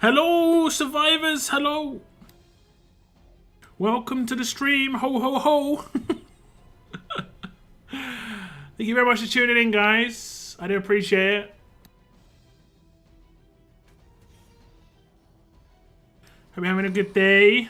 Hello, survivors. Hello. Welcome to the stream. Ho, ho, ho. Thank you very much for tuning in, guys. I do appreciate it. Hope you're having a good day.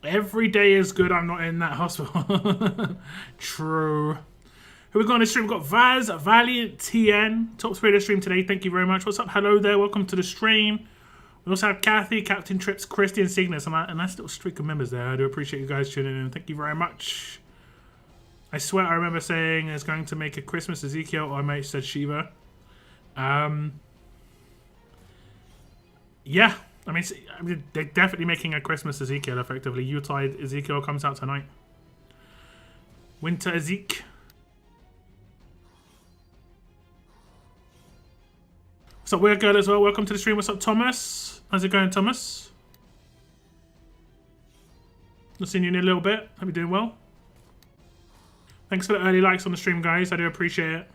Every day is good. I'm not in that hospital. True. Who we got on the stream? We've got Vaz, Valiant, TN. Top 3 of the stream today. Thank you very much. What's up? Hello there. Welcome to the stream. We also have Kathy, Captain Trips, Christy, and Cygnus. And a nice little streak of members there. I do appreciate you guys tuning in. Thank you very much. I swear I remember saying it's going to make a Christmas Ezekiel, or I might have said Shiva. Yeah. I mean, they're definitely making a Christmas Ezekiel, effectively. Yuletide Ezekiel comes out tonight. Winter Ezek. What's up, Weird Girl, as well? Welcome to the stream. What's up, Thomas? How's it going, Thomas? Not seen you in a little bit. Hope you're doing well. Thanks for the early likes on the stream, guys. I do appreciate it.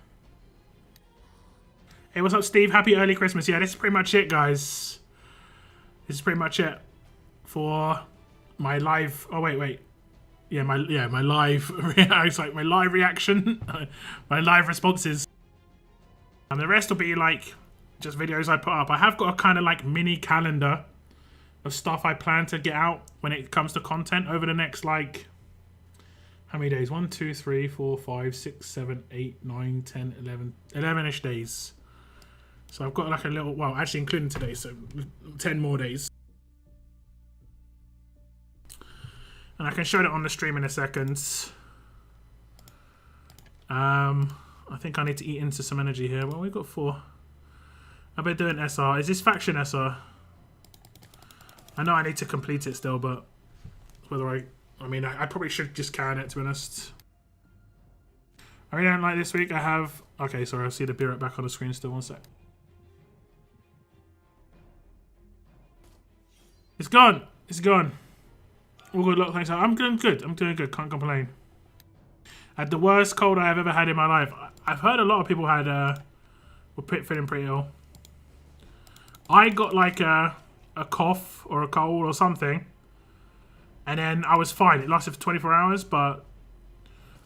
Hey, what's up, Steve? Happy early Christmas. Yeah, this is pretty much it, guys. This is pretty much it for my live. Oh wait. Yeah, my live. It's like my live reaction, my live responses, and the rest will be like just videos I put up. I have got a kind of like mini calendar of stuff I plan to get out when it comes to content over the next like how many days? 1, 2, 3, 4, 5, 6, 7, 8, 9, 10, 11, 11-ish days. So I've got like a little, well, actually including today, so 10 more days. And I can show it on the stream in a second. I think I need to eat into some energy here. Well, we've got 4. I've been doing SR. Is this faction SR? I know I need to complete it still, but whether I mean, I probably should just carry it, to be honest. I really don't like this week. I have, okay, sorry, I see the beer back on the screen still. 1 sec. It's gone. It's gone. All good luck, thanks. I'm doing good. I'm doing good. Can't complain. I had the worst cold I have ever had in my life. I've heard a lot of people had were feeling pretty ill. I got like a cough or a cold or something, and then I was fine. It lasted for 24 hours, but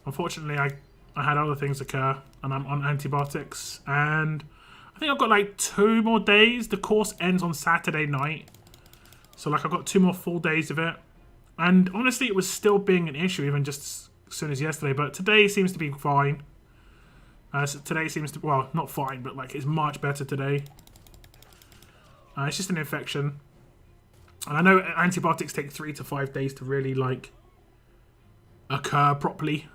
unfortunately I had other things occur, and I'm on antibiotics. And I think I've got like 2 more days. The course ends on Saturday night. So, like, I've got 2 more full days of it. And, honestly, it was still being an issue even just as soon as yesterday. But today seems to be fine. So today seems to... Well, not fine, but, like, it's much better today. It's just an infection. And I know antibiotics take 3 to 5 days to really, like, occur properly.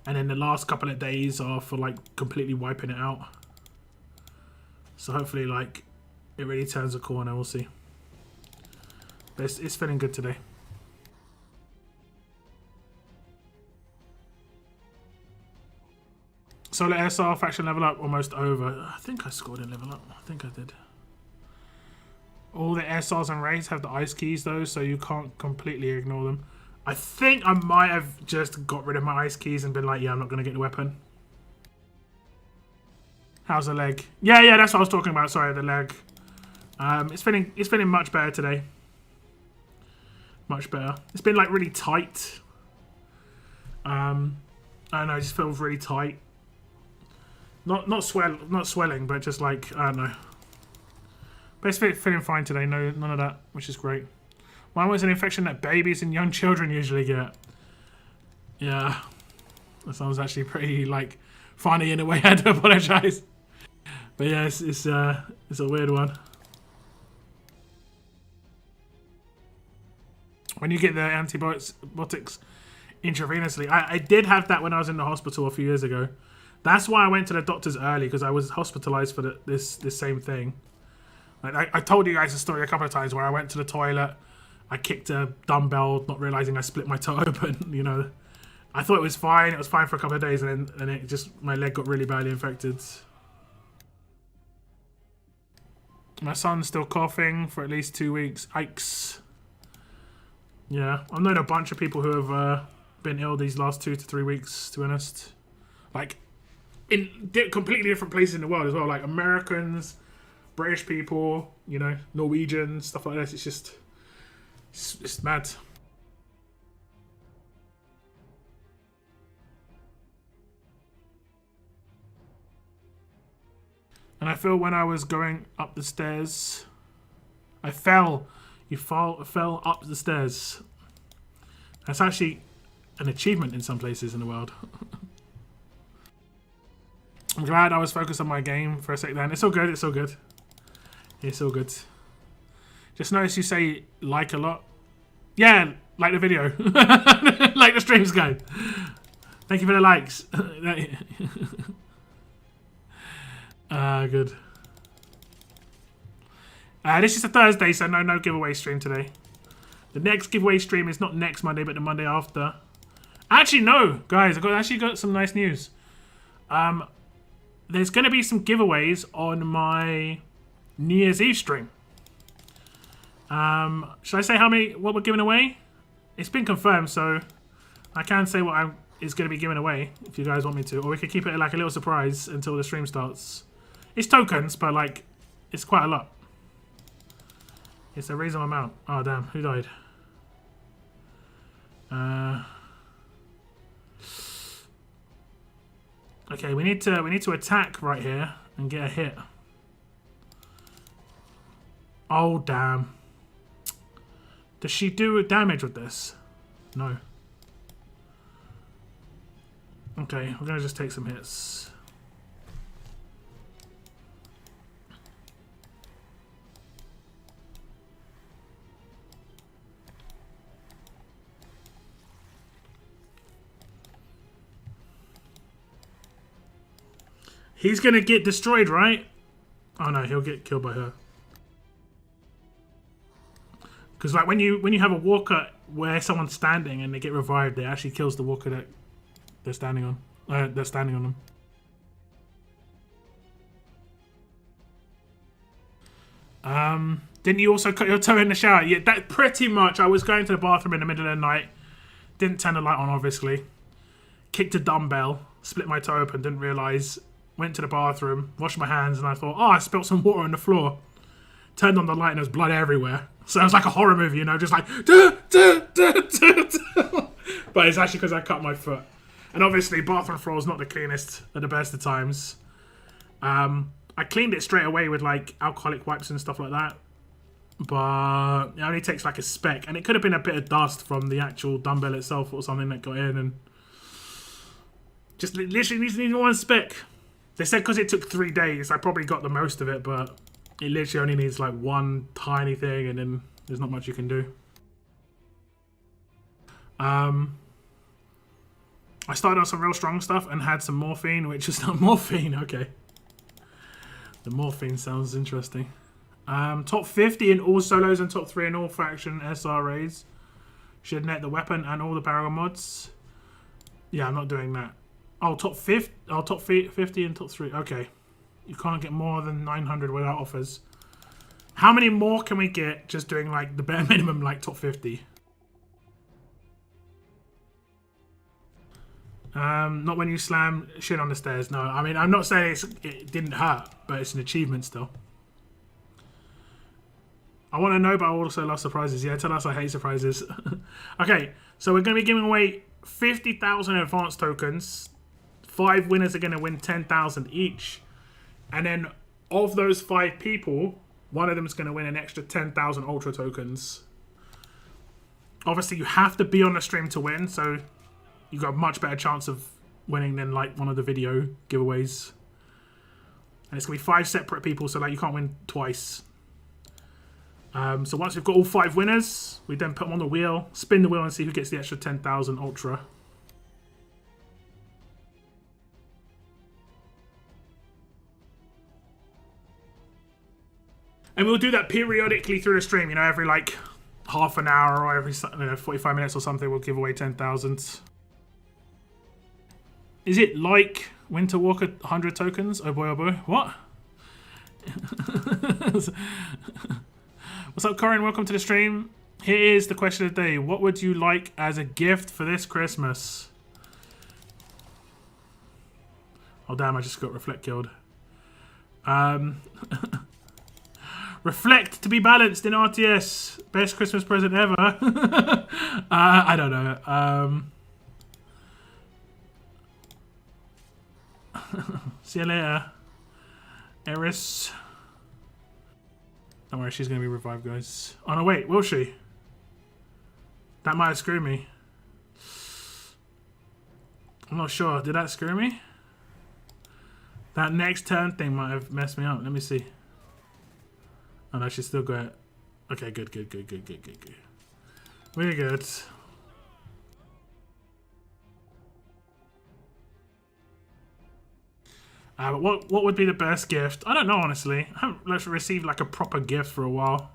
And then the last couple of days are for, like, completely wiping it out. So, hopefully, like, it really turns a corner. We'll see. But it's feeling good today. Solar SR faction level up almost over. I think I scored a level up. I think I did. All the SRs and raids have the ice keys though, so you can't completely ignore them. I think I might have just got rid of my ice keys and been like, yeah, I'm not going to get the weapon. How's the leg? Yeah, that's what I was talking about. Sorry, the leg. It's feeling much better today. Much better. It's been like really tight I don't know, it just feels really tight. Not swelling, but just like, I don't know. Basically feeling fine today, none of that, which is great. Mine was an infection that babies and young children usually get. Yeah. That sounds actually pretty, like, funny in a way. I had to apologise. But yeah, it's a weird one. When you get the antibiotics intravenously. I did have that when I was in the hospital a few years ago. That's why I went to the doctors early, because I was hospitalised for this same thing. Like, I told you guys a story a couple of times where I went to the toilet, I kicked a dumbbell, not realising I split my toe open, you know. I thought it was fine. It was fine for a couple of days, and then it just, my leg got really badly infected. My son's still coughing for at least 2 weeks. Yikes. Yeah, I've known a bunch of people who have been ill these last 2 to 3 weeks, to be honest. Like, in completely different places in the world as well. Like, Americans, British people, you know, Norwegians, stuff like this. It's just, it's mad. And I feel when I was going up the stairs, I fell. You fell up the stairs. That's actually an achievement in some places in the world. I'm glad I was focused on my game for a sec then. It's all good, it's all good. It's all good. Just notice you say like a lot. Yeah, like the video. Like the streams, guys. Thank you for the likes. Good. This is a Thursday, so no giveaway stream today. The next giveaway stream is not next Monday, but the Monday after. Actually, no, guys, I actually got some nice news. There's going to be some giveaways on my New Year's Eve stream. Should I say what we're giving away? It's been confirmed, so I can say what is going to be given away if you guys want me to, or we could keep it like a little surprise until the stream starts. It's tokens, but like it's quite a lot. It's a reasonable amount. Oh damn, who died? Okay, we need to attack right here and get a hit. Oh damn. Does she do damage with this? No. Okay, we're gonna just take some hits. He's gonna get destroyed, right? Oh no, he'll get killed by her. Because like when you have a walker where someone's standing and they get revived, it actually kills the walker that they're standing on. They're standing on them. Didn't you also cut your toe in the shower? Yeah, that pretty much. I was going to the bathroom in the middle of the night. Didn't turn the light on, obviously. Kicked a dumbbell. Split my toe open. Didn't realise. Went to the bathroom. Washed my hands. And I thought, oh, I spilled some water on the floor. Turned on the light and there was blood everywhere. So it was like a horror movie, you know, just like... Duh, duh, duh, duh, duh. But it's actually because I cut my foot. And obviously, bathroom floor is not the cleanest at the best of times. I cleaned it straight away with like alcoholic wipes and stuff like that. But it only takes like a speck. And it could have been a bit of dust from the actual dumbbell itself or something that got in. And just literally needs one speck. They said because it took 3 days, I probably got the most of it. But it literally only needs like one tiny thing and then there's not much you can do. I started on some real strong stuff and had some morphine, which is not morphine. Okay. The morphine sounds interesting. Top 50 in all solos and top 3 in all faction SRAs. Should net the weapon and all the Paragon mods. Yeah, I'm not doing that. Oh, top 50. Oh, top 50 and top 3. Okay. You can't get more than 900 without offers. How many more can we get just doing like the bare minimum, like top 50? Not when you slam shit on the stairs. No, I mean, I'm not saying it didn't hurt, but it's an achievement still. I want to know, but I also love surprises. Yeah, tell us I hate surprises. Okay, so we're going to be giving away 50,000 advanced tokens. 5 winners are going to win 10,000 each. And then of those 5 people, one of them is going to win an extra 10,000 ultra tokens. Obviously, you have to be on the stream to win, so you've got a much better chance of winning than like one of the video giveaways. And it's going to be 5 separate people, so like you can't win twice. So once we've got all 5 winners, we then put them on the wheel, spin the wheel and see who gets the extra 10,000 ultra. And we'll do that periodically through the stream, you know, every like half an hour or every 45 minutes or something, we'll give away 10,000. Is it like Winter Walker 100 tokens? Oh boy, oh boy. What? What's up, Corin? Welcome to the stream. Here is the question of the day. What would you like as a gift for this Christmas? Oh damn, I just got Reflect killed. Reflect to be balanced in RTS. Best Christmas present ever. I don't know. See you later, Eris. Don't worry, she's going to be revived, guys. Oh no, wait, will she? That might have screwed me. I'm not sure. Did that screw me? That next turn thing might have messed me up. Let me see. Oh no, she's still got it. Okay, good. Really good. But what would be the best gift? I don't know, honestly. I haven't received like a proper gift for a while.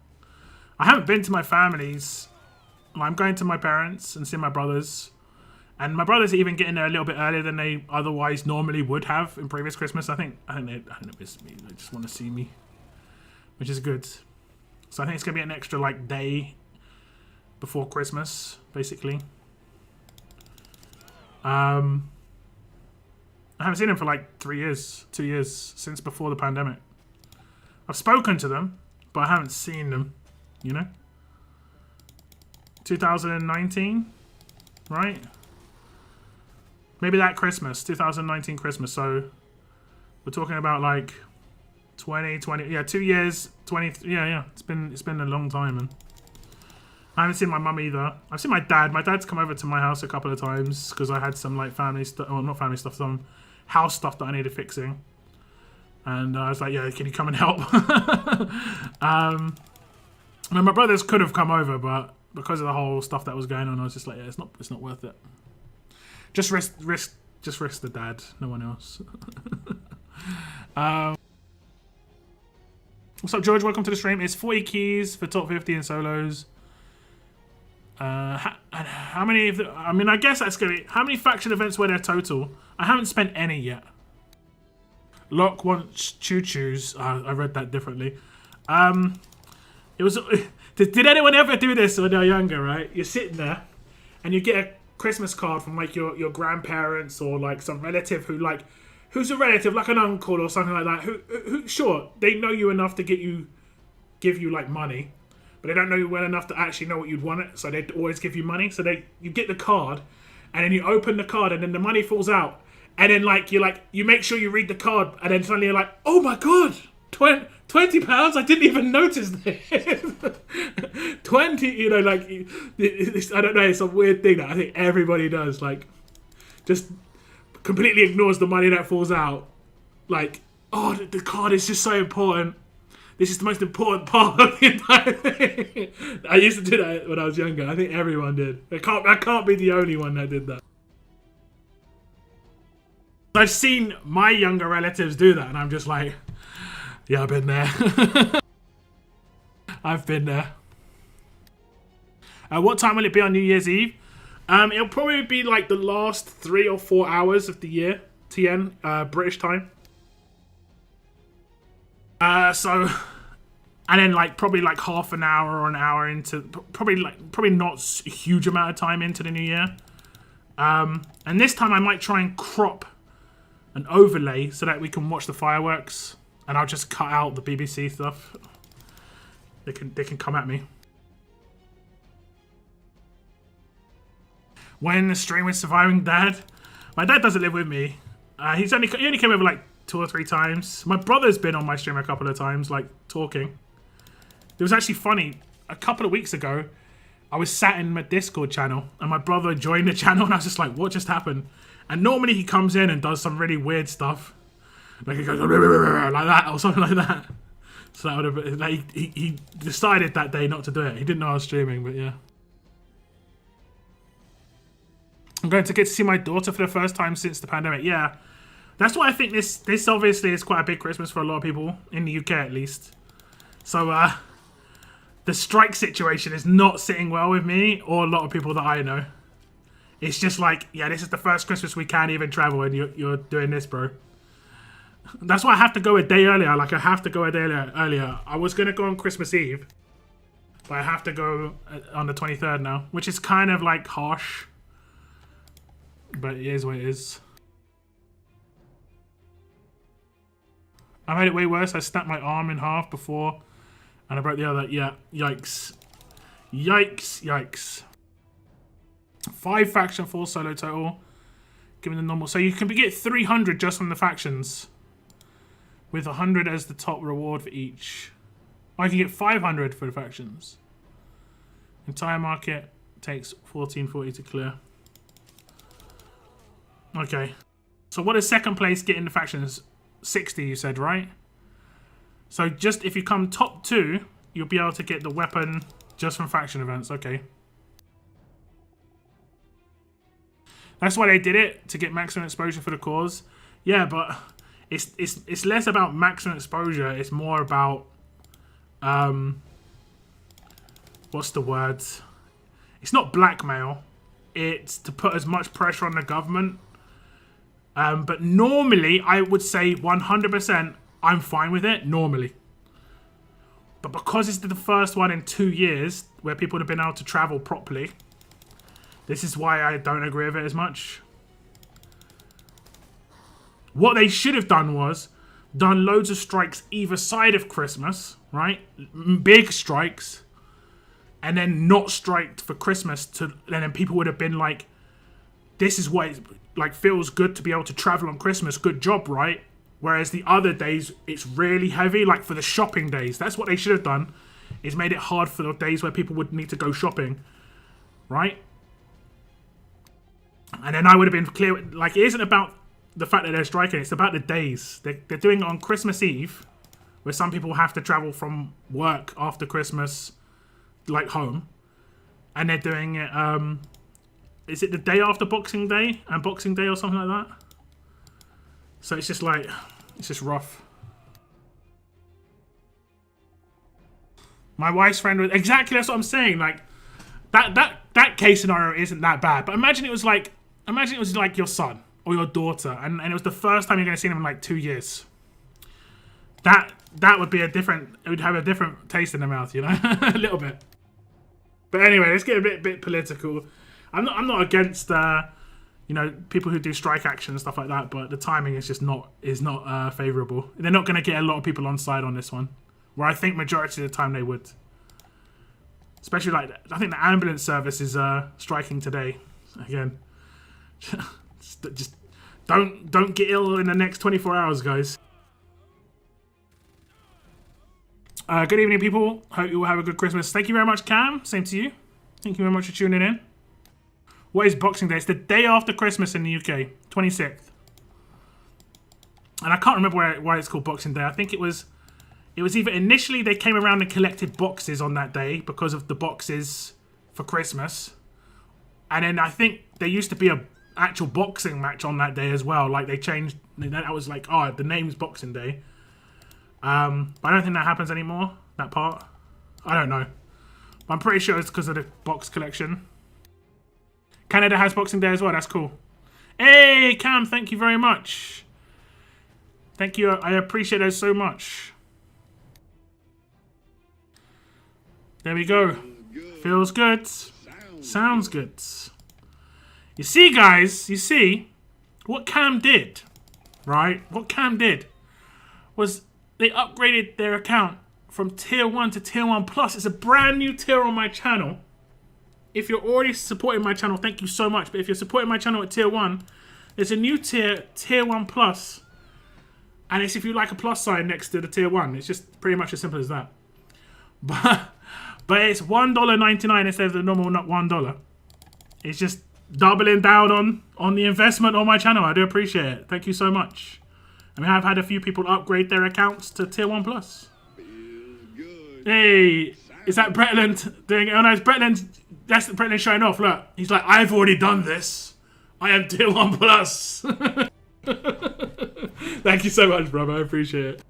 I haven't been to my family's. I'm going to my parents and seeing my brothers. And my brothers are even getting there a little bit earlier than they otherwise normally would have in previous Christmas. I think they miss me. They just want to see me, which is good. So I think it's going to be an extra like day before Christmas, basically. I haven't seen them for like 3 years, 2 years, since before the pandemic. I've spoken to them, but I haven't seen them, you know? 2019, right? Maybe that Christmas, 2019 Christmas. So we're talking about like 20, yeah, 2 years, 20, yeah. It's been a long time, man. I haven't seen my mum either. I've seen my dad. My dad's come over to my house a couple of times because I had some like family stuff, well, not family stuff, some house stuff that I needed fixing. And I was like, yeah, can you come and help? I mean, my brothers could have come over, but because of the whole stuff that was going on, I was just like, yeah, it's not worth it. Just risk the dad, no one else. What's up, George? Welcome to the stream. It's 40 keys for top 50 in solos. How many of the, I mean, I guess that's gonna be, how many faction events were there total? I haven't spent any yet. Locke wants choo-choos. I read that differently. It was, did anyone ever do this when they were younger, right? You're sitting there and you get a Christmas card from like your grandparents or like some relative who's a relative, like an uncle or something like that, who sure, they know you enough to give you like money, but they don't know you well enough to actually know what you'd want it, so they always give you money. So you get the card, and then you open the card, and then the money falls out, and then you make sure you read the card, and then suddenly you're like, oh my god, £20, I didn't even notice this. 20, you know, like, I don't know, it's a weird thing that I think everybody does, like, just completely ignores the money that falls out. Like, oh, the card is just so important. This is the most important part of the entire thing. I used to do that when I was younger. I think everyone did. I can't be the only one that did that. I've seen my younger relatives do that, and I'm just like, yeah, I've been there. I've been there. What time will it be on New Year's Eve? It'll probably be like the last 3 or 4 hours of the year, TN, British time. And then like probably like half an hour or an hour into, probably not a huge amount of time into the new year. And this time I might try and crop an overlay so that we can watch the fireworks, and I'll just cut out the BBC stuff. They can come at me. When the stream is surviving dad. My dad doesn't live with me. He only came over like 2 or 3 times. My brother's been on my stream a couple of times, like talking. It was actually funny. A couple of weeks ago, I was sat in my Discord channel and my brother joined the channel and I was just like, what just happened? And normally he comes in and does some really weird stuff. Like he goes like that or something like that. So that would have been, like, he decided that day not to do it. He didn't know I was streaming, but yeah. I'm going to get to see my daughter for the first time since the pandemic. Yeah, that's why I think this obviously is quite a big Christmas for a lot of people in the UK at least. So the strike situation is not sitting well with me or a lot of people that I know. It's just like, yeah, this is the first Christmas we can't even travel and you're doing this, bro. That's why I have to go a day earlier. Like, I have to go a day earlier. I was going to go on Christmas Eve, but I have to go on the 23rd now, which is kind of like harsh. But it is what it is. I made it way worse. I snapped my arm in half before and I broke the other. Yeah, yikes. Yikes, yikes. 5 faction, 4 solo total. Given the normal. So you can get 300 just from the factions. With 100 as the top reward for each. I can get 500 for the factions. Entire market takes 1440 to clear. Okay. So what does second place get in the factions? 60 you said, right? So just if you come top 2, you'll be able to get the weapon just from faction events. Okay. That's why they did it, to get maximum exposure for the cause. Yeah, but it's less about maximum exposure. It's more about what's the word? It's not blackmail. It's to put as much pressure on the government. But normally, I would say 100% I'm fine with it, normally. But because it's the first one in 2 years where people have been able to travel properly, this is why I don't agree with it as much. What they should have done was done loads of strikes either side of Christmas, right? Big strikes. And then not striked for Christmas. And then people would have been like, this is what it like feels good to be able to travel on Christmas. Good job, right? Whereas the other days, it's really heavy, like for the shopping days. That's what they should have done, is made it hard for the days where people would need to go shopping, right? And then I would have been clear, like, it isn't about the fact that they're striking, it's about the days. They're doing it on Christmas Eve, where some people have to travel from work after Christmas, like home. And they're doing it, is it the day after Boxing Day and Boxing Day or something like that? So it's just like, it's just rough. My wife's friend was, exactly, that's what I'm saying. Like, that case scenario isn't that bad. But imagine it was like your son or your daughter, and it was the first time you're going to see them in like 2 years. That would be it would have a different taste in the mouth, you know, a little bit. But anyway, let's get a bit political. I'm not against you know, people who do strike action and stuff like that, but the timing is just not favourable. They're not going to get a lot of people on side on this one, where I think majority of the time they would. Especially like, I think the ambulance service is striking today. Again, just don't get ill in the next 24 hours, guys. Good evening, people. Hope you will have a good Christmas. Thank you very much, Cam. Same to you. Thank you very much for tuning in. What is Boxing Day? It's the day after Christmas in the UK, 26th. And I can't remember why it's called Boxing Day. I think it was either initially they came around and collected boxes on that day because of the boxes for Christmas. And then I think there used to be a actual boxing match on that day as well. Like they changed, that was like, oh, the name's Boxing Day. But I don't think that happens anymore, that part. I don't know. But I'm pretty sure it's because of the box collection. Canada has Boxing Day as well. That's cool. Hey, Cam, thank you very much. Thank you. I appreciate those so much. There we go. Feels good. Sounds good. You see, guys, you see what Cam did, right? What Cam did was they upgraded their account from tier 1 to tier 1 plus. It's a brand new tier on my channel. if you're already supporting my channel, thank you so much. But if you're supporting my channel at tier 1, there's a new tier, tier 1 plus. And it's if you like a plus sign next to the tier 1. It's just pretty much as simple as that. But it's $1.99 instead of the normal not $1. It's just doubling down on the investment on my channel. I do appreciate it. Thank you so much. I mean, I've had a few people upgrade their accounts to tier 1 plus. Hey, is that Bretland doing it? Oh no, it's Bretland. That's Bretland showing off. Look, he's like, I've already done this. I am tier 1 plus. Thank you so much, brother. I appreciate it.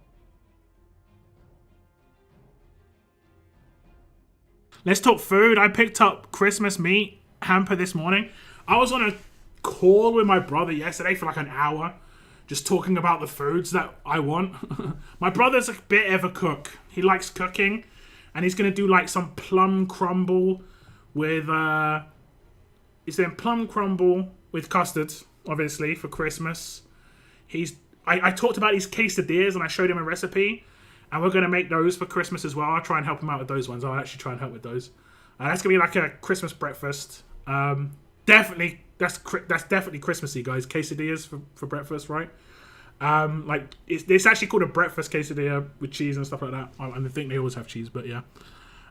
Let's talk food. I picked up Christmas meat hamper this morning. I was on a call with my brother yesterday for like an hour, just talking about the foods that I want. My brother's a bit of a cook. He likes cooking, and he's gonna do like some plum crumble with he's doing plum crumble with custard, obviously, for Christmas. I talked about these quesadillas and I showed him a recipe, and we're gonna make those for Christmas as well. I'll try and help him out with those ones. I'll actually try and help with those. That's gonna be like a Christmas breakfast. Definitely, that's definitely Christmassy, guys. Quesadillas for breakfast, right? Like it's actually called a breakfast quesadilla with cheese and stuff like that. I think they always have cheese, but yeah.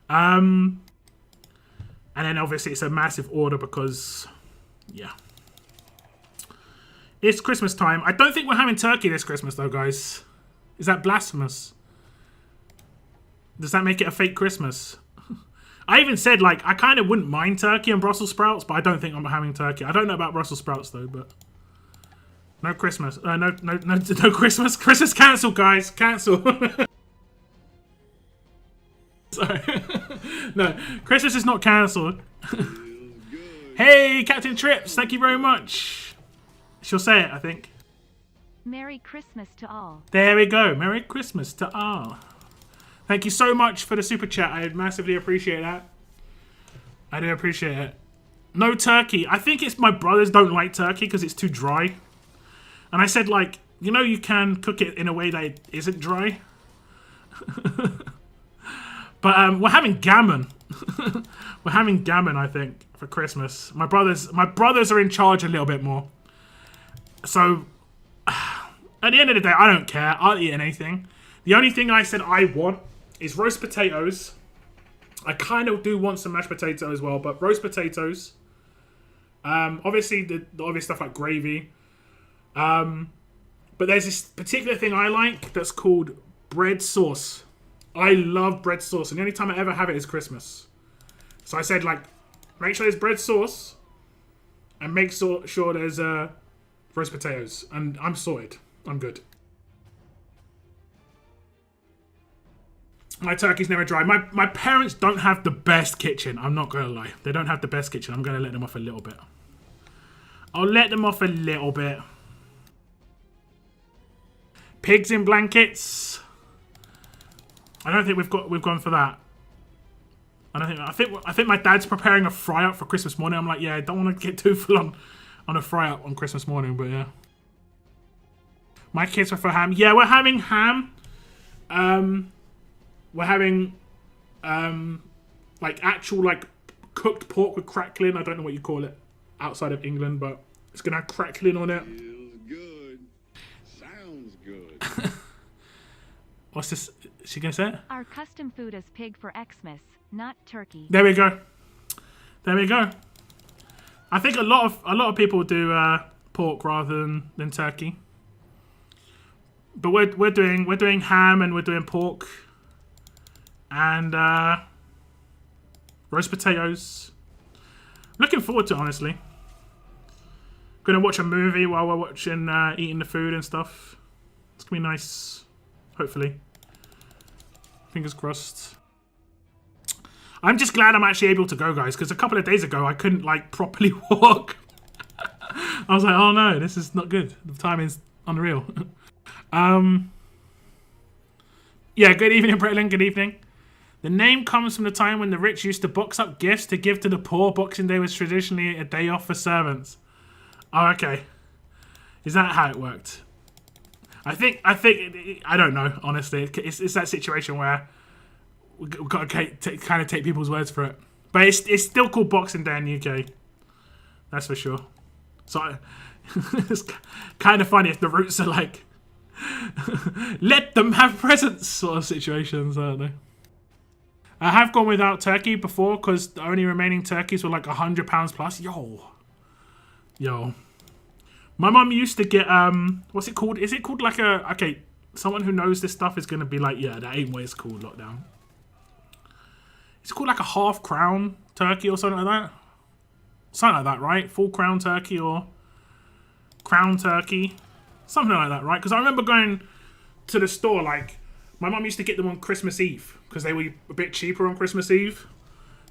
And then obviously it's a massive order because, yeah, it's Christmas time. I don't think we're having turkey this Christmas though, guys. Is that blasphemous? Does that make it a fake Christmas? I even said, like, I kind of wouldn't mind turkey and Brussels sprouts, but I don't think I'm having turkey. I don't know about Brussels sprouts, though, but... No Christmas. No Christmas. Christmas cancelled, guys. Cancel. Sorry. No, Christmas is not cancelled. Hey, Captain Trips. Thank you very much. She'll say it, I think. Merry Christmas to all. There we go. Merry Christmas to all. Thank you so much for the super chat. I massively appreciate that. I do appreciate it. No turkey. I think it's my brothers don't like turkey because it's too dry. And I said, like, you know, you can cook it in a way that it isn't dry. But we're having gammon. We're having gammon, I think, for Christmas. My brothers are in charge a little bit more. So, at the end of the day, I don't care. I'll eat anything. The only thing I said I want is roast potatoes. I kind of do want some mashed potato as well, but roast potatoes. Obviously, the obvious stuff like gravy. But there's this particular thing I like that's called bread sauce. I love bread sauce, and the only time I ever have it is Christmas. So I said, like, make sure there's bread sauce, and make sure there's roast potatoes, and I'm sorted. I'm good. My turkey's never dry. My parents don't have the best kitchen. I'm not going to lie. They don't have the best kitchen. I'm going to let them off a little bit. I'll let them off a little bit. Pigs in blankets. I don't think we've gone for that. I think my dad's preparing a fry up for Christmas morning. I'm like, yeah, I don't want to get too full on a fry up on Christmas morning, but yeah. My kids prefer ham. Yeah, we're having ham. We're having like actual like cooked pork with crackling. I don't know what you call it outside of England, but it's gonna have crackling on it. Feels good. Sounds good. What's this? Is she gonna say it? Our custom food is pig for Xmas, not turkey. There we go. There we go. I think a lot of people do pork rather than turkey. But we're doing ham and we're doing pork and roast potatoes. Looking forward to it, honestly. Gonna watch a movie while we're watching eating the food and stuff. It's gonna be nice. Hopefully. Fingers crossed. I'm just glad I'm actually able to go, guys, because a couple of days ago I couldn't like properly walk. I was like, oh no, this is not good. The timing's unreal. Yeah, good evening, Bretland. Good evening. The name comes from the time when the rich used to box up gifts to give to the poor. Boxing Day was traditionally a day off for servants. Oh, okay. Is that how it worked? I think I don't know, honestly. It's that situation where we've got to kind of take people's words for it. But it's still called Boxing Day in the UK. That's for sure. So it's kind of funny if the roots are like, let them have presents sort of situations. I don't know. I have gone without turkey before because the only remaining turkeys were like £100 plus. Yo. My mum used to get, what's it called? Is it called like a, okay, someone who knows this stuff is going to be like, yeah, that ain't what it's called, lockdown. It's called like a half crown turkey or something like that. Something like that, right? Full crown turkey or crown turkey. Something like that, right? Because I remember going to the store, like, my mum used to get them on Christmas Eve because they were a bit cheaper on Christmas Eve.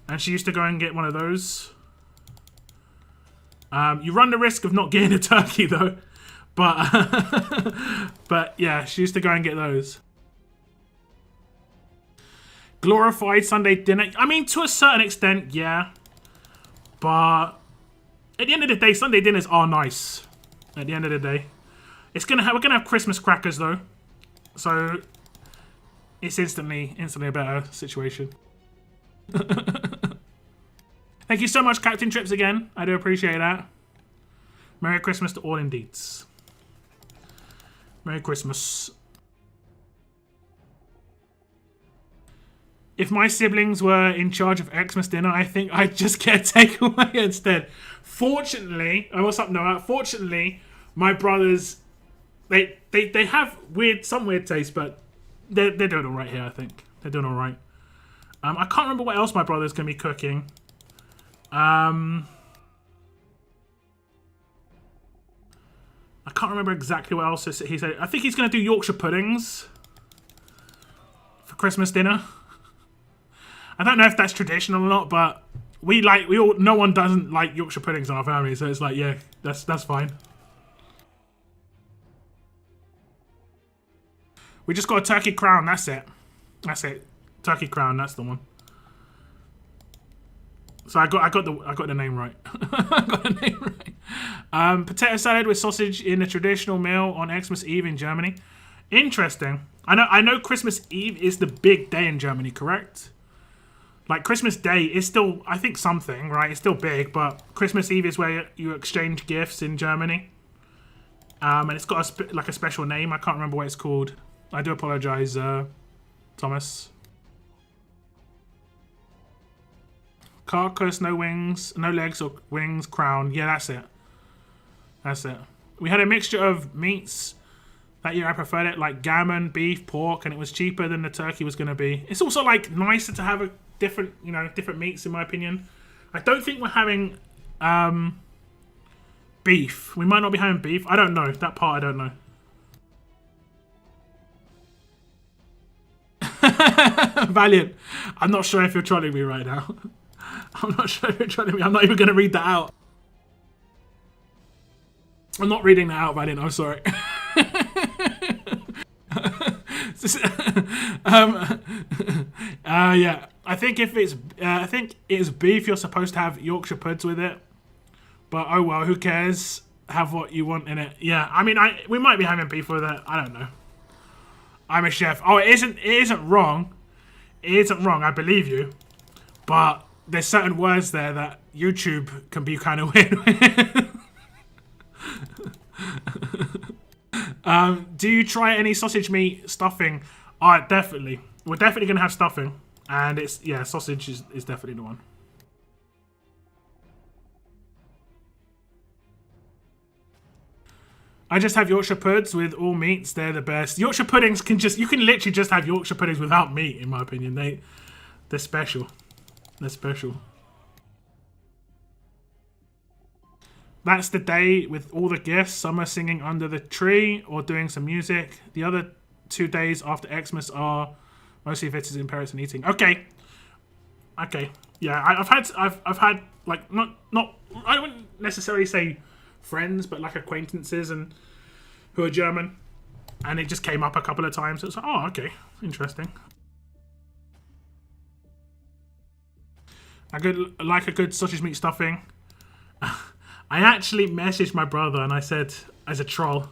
And she used to go and get one of those. You run the risk of not getting a turkey though. But, but yeah, she used to go and get those. Glorified Sunday dinner. I mean, to a certain extent, yeah. But at the end of the day, Sunday dinners are nice. At the end of the day. We're gonna have Christmas crackers though. So it's instantly a better situation. Thank you so much, Captain Trips, again. I do appreciate that. Merry Christmas to all indeeds. Merry Christmas. If my siblings were in charge of Xmas dinner, I think I'd just get a takeaway instead. Fortunately, fortunately, my brothers, they have some weird taste, but they're doing all right here. I think they're doing all right. I can't remember what else my brother's gonna be cooking. I can't remember exactly what else he said. I think he's gonna do Yorkshire puddings for Christmas dinner. I don't know if that's traditional or not, but no one doesn't like Yorkshire puddings in our family, so it's like, yeah, that's fine. We just got a turkey crown, that's it. That's it. Turkey crown, that's the one. So I got the name right. I got the name right. Potato salad with sausage in a traditional meal on Xmas Eve in Germany. Interesting. I know Christmas Eve is the big day in Germany, correct? Like Christmas Day is still, I think, something, right? It's still big, but Christmas Eve is where you exchange gifts in Germany. And it's got a special name. I can't remember what it's called. I do apologize, Thomas. Carcass, no wings, no legs or wings, crown. Yeah, that's it. That's it. We had a mixture of meats. That year I preferred it, like gammon, beef, pork, and it was cheaper than the turkey was going to be. It's also like nicer to have a different meats, in my opinion. I don't think we're having beef. We might not be having beef. I don't know. That part I don't know. Valiant. I'm not sure if you're trolling me right now. I'm not sure if you're trolling me. I'm not even going to read that out. I'm not reading that out, Valiant. I'm sorry. Yeah. I think if it's beef, you're supposed to have Yorkshire puds with it. But oh well, who cares? Have what you want in it. Yeah. I mean, we might be having beef with it. I don't know. I'm a chef. Oh, it isn't wrong. It isn't wrong. I believe you. But there's certain words there that YouTube can be kind of weird with. Do you try any sausage meat stuffing? Definitely. We're definitely going to have stuffing. And sausage is definitely the one. I just have Yorkshire puds with all meats. They're the best. Yorkshire puddings you can literally just have Yorkshire puddings without meat, in my opinion. They're special. They're special. That's the day with all the gifts. Some are singing under the tree or doing some music. The other 2 days after Xmas are mostly visitors in Paris and eating. Okay. Yeah, I've had like not I wouldn't necessarily say friends, but like acquaintances and who are German, and it just came up a couple of times. It's like, oh, okay, interesting. I like a good sausage meat stuffing. I actually messaged my brother and I said, as a troll,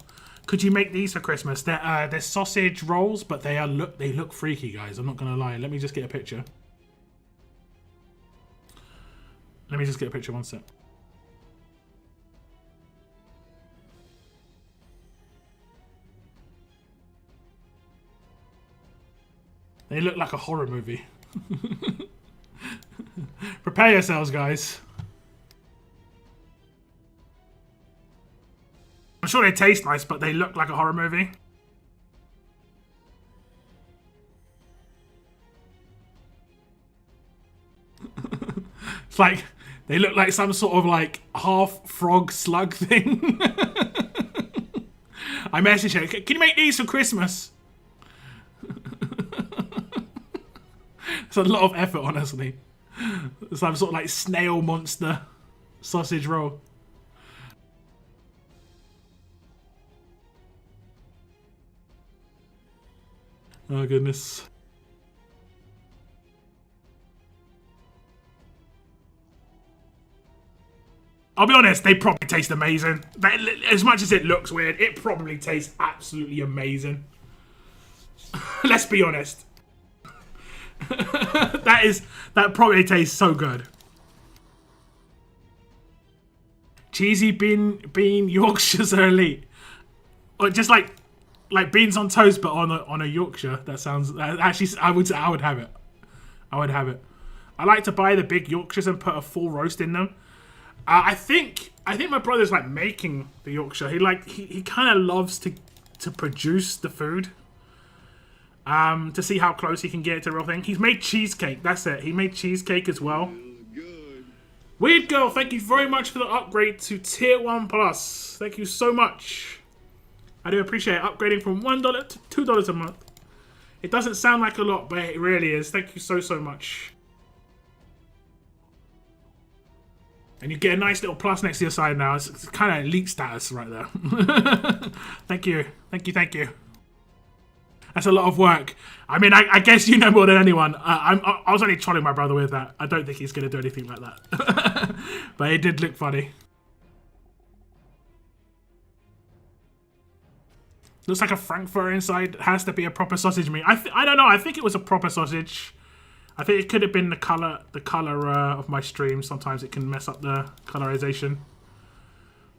could you make these for Christmas? They're sausage rolls, but they look freaky, guys. I'm not gonna lie. Let me just get a picture. Let me just get a picture, one sec. They look like a horror movie. Prepare yourselves, guys. I'm sure they taste nice, but they look like a horror movie. It's like, they look like some sort of like half frog slug thing. I messaged her, can you make these for Christmas? It's a lot of effort, honestly. Some sort of like snail monster sausage roll. Oh goodness. I'll be honest, they probably taste amazing. As much as it looks weird, it probably tastes absolutely amazing. Let's be honest. That probably tastes so good. Cheesy bean Yorkshires are elite. Or just like beans on toast, but on a Yorkshire. That sounds actually. I would have it. I would have it. I like to buy the big Yorkshires and put a full roast in them. I think my brother's like making the Yorkshire. He kind of loves to produce the food. To see how close he can get to the real thing. He's made cheesecake. That's it. He made cheesecake as well. Good. Weird Girl, thank you very much for the upgrade to Tier 1 Plus. Thank you so much. I do appreciate it. Upgrading from $1 to $2 a month. It doesn't sound like a lot, but it really is. Thank you so much. And you get a nice little plus next to your side now. It's kind of elite status right there. Thank you. Thank you. That's a lot of work. I mean, I guess you know more than anyone. I was only trolling my brother with that. I don't think he's going to do anything like that. But it did look funny. Looks like a Frankfurter inside. It has to be a proper sausage meat. I don't know. I think it was a proper sausage. I think it could have been the color of my stream. Sometimes it can mess up the colorization.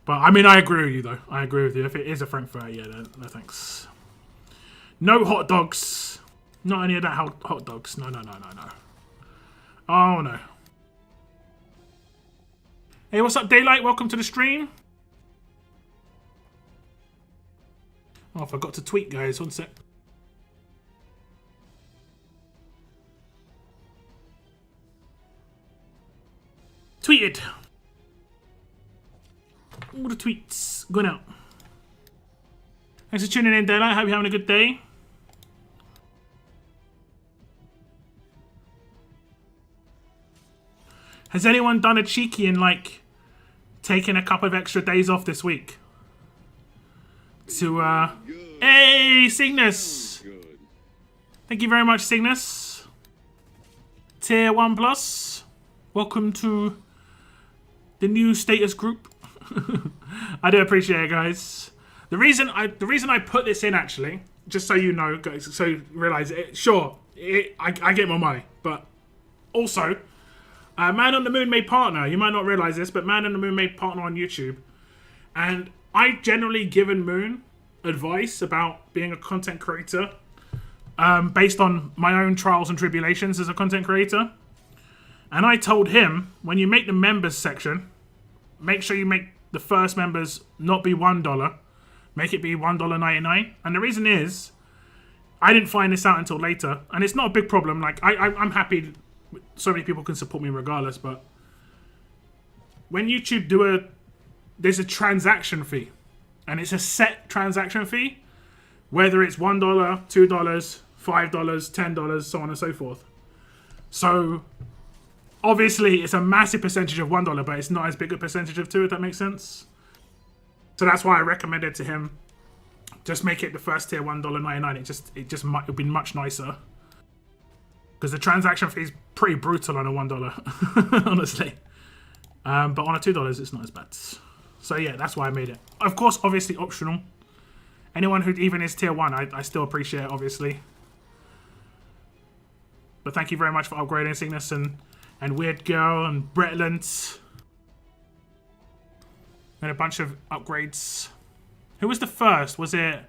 But I mean, I agree with you though. I agree with you. If it is a Frankfurter, yeah, no thanks. No hot dogs. Not any of that hot dogs. No. Oh no. Hey, what's up, Daylight? Welcome to the stream. Oh, I forgot to tweet, guys. One sec. Tweeted. All the tweets going out. Thanks for tuning in, Daylight. Hope you're having a good day. Has anyone done a cheeky and like taken a couple of extra days off this week? To hey, Cygnus! Good. Thank you very much, Cygnus. Tier 1 Plus. Welcome to the new status group. I do appreciate it, guys. The reason I put this in, actually, just so you know, guys, so you realize it. Sure, I get my money, but also, Man on the Moon made partner. You might not realize this, but Man on the Moon made partner on YouTube, and I generally given Moon advice about being a content creator, based on my own trials and tribulations as a content creator. And I told him, when you make the members section, make sure you make the first members not be $1. Make it be $1.99. And the reason is, I didn't find this out until later. And it's not a big problem. Like, I'm happy so many people can support me regardless. But when YouTube there's a transaction fee. And it's a set transaction fee. Whether it's $1, $2, $5, $10, so on and so forth. So obviously, it's a massive percentage of $1, but it's not as big a percentage of $2, if that makes sense. So that's why I recommended to him, just make it the first tier $1.99. It just might have been much nicer. Because the transaction fee is pretty brutal on a $1, honestly. But on a $2, it's not as bad. So yeah, that's why I made it. Of course, obviously optional. Anyone who even is tier 1, I still appreciate it, obviously. But thank you very much for upgrading, Cygnus. And and Weird Girl and Bretland. And a bunch of upgrades. Who was the first? Was it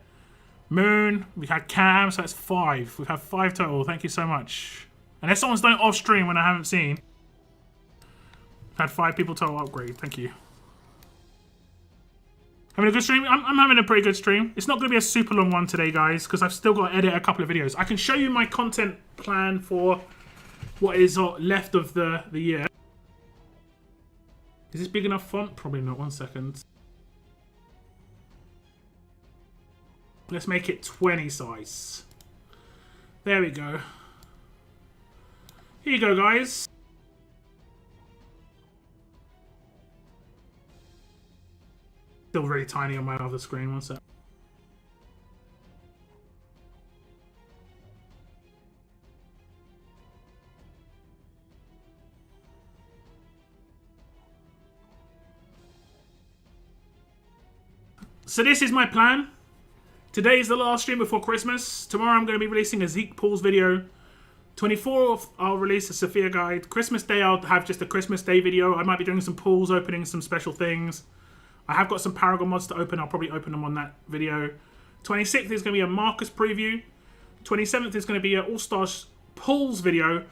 Moon? We had Cam, so that's 5. We've had 5 total. Thank you so much. Unless someone's done it off stream when I haven't seen. Had 5 people total upgrade. Thank you. Having a good stream? I'm having a pretty good stream. It's not going to be a super long one today, guys, because I've still got to edit a couple of videos. I can show you my content plan for what is left of the year. Is this big enough font? Probably not. 1 second. Let's make it 20 size. There we go. Here you go, guys. Still really tiny on my other screen. 1 sec. So this is my plan. Today is the last stream before Christmas. Tomorrow I'm going to be releasing a Zeke Pools video. 24th I'll release a Sophia guide. Christmas Day I'll have just a Christmas Day video. I might be doing some pools, opening some special things. I have got some Paragon mods to open. I'll probably open them on that video. 26th is going to be a Marcus preview. 27th is going to be an All-Stars pools video.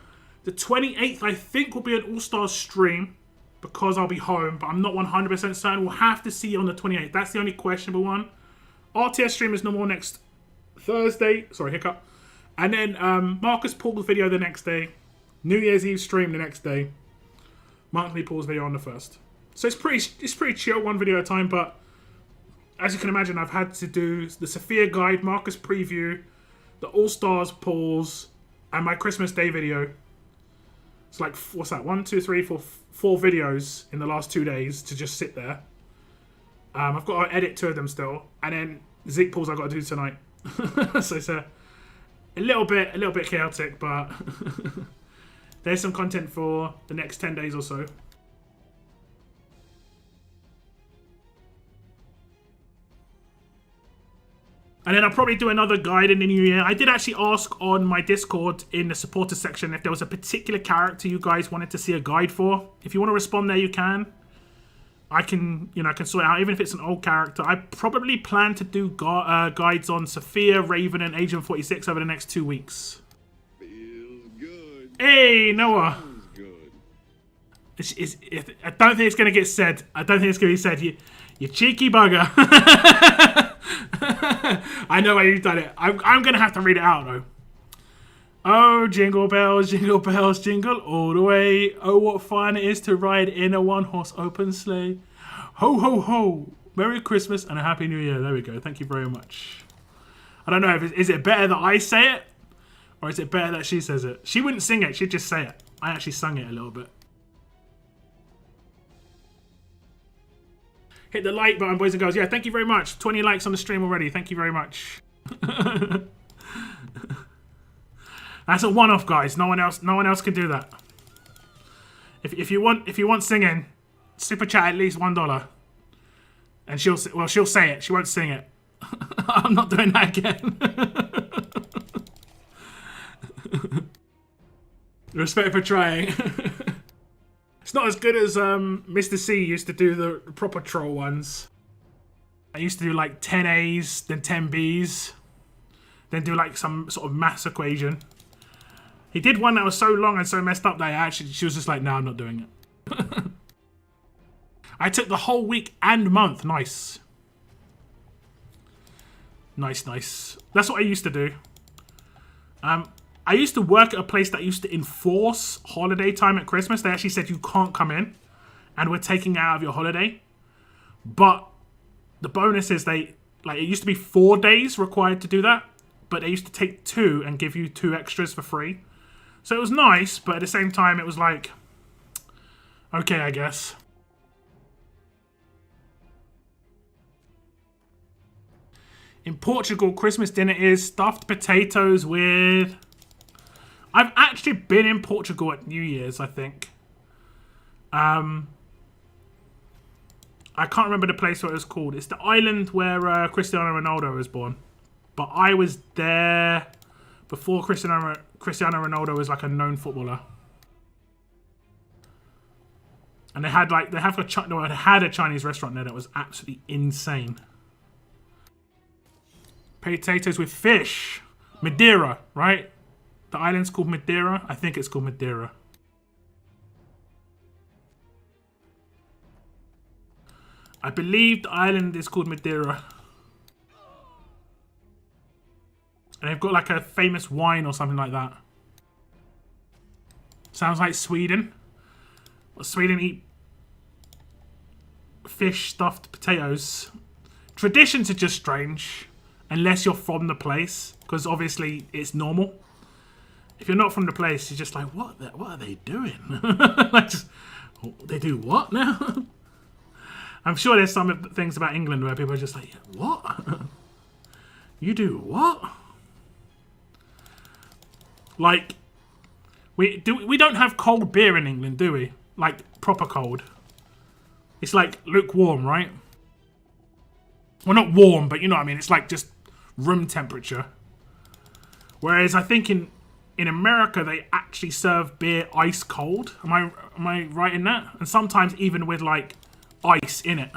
The 28th I think will be an All-Stars stream because I'll be home, but I'm not 100% certain. We'll have to see on the 28th. That's the only questionable one. RTS stream is no more next Thursday. Sorry, hiccup. And then Marcus pools video the next day. New Year's Eve stream the next day. Monthly pools video on the 1st. So it's pretty chill, one video at a time, but as you can imagine, I've had to do the Sophia guide, Marcus preview, the All-Stars pools, and my Christmas Day video. It's like, what's that? 1, 2, 3, 4 videos in the last 2 days to just sit there. I've got to edit 2 of them still, and then Zeke pools I've got to do tonight. So it's a little bit chaotic, but there's some content for the next 10 days or so. And then I'll probably do another guide in the new year. I did actually ask on my Discord in the supporters section if there was a particular character you guys wanted to see a guide for. If you want to respond there, you can. I can sort it out, even if it's an old character. I probably plan to do guides on Sophia, Raven, and Agent 46 over the next 2 weeks. Feels good. Hey, Noah. Sounds good. I don't think it's going to get said. I don't think it's going to be said. You cheeky bugger. I know why you've done it. I'm going to have to read it out, though. Oh, jingle bells, jingle all the way. Oh, what fun it is to ride in a one-horse open sleigh. Ho, ho, ho. Merry Christmas and a Happy New Year. There we go. Thank you very much. I don't know, is it better that I say it? Or is it better that she says it? She wouldn't sing it. She'd just say it. I actually sung it a little bit. Hit the like button, boys and girls. Yeah, thank you very much. 20 likes on the stream already. Thank you very much. That's a one-off, guys. No one else can do that. If you want singing, super chat at least $1, and she'll say it. She won't sing it. I'm not doing that again. Respect for trying. It's not as good as Mr. C used to do the proper troll ones. I used to do like 10 A's, then 10 B's, then do like some sort of maths equation. He did one that was so long and so messed up that she was just like, no, I'm not doing it. I took the whole week and month. Nice. Nice. That's what I used to do. I used to work at a place that used to enforce holiday time at Christmas. They actually said you can't come in and we're taking it out of your holiday. But the bonus is it used to be 4 days required to do that, but they used to take 2 and give you 2 extras for free. So it was nice, but at the same time it was like, okay, I guess. In Portugal, Christmas dinner is stuffed potatoes with... I've actually been in Portugal at New Year's, I think. I can't remember the place what it was called. It's the island where Cristiano Ronaldo was born. But I was there before Cristiano Ronaldo was like a known footballer. And they had like they had a Chinese restaurant there that was absolutely insane. Potatoes with fish, Madeira, right? The island's called Madeira. I think it's called Madeira. I believe the island is called Madeira. And they've got like a famous wine or something like that. Sounds like Sweden. Well, Sweden eat fish stuffed potatoes. Traditions are just strange. Unless you're from the place. Because obviously it's normal. If you're not from the place, you're just like, what are they doing? Like, they do what now? I'm sure there's some things about England where people are just like, what? You do what? Like, we don't have cold beer in England, do we? Like, proper cold. It's like lukewarm, right? Well, not warm, but you know what I mean. It's like just room temperature. Whereas I think in America, they actually serve beer ice cold. Am I right in that? And sometimes even with like ice in it.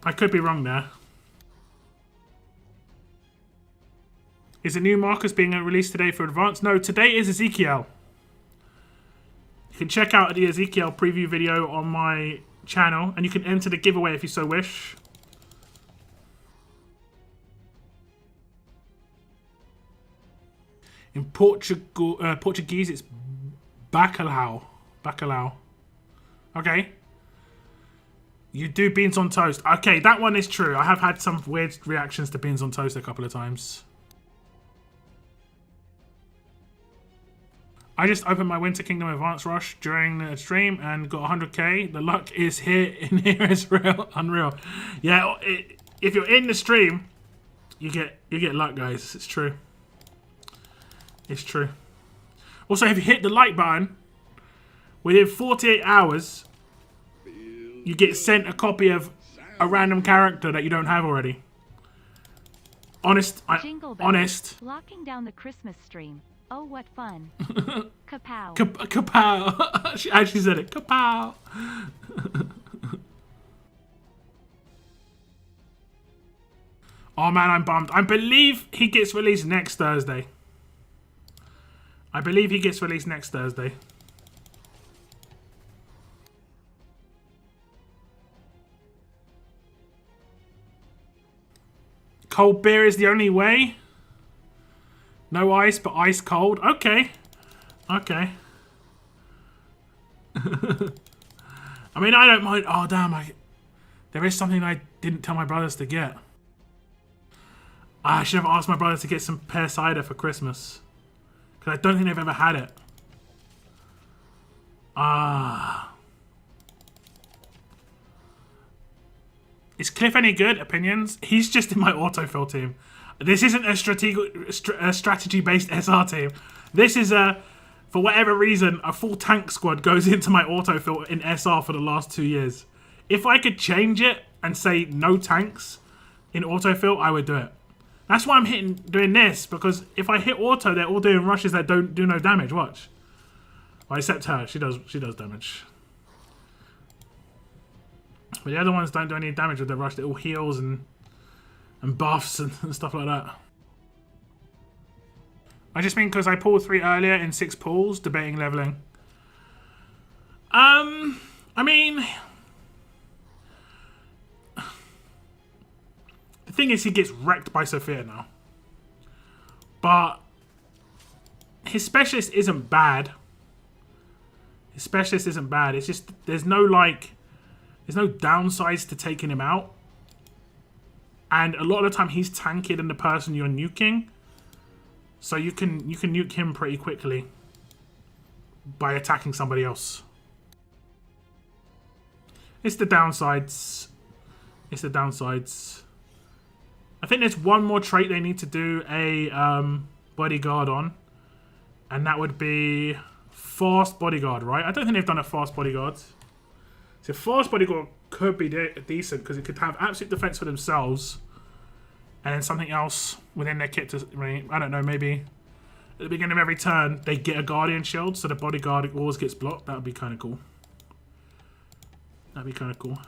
I could be wrong there. Is a new Marcus being released today for advance? No, today is Ezekiel. You can check out the Ezekiel preview video on my channel, and you can enter the giveaway if you so wish. In Portuguese, it's bacalhau. Bacalhau. Okay. You do beans on toast. Okay, that one is true. I have had some weird reactions to beans on toast a couple of times. I just opened my Winter Kingdom Advance Rush during the stream and got 100k. The luck is here is real, unreal. Yeah, if you're in the stream, you get luck, guys. It's true. It's true. Also, if you hit the like button, within 48 hours, you get sent a copy of a random character that you don't have already. Honest. Locking down the Christmas stream. Oh, what fun. Kapow. Kapow. She actually said it. Kapow. Oh man, I'm bummed. I believe he gets released next Thursday. Cold beer is the only way. No ice, but ice cold. Okay. Okay. I mean, I don't mind. Oh, damn. There is something I didn't tell my brothers to get. I should have asked my brothers to get some pear cider for Christmas. Because I don't think they've ever had it. Ah. Is Cliff any good? Opinions? He's just in my autofill team. This isn't a strategy-based SR team. This is for whatever reason, a full tank squad goes into my autofill in SR for the last 2 years. If I could change it and say no tanks in autofill, I would do it. That's why I'm doing this, because if I hit auto, they're all doing rushes that don't do no damage. Watch. Well, except her, she does damage. But the other ones don't do any damage with their rush. They're all heals and buffs and stuff like that. I just mean because I pulled 3 earlier in 6 pulls, debating leveling. I mean, the thing is, he gets wrecked by Sophia now. But his specialist isn't bad. It's just there's no downsides to taking him out. And a lot of the time he's tankier than the person you're nuking. So you can nuke him pretty quickly by attacking somebody else. It's the downsides. I think there's one more trait they need to do a bodyguard on. And that would be fast bodyguard, right? I don't think they've done a fast bodyguard. So fast bodyguard could be decent because it could have absolute defense for themselves and then something else within their kit to, I don't know, maybe the beginning of every turn, they get a Guardian shield, so the bodyguard always gets blocked. That would be kind of cool. That'd be kind of cool.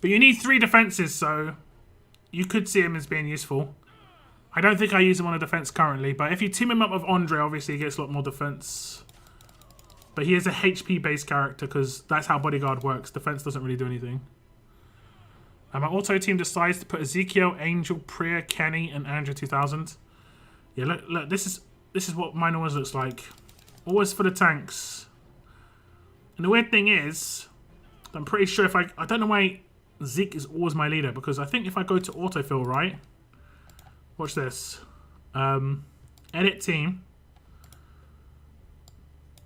But you need 3 defenses, so you could see him as being useful. I don't think I use him on a defense currently, but if you team him up with Andre, obviously he gets a lot more defense. But he is a HP-based character because that's how Bodyguard works. Defense doesn't really do anything. My auto team decides to put Ezekiel, Angel, Priya, Kenny, and Andrew 2000. Yeah, look, this is what mine always looks like. Always for the tanks. And the weird thing is, I'm pretty sure if I don't know why Zeke is always my leader, because I think if I go to autofill, right? Watch this. Edit team.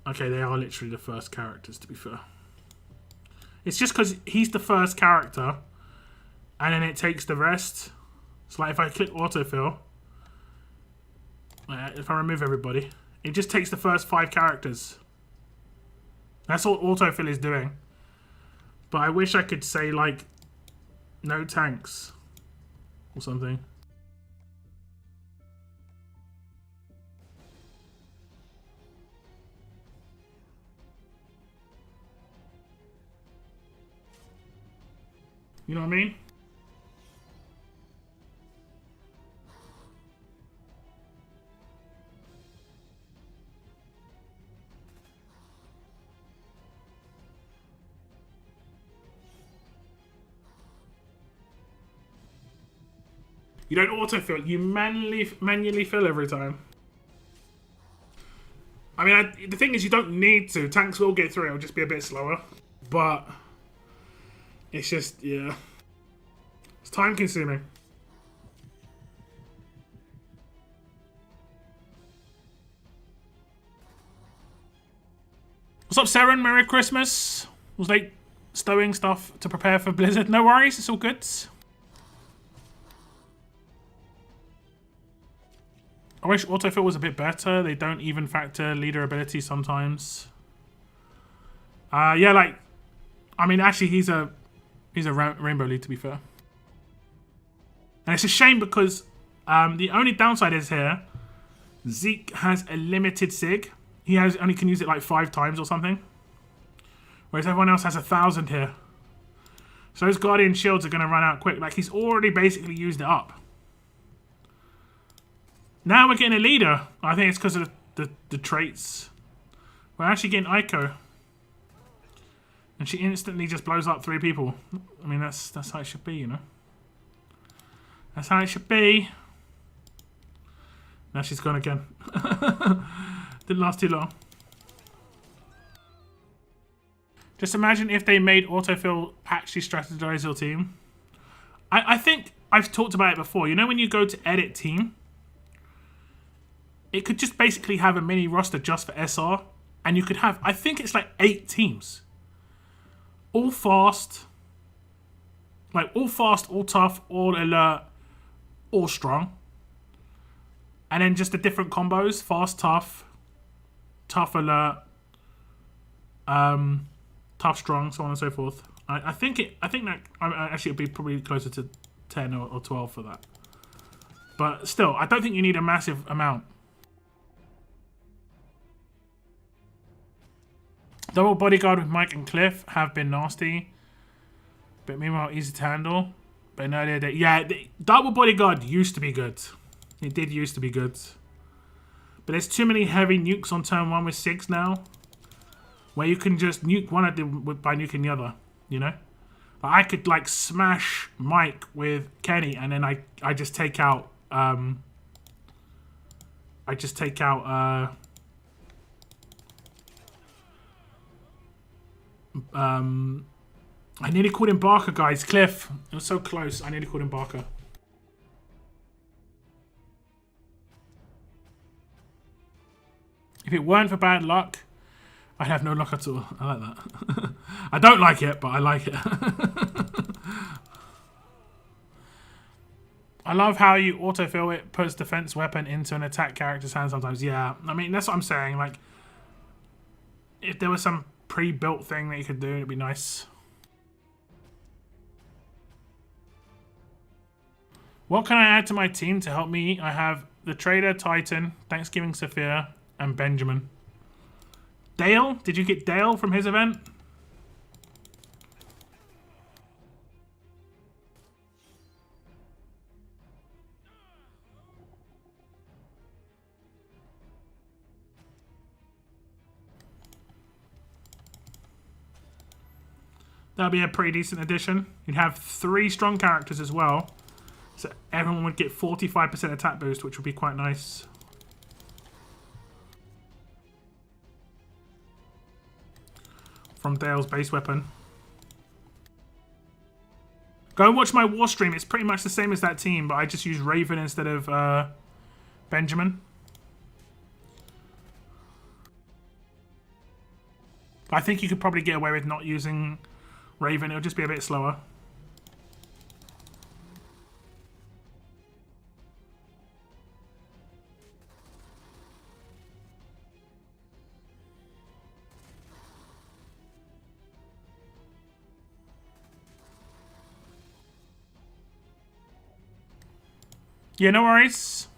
Okay, they are literally the first characters, to be fair. It's just because he's the first character, and then it takes the rest. So like if I click autofill, if I remove everybody, it just takes the first 5 characters. That's all autofill is doing. But I wish I could say like no tanks or something. You know what I mean? You don't autofill, you manually fill every time. I mean, the thing is you don't need to. Tanks will get through, it'll just be a bit slower. But it's just, yeah. It's time consuming. What's up, Seren? Merry Christmas. Was like stowing stuff to prepare for Blizzard. No worries, it's all good. I wish autofill was a bit better. They don't even factor leader ability sometimes. Yeah, like, I mean, actually, he's a rainbow lead, to be fair. And it's a shame because the only downside is here, Zeke has a limited sig. He only can use it like 5 times or something. Whereas everyone else has 1,000 here. So those Guardian shields are going to run out quick. Like, he's already basically used it up. Now we're getting a leader. I think it's because of the traits. We're actually getting Aiko. And she instantly just blows up 3 people. I mean, that's how it should be, you know? That's how it should be. Now she's gone again. Didn't last too long. Just imagine if they made autofill actually strategize your team. I think I've talked about it before. You know when you go to edit team? It could just basically have a mini roster just for SR. And you could have, I think it's like 8 teams. All fast. Like all fast, all tough, all alert, all strong. And then just the different combos. Fast, tough, tough, alert, tough, strong, so on and so forth. I think that actually it'd be probably closer to 10 or 12 for that. But still, I don't think you need a massive amount. Double bodyguard with Mike and Cliff have been nasty, but meanwhile easy to handle. But in earlier days, yeah, double bodyguard used to be good. It did used to be good. But there's too many heavy nukes on turn 1 with 6 now, where you can just nuke one by nuking the other. You know, like I could like smash Mike with Kenny, and then I just take out I nearly called him Barker, guys. Cliff. It was so close. I nearly called him Barker. If it weren't for bad luck, I'd have no luck at all. I like that. I don't like it, but I like it. I love how you autofill it, puts defense weapon into an attack character's hand sometimes. Yeah, I mean, that's what I'm saying. Like, if there was some pre-built thing that you could do, it'd be nice. What can I add to my team to help me? I have the Trader, Titan, Thanksgiving Sophia, and Benjamin. Dale? Did you get Dale from his event? That'll be a pretty decent addition. You'd have 3 strong characters as well. So everyone would get 45% attack boost, which would be quite nice. From Dale's base weapon. Go and watch my war stream. It's pretty much the same as that team, but I just use Raven instead of Benjamin. I think you could probably get away with not using Raven. It'll just be a bit slower. Yeah, no worries.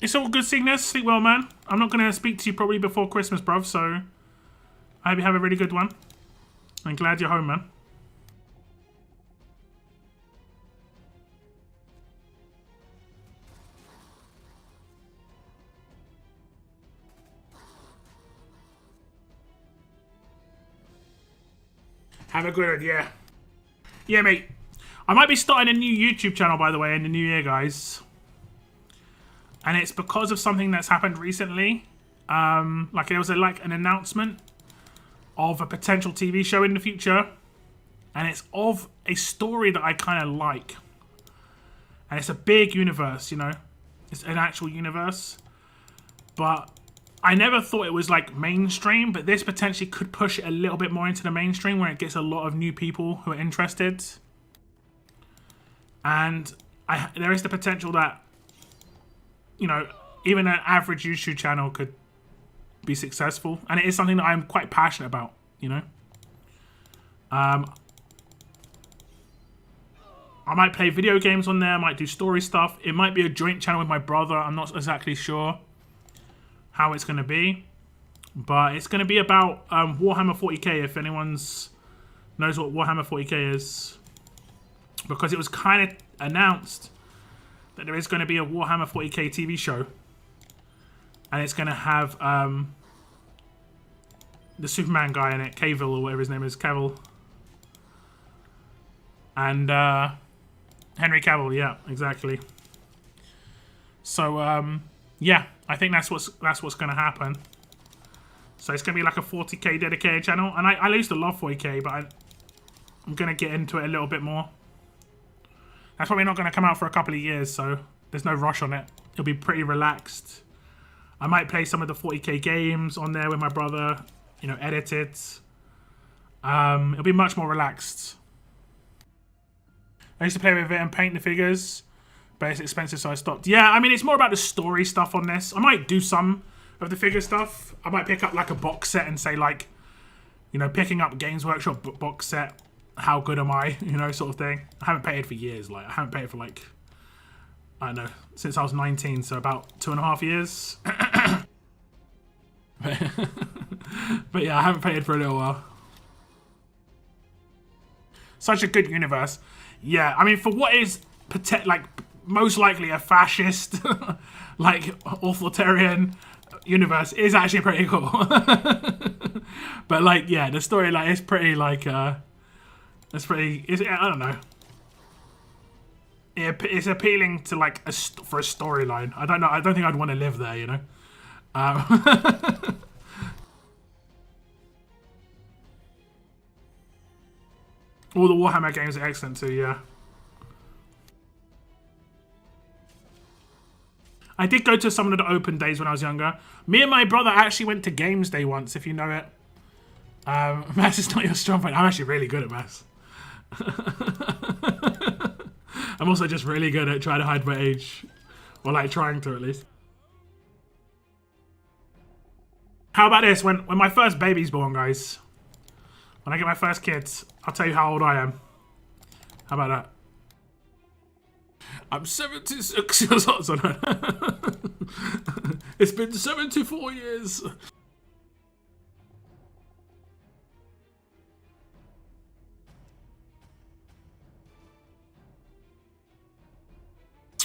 It's all good, Cygnus. Sleep well, man. I'm not going to speak to you probably before Christmas, bruv, so I hope you have a really good one. I'm glad you're home, man. Have a good one, yeah. Yeah, mate. I might be starting a new YouTube channel, by the way, in the new year, guys. And it's because of something that's happened recently. Like, there was an announcement of a potential TV show in the future. And it's of a story that I kind of like. And it's a big universe, you know. It's an actual universe. But I never thought it was, like, mainstream. But this potentially could push it a little bit more into the mainstream, where it gets a lot of new people who are interested. And there is the potential that, you know, even an average YouTube channel could be successful. And it is something that I'm quite passionate about, you know. I might play video games on there. I might do story stuff. It might be a joint channel with my brother. I'm not exactly sure how it's going to be. But it's going to be about Warhammer 40k, if anyone knows what Warhammer 40k is. Because it was kind of announced that there is going to be a Warhammer 40k TV show. And it's going to have the Superman guy in it, Cavill, or whatever his name is, Cavill. And Henry Cavill, yeah, exactly. So, yeah, I think that's what's going to happen. So it's going to be like a 40k dedicated channel. And I used to love 40k, but I'm going to get into it a little bit more. That's probably not going to come out for a couple of years, so there's no rush on it. It'll be pretty relaxed. I might play some of the 40k games on there with my brother, you know, edit it. It'll be much more relaxed. I used to play with it and paint the figures, but it's expensive, so I stopped. Yeah, I mean, it's more about the story stuff on this. I might do some of the figure stuff. I might pick up like a box set and say, like, you know, picking up Games Workshop box set. How good am I? You know, sort of thing. I haven't painted for years. Like, I haven't painted for, like, I don't know, since I was 19, so about 2.5 years. But yeah, I haven't painted for a little while. Such a good universe. Yeah, I mean, for what is, like, most likely a fascist, like, authoritarian universe, is actually pretty cool. But, like, yeah, the story, like, is pretty, like, it's pretty, I don't know. It's appealing to, like, for a storyline. I don't know. I don't think I'd want to live there, you know. All the Warhammer games are excellent too, yeah. I did go to some of the open days when I was younger. Me and my brother actually went to Games Day once, if you know it. Maths is not your strong point. I'm actually really good at maths. I'm also just really good at trying to hide my age. Or, like, trying to, at least. How about this? When my first baby's born, guys. When I get my first kids, I'll tell you how old I am. How about that? I'm 76 years old. It's been 74 years.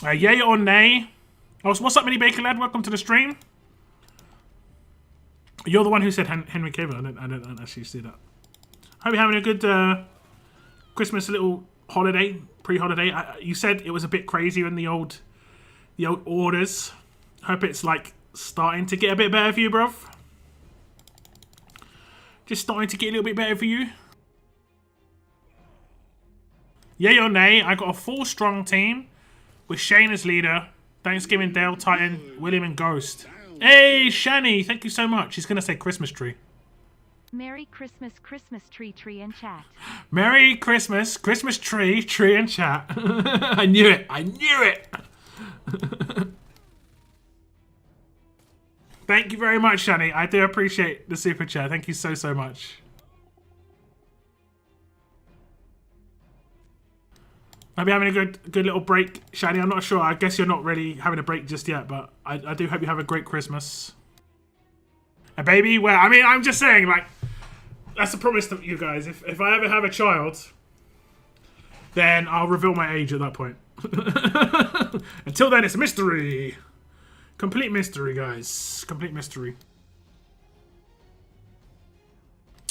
Yay or nay? Oh, what's up, Mini Baker Lad? Welcome to the stream. You're the one who said Henry Cavill. I didn't actually see that. Hope you're having a good Christmas little holiday, pre-holiday. You said it was a bit crazier in the old orders. Hope it's like starting to get a bit better for you, bruv. Just starting to get a little bit better for you. Yay or nay? I got a full strong team with Shane as leader. Thanksgiving, Dale, Titan, William, and Ghost. Hey, Shani, thank you so much. She's gonna say Christmas tree. Merry Christmas, Christmas tree in chat. Merry Christmas, Christmas tree in chat. I knew it. I knew it. Thank you very much, Shani. I do appreciate the super chat. Thank you so, so much. I'll be having a good little break, Shani. I'm not sure. I guess you're not really having a break just yet, but I do hope you have a great Christmas. A baby? Well, I mean, I'm just saying, like, that's a promise to you guys. If I ever have a child, then I'll reveal my age at that point. Until then, it's a mystery. Complete mystery, guys. Complete mystery.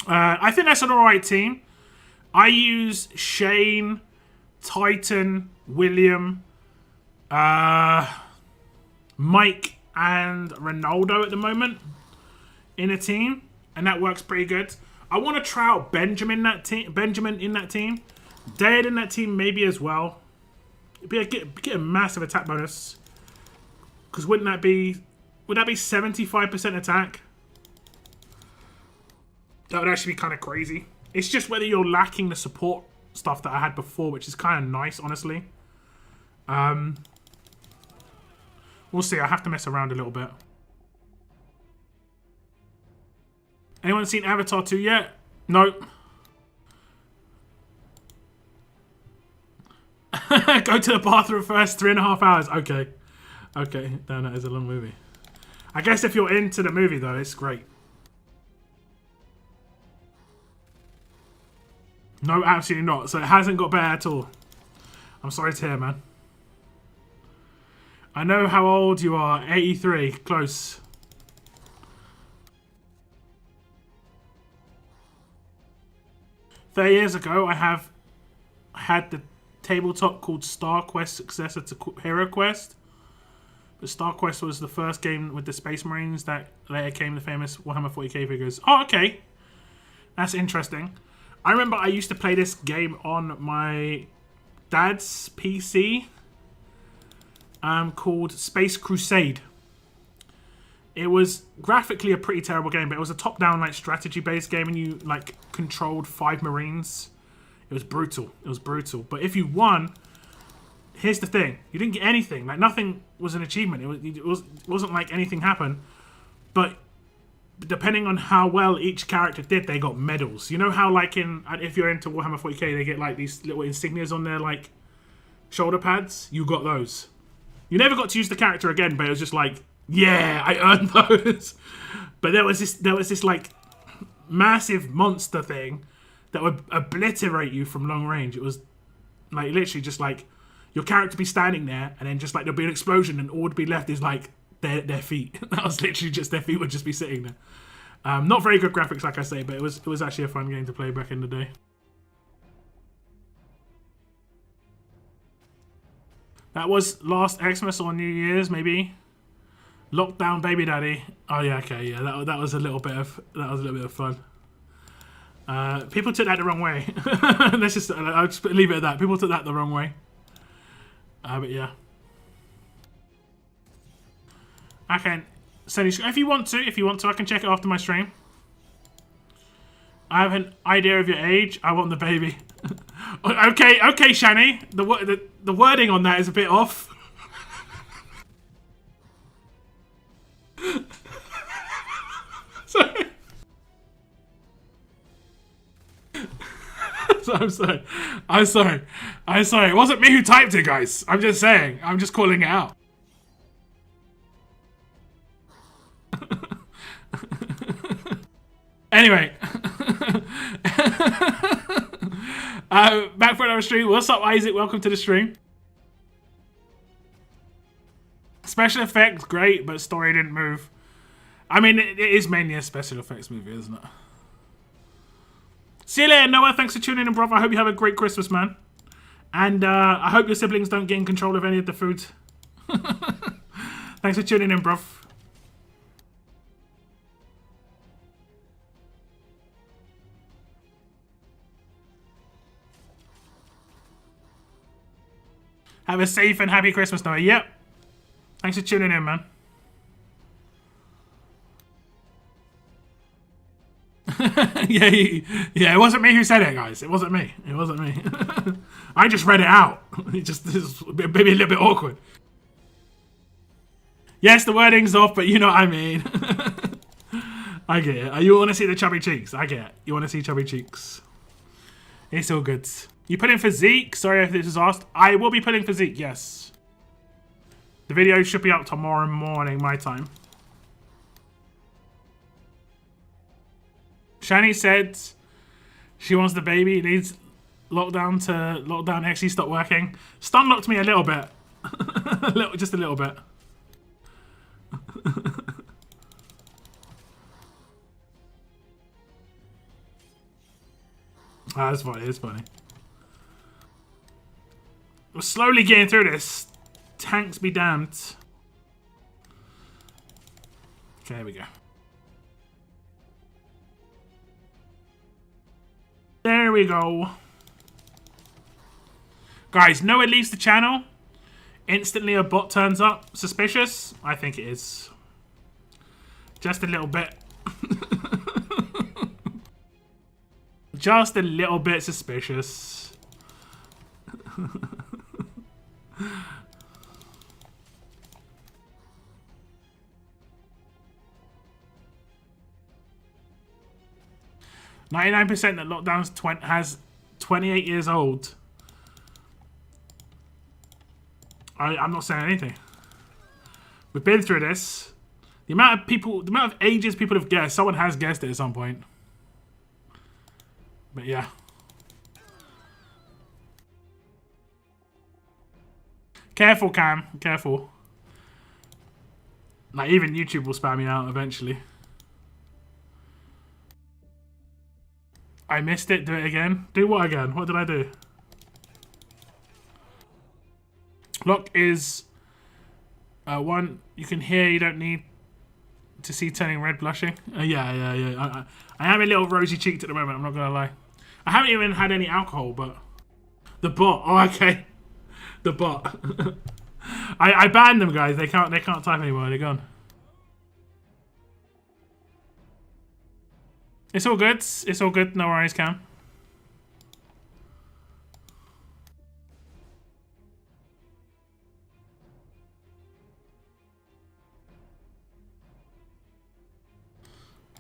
I think that's an alright team. I use Shane, Titan, William, Mike, and Ronaldo at the moment in a team, and that works pretty good. I want to try out Benjamin in that team. Dad in that team maybe as well. Get a massive attack bonus. Because would that be 75% attack? That would actually be kind of crazy. It's just whether you're lacking the support stuff that I had before, which is kind of nice, honestly. We'll see. I have to mess around a little bit. Anyone seen Avatar 2 yet? Nope. Go to the bathroom first, 3.5 hours. Okay. Okay, damn, that is a long movie. I guess if you're into the movie, though, it's great. No, absolutely not. So it hasn't got better at all. I'm sorry to hear, man. I know how old you are. 83. Close. Years ago, I had the tabletop called Star Quest successor to Hero Quest. But Star Quest was the first game with the Space Marines that later came the famous Warhammer 40k figures. Oh, okay. That's interesting. I remember I used to play this game on my dad's PC called Space Crusade. It was graphically a pretty terrible game, but it was a top-down like strategy-based game, and you like controlled 5 Marines. It was brutal. It was brutal. But if you won, here's the thing: you didn't get anything. Like nothing was an achievement. It wasn't like anything happened. But depending on how well each character did, they got medals. You know how like if you're into Warhammer 40k, they get like these little insignias on their like shoulder pads. You got those. You never got to use the character again, but it was just like, yeah, I earned those. But there was this like massive monster thing that would obliterate you from long range. It was like literally just like your character be standing there, and then just like there'll be an explosion, and all would be left is like their feet. That was literally just their feet would just be sitting there. Not very good graphics, like I say, but it was actually a fun game to play back in the day. That was last Xmas or New Year's, maybe. Lockdown, baby daddy. Oh yeah, okay, yeah. That was a little bit of fun. People took that the wrong way. I'll just leave it at that. People took that the wrong way. But yeah. I can send you if you want to. I can check it after my stream. I have an idea of your age. I want the baby. Okay, Shani. The wording on that is a bit off. Sorry. I'm sorry. I'm sorry. I'm sorry. It wasn't me who typed it, guys. I'm just saying. I'm just calling it out. Anyway. Back for another stream. What's up, Isaac? Welcome to the stream. Special effects, great, but story didn't move. I mean, it is mainly a special effects movie, isn't it? See you later, Noah. Thanks for tuning in, brother. I hope you have a great Christmas, man. And I hope your siblings don't get in control of any of the food. Thanks for tuning in, bruv. Have a safe and happy Christmas, Noah. Yep. Thanks for tuning in, man. yeah, it wasn't me who said it, guys. It wasn't me. It wasn't me. I just read it out. It's maybe a little bit awkward. Yes, the wording's off, but you know what I mean. I get it. You want to see the chubby cheeks? I get it. You want to see chubby cheeks? It's all good. You put in for Zeke? Sorry if this was asked. I will be putting for Zeke, yes. The video should be up tomorrow morning, my time. Shani said she wants the baby. It needs lockdown to lockdown actually stop working. Stun locked me a little bit. Just a little bit. Ah, that's funny. It's funny. We're slowly getting through this. Tanks be damned. Okay, here we go. There we go. Guys, Noah leaves the channel. Instantly a bot turns up. Suspicious? I think it is. Just a little bit. Just a little bit suspicious. 99% that lockdown's has 28 years old. I'm not saying anything. We've been through this. The amount of people, the amount of ages people have guessed. Someone has guessed it at some point. But yeah. Careful, Cam. Careful. Like, even YouTube will spam me out eventually. I missed it. Do it again. Do what again? What did I do? Lock is one you can hear. You don't need to see turning red, blushing. Yeah. I am a little rosy cheeked at the moment. I'm not gonna lie. I haven't even had any alcohol, but the bot. Oh, okay. The bot. I banned them, guys. They can't type anymore. They're gone. It's all good. It's all good. No worries, Cam.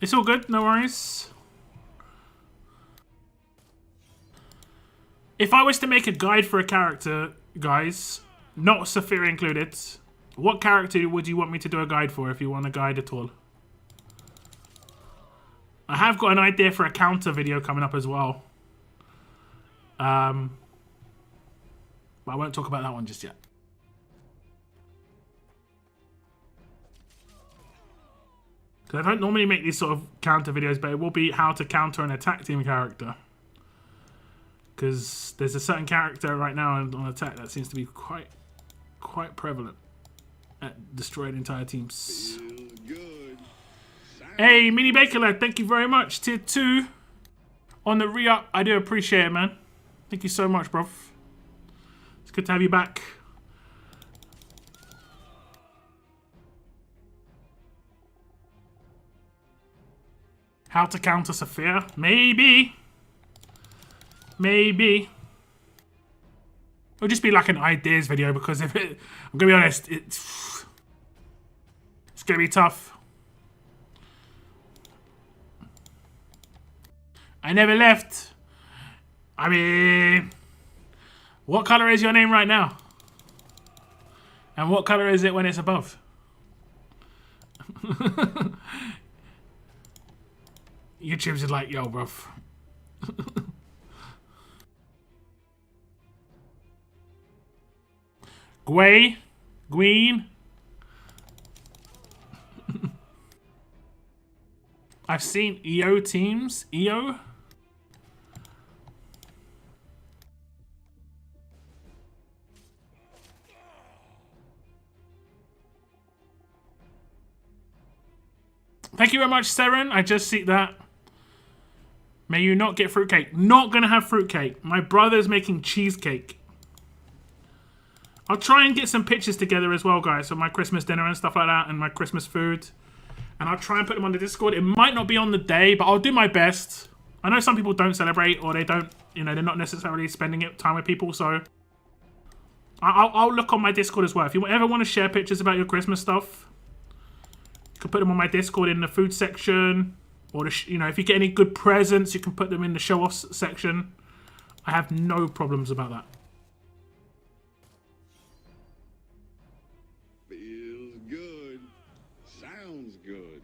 It's all good. No worries. If I was to make a guide for a character, guys, not Saphira included, what character would you want me to do a guide for if you want a guide at all? I have got an idea for a counter video coming up as well. But I won't talk about that one just yet. Because I don't normally make these sort of counter videos, but it will be how to counter an attack team character. Because there's a certain character right now on attack that seems to be quite prevalent at destroying entire teams. Hey, Mini Baker Lad, thank you very much. Tier 2 on the re-up. I do appreciate it, man. Thank you so much, bro. It's good to have you back. How to counter Saphira? Maybe. Maybe. It'll just be like an ideas video because if it, I'm gonna be honest, it's gonna be tough. I never left. I mean, what color is your name right now? And what color is it when it's above? YouTube's just like, yo, bruv. Gween. I've seen EO teams. EO? Thank you very much, Seren. I just see that. May you not get fruitcake. Not gonna have fruitcake. My brother's making cheesecake. I'll try and get some pictures together as well, guys, of my Christmas dinner and stuff like that, and my Christmas food. And I'll try and put them on the Discord. It might not be on the day, but I'll do my best. I know some people don't celebrate, or they don't, you know, they're not necessarily spending time with people, so I'll look on my Discord as well. If you ever want to share pictures about your Christmas stuff, you can put them on my Discord in the food section, or you know, if you get any good presents, you can put them in the show-offs section. I have no problems about that. Feels good. Sounds good.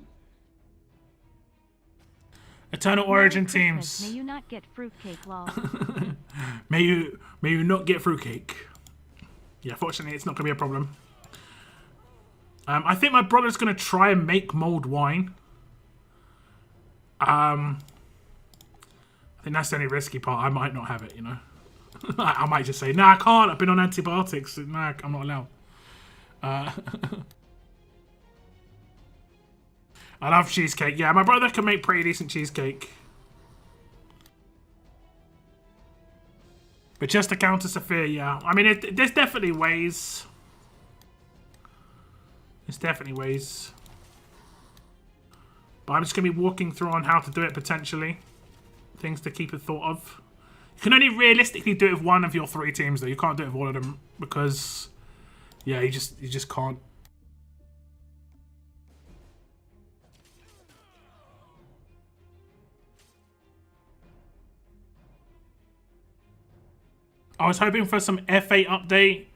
Eternal Merry Origin Christmas. teams. May you not get fruitcake, lol. May you not get fruitcake. Yeah, fortunately, it's not gonna be a problem. I think my brother's gonna try and make mulled wine. I think that's the only risky part. I might not have it, you know. I might just say, nah, I can't. I've been on antibiotics. Nah, I'm not allowed. I love cheesecake. Yeah, my brother can make pretty decent cheesecake. But just to counter Sophia, yeah. I mean, there's definitely ways. There's definitely ways. But I'm just going to be walking through on how to do it potentially. Things to keep a thought of. You can only realistically do it with one of your 3 teams, though. You can't do it with all of them because, yeah, you just can't. I was hoping for some F8 update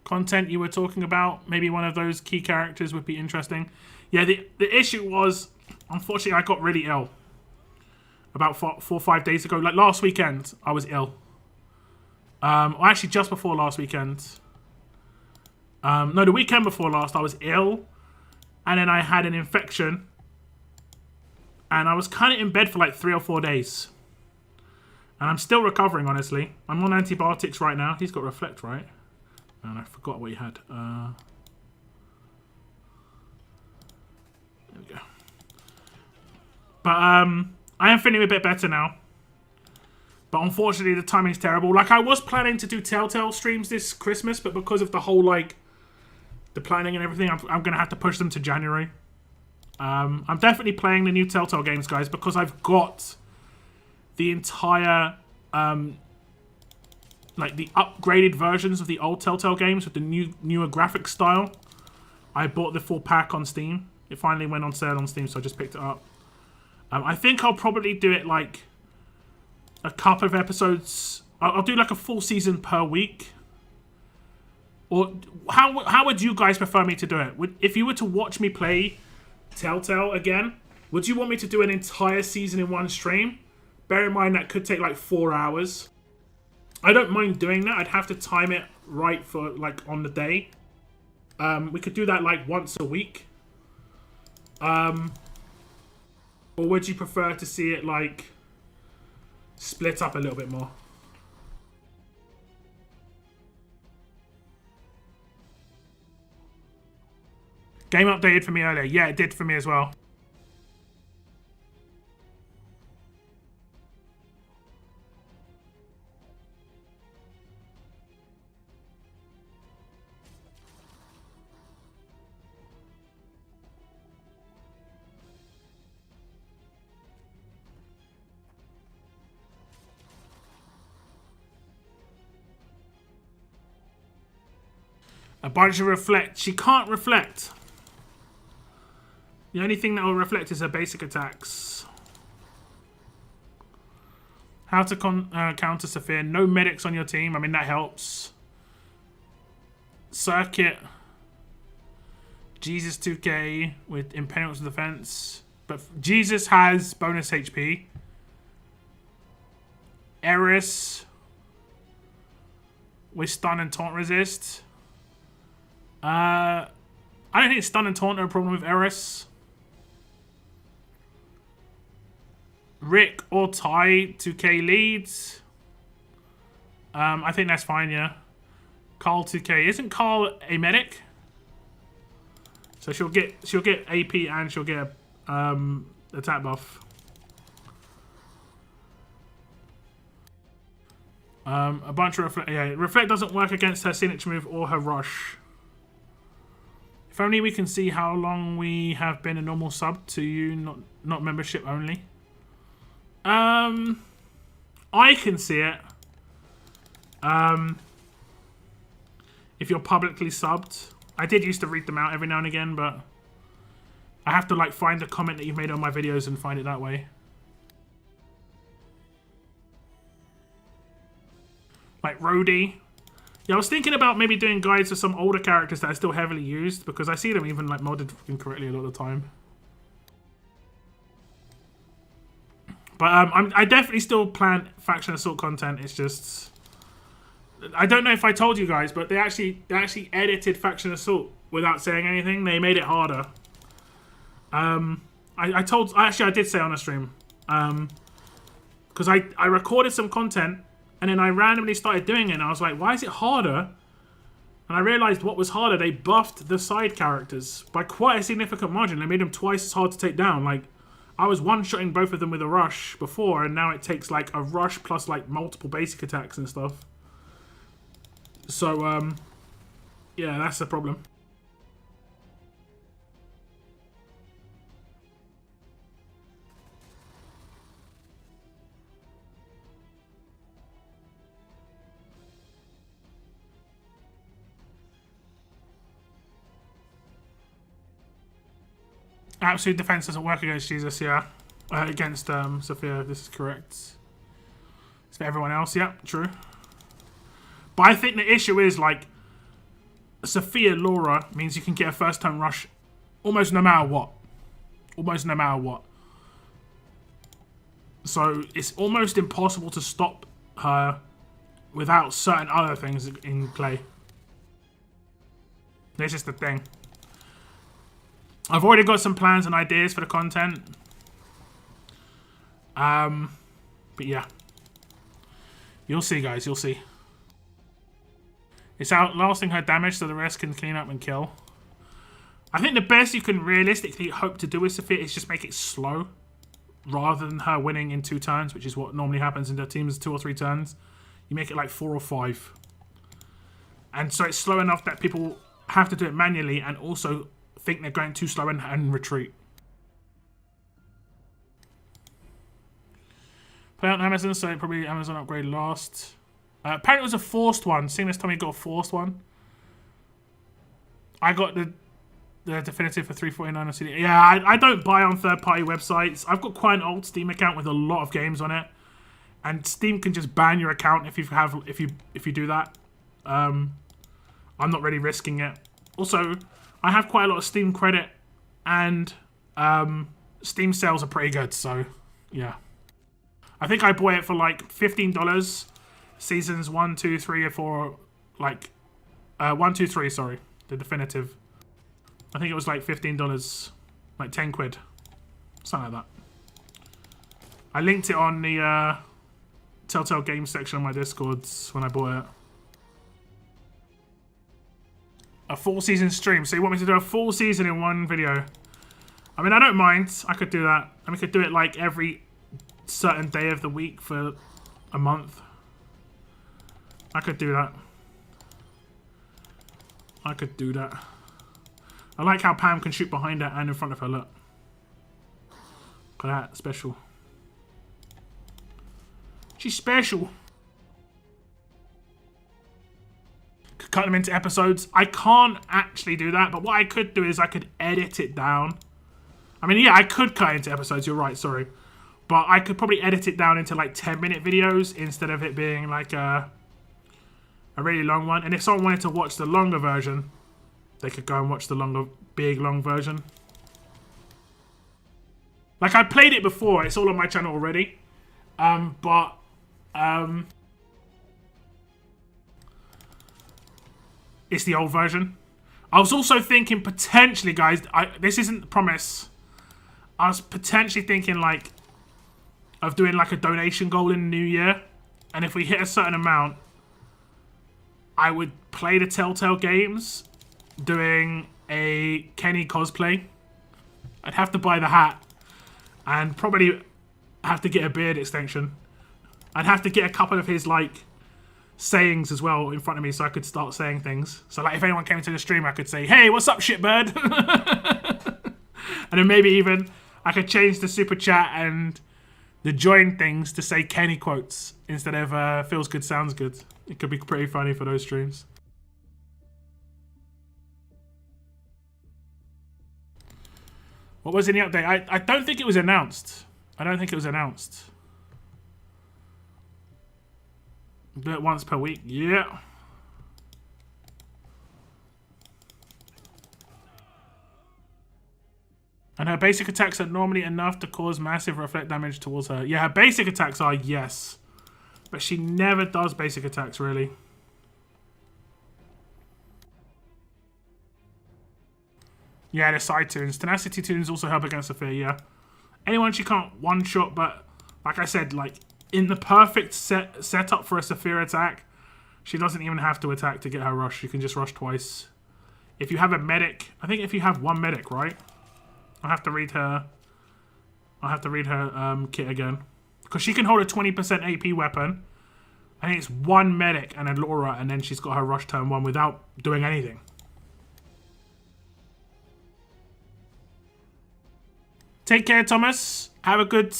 content you were talking about. Maybe one of those key characters would be interesting. Yeah, the issue was, unfortunately, I got really ill about 4 or 5 days ago. Like last weekend, I was ill. Or actually, just before last weekend. No, the weekend before last, I was ill. And then I had an infection. And I was kind of in bed for like 3 or 4 days. And I'm still recovering, honestly. I'm on antibiotics right now. He's got Reflect, right? And I forgot what he had. There we go. But I am feeling a bit better now. But unfortunately, the timing's terrible. Like, I was planning to do Telltale streams this Christmas, but because of the whole, like, the planning and everything, I'm going to have to push them to January. I'm definitely playing the new Telltale games, guys, because I've got the entire, like, the upgraded versions of the old Telltale games with the newer graphic style. I bought the full pack on Steam. It finally went on sale on Steam, so I just picked it up. I think I'll probably do it, like, a couple of episodes. I'll do, like, a full season per week. Or how would you guys prefer me to do it? If you were to watch me play Telltale again, would you want me to do an entire season in one stream? Bear in mind that could take like 4 hours. I don't mind doing that. I'd have to time it right for like on the day. We could do that like once a week. Or would you prefer to see it like split up a little bit more? Game updated for me earlier. Yeah, it did for me as well. A bunch of reflect. She can't reflect. The only thing that will reflect is her basic attacks. How to counter Sophia. No medics on your team. I mean, that helps. Circuit. Jesus 2K with impenetrable defense. But Jesus has bonus HP. Eris with stun and taunt resist. I don't think stun and taunt are a problem with Eris. Rick or Ty 2K leads. I think that's fine, yeah. Carl 2K. Isn't Carl a medic? So she'll get AP and she'll get attack buff. A bunch of reflect. Yeah, reflect doesn't work against her signature move or her rush. If only we can see how long we have been a normal sub to you, not membership only. I can see it. If you're publicly subbed. I did used to read them out every now and again, but I have to like find a comment that you've made on my videos and find it that way. Like Rhodey. Yeah, I was thinking about maybe doing guides for some older characters that are still heavily used, because I see them even like modded incorrectly a lot of the time. But I definitely still plan Faction Assault content. It's just I don't know if I told you guys, but they actually edited Faction Assault without saying anything. They made it harder. I did say on a stream, because I recorded some content and then I randomly started doing it and I was like, why is it harder? And I realized what was harder. They buffed the side characters by quite a significant margin. They made them twice as hard to take down. Like, I was one-shotting both of them with a rush before, and now it takes like a rush plus like multiple basic attacks and stuff. So, yeah, that's the problem. Absolute defense doesn't work against Jesus, yeah. Against Sophia, this is correct. It's for everyone else, yeah, true. But I think the issue is, like, Sophia Laura means you can get a first turn rush almost no matter what. Almost no matter what. So it's almost impossible to stop her without certain other things in play. This is the thing. I've already got some plans and ideas for the content. But yeah. You'll see, guys. You'll see. It's outlasting her damage so the rest can clean up and kill. I think the best you can realistically hope to do with Sophia is just make it slow. Rather than her winning in 2 turns, which is what normally happens in the teams, 2 or 3 turns. You make it like 4 or 5. And so it's slow enough that people have to do it manually and also think they're going too slow and retreat. Play on Amazon, so probably Amazon upgrade last. Apparently it was a forced one. Seeing as Tommy got a forced one. I got the definitive for $3.49 on CD. Yeah, I don't buy on third-party websites. I've got quite an old Steam account with a lot of games on it, and Steam can just ban your account if you do that. I'm not really risking it. Also, I have quite a lot of Steam credit, and Steam sales are pretty good, so yeah. I think I bought it for like $15. Seasons 1, 2, 3, or 4, like 1, 2, 3. Sorry, the definitive. I think it was like $15, like 10 quid, something like that. I linked it on the Telltale Games section on my Discords when I bought it. A full season stream. So you want me to do a full season in one video? I mean, I don't mind. I could do that. And we could do it like every certain day of the week for a month. I could do that. I could do that. I like how Pam can shoot behind her and in front of her. Look. Look at that. Special. She's special. Could cut them into episodes. I can't actually do that, but what I could do is I could edit it down. I mean, yeah, I could cut it into episodes. You're right, sorry. But I could probably edit it down into like 10-minute videos instead of it being like a really long one. And if someone wanted to watch the longer version, they could go and watch the longer, big, long version. Like, I played it before. It's all on my channel already. It's the old version. I was also thinking potentially, guys, this isn't a promise. I was potentially thinking like of doing like a donation goal in the new year. And if we hit a certain amount, I would play the Telltale games doing a Kenny cosplay. I'd have to buy the hat and probably have to get a beard extension. I'd have to get a couple of his like sayings as well in front of me so I could start saying things. So like if anyone came into the stream, I could say, "Hey, what's up, shitbird?" And then maybe even I could change the super chat and the join things to say Kenny quotes instead of feels good, sounds good. It could be pretty funny for those streams. What was in the update? I don't think it was announced. I don't think it was announced. Do it once per week. Yeah. And her basic attacks are normally enough to cause massive reflect damage towards her. Yeah, her basic attacks are, yes. But she never does basic attacks, really. Yeah, the side tunes. Tenacity tunes also help against the fear, yeah. Anyone she can't one-shot, but like I said, like in the perfect setup for a Saphir attack, she doesn't even have to attack to get her rush. You can just rush twice. If you have a medic, I think if you have one medic, right? I'll have to read her. I'll have to read her kit again. Because she can hold a 20% AP weapon. I think it's one medic and a Laura, and then she's got her rush turn 1 without doing anything. Take care, Thomas. Have a good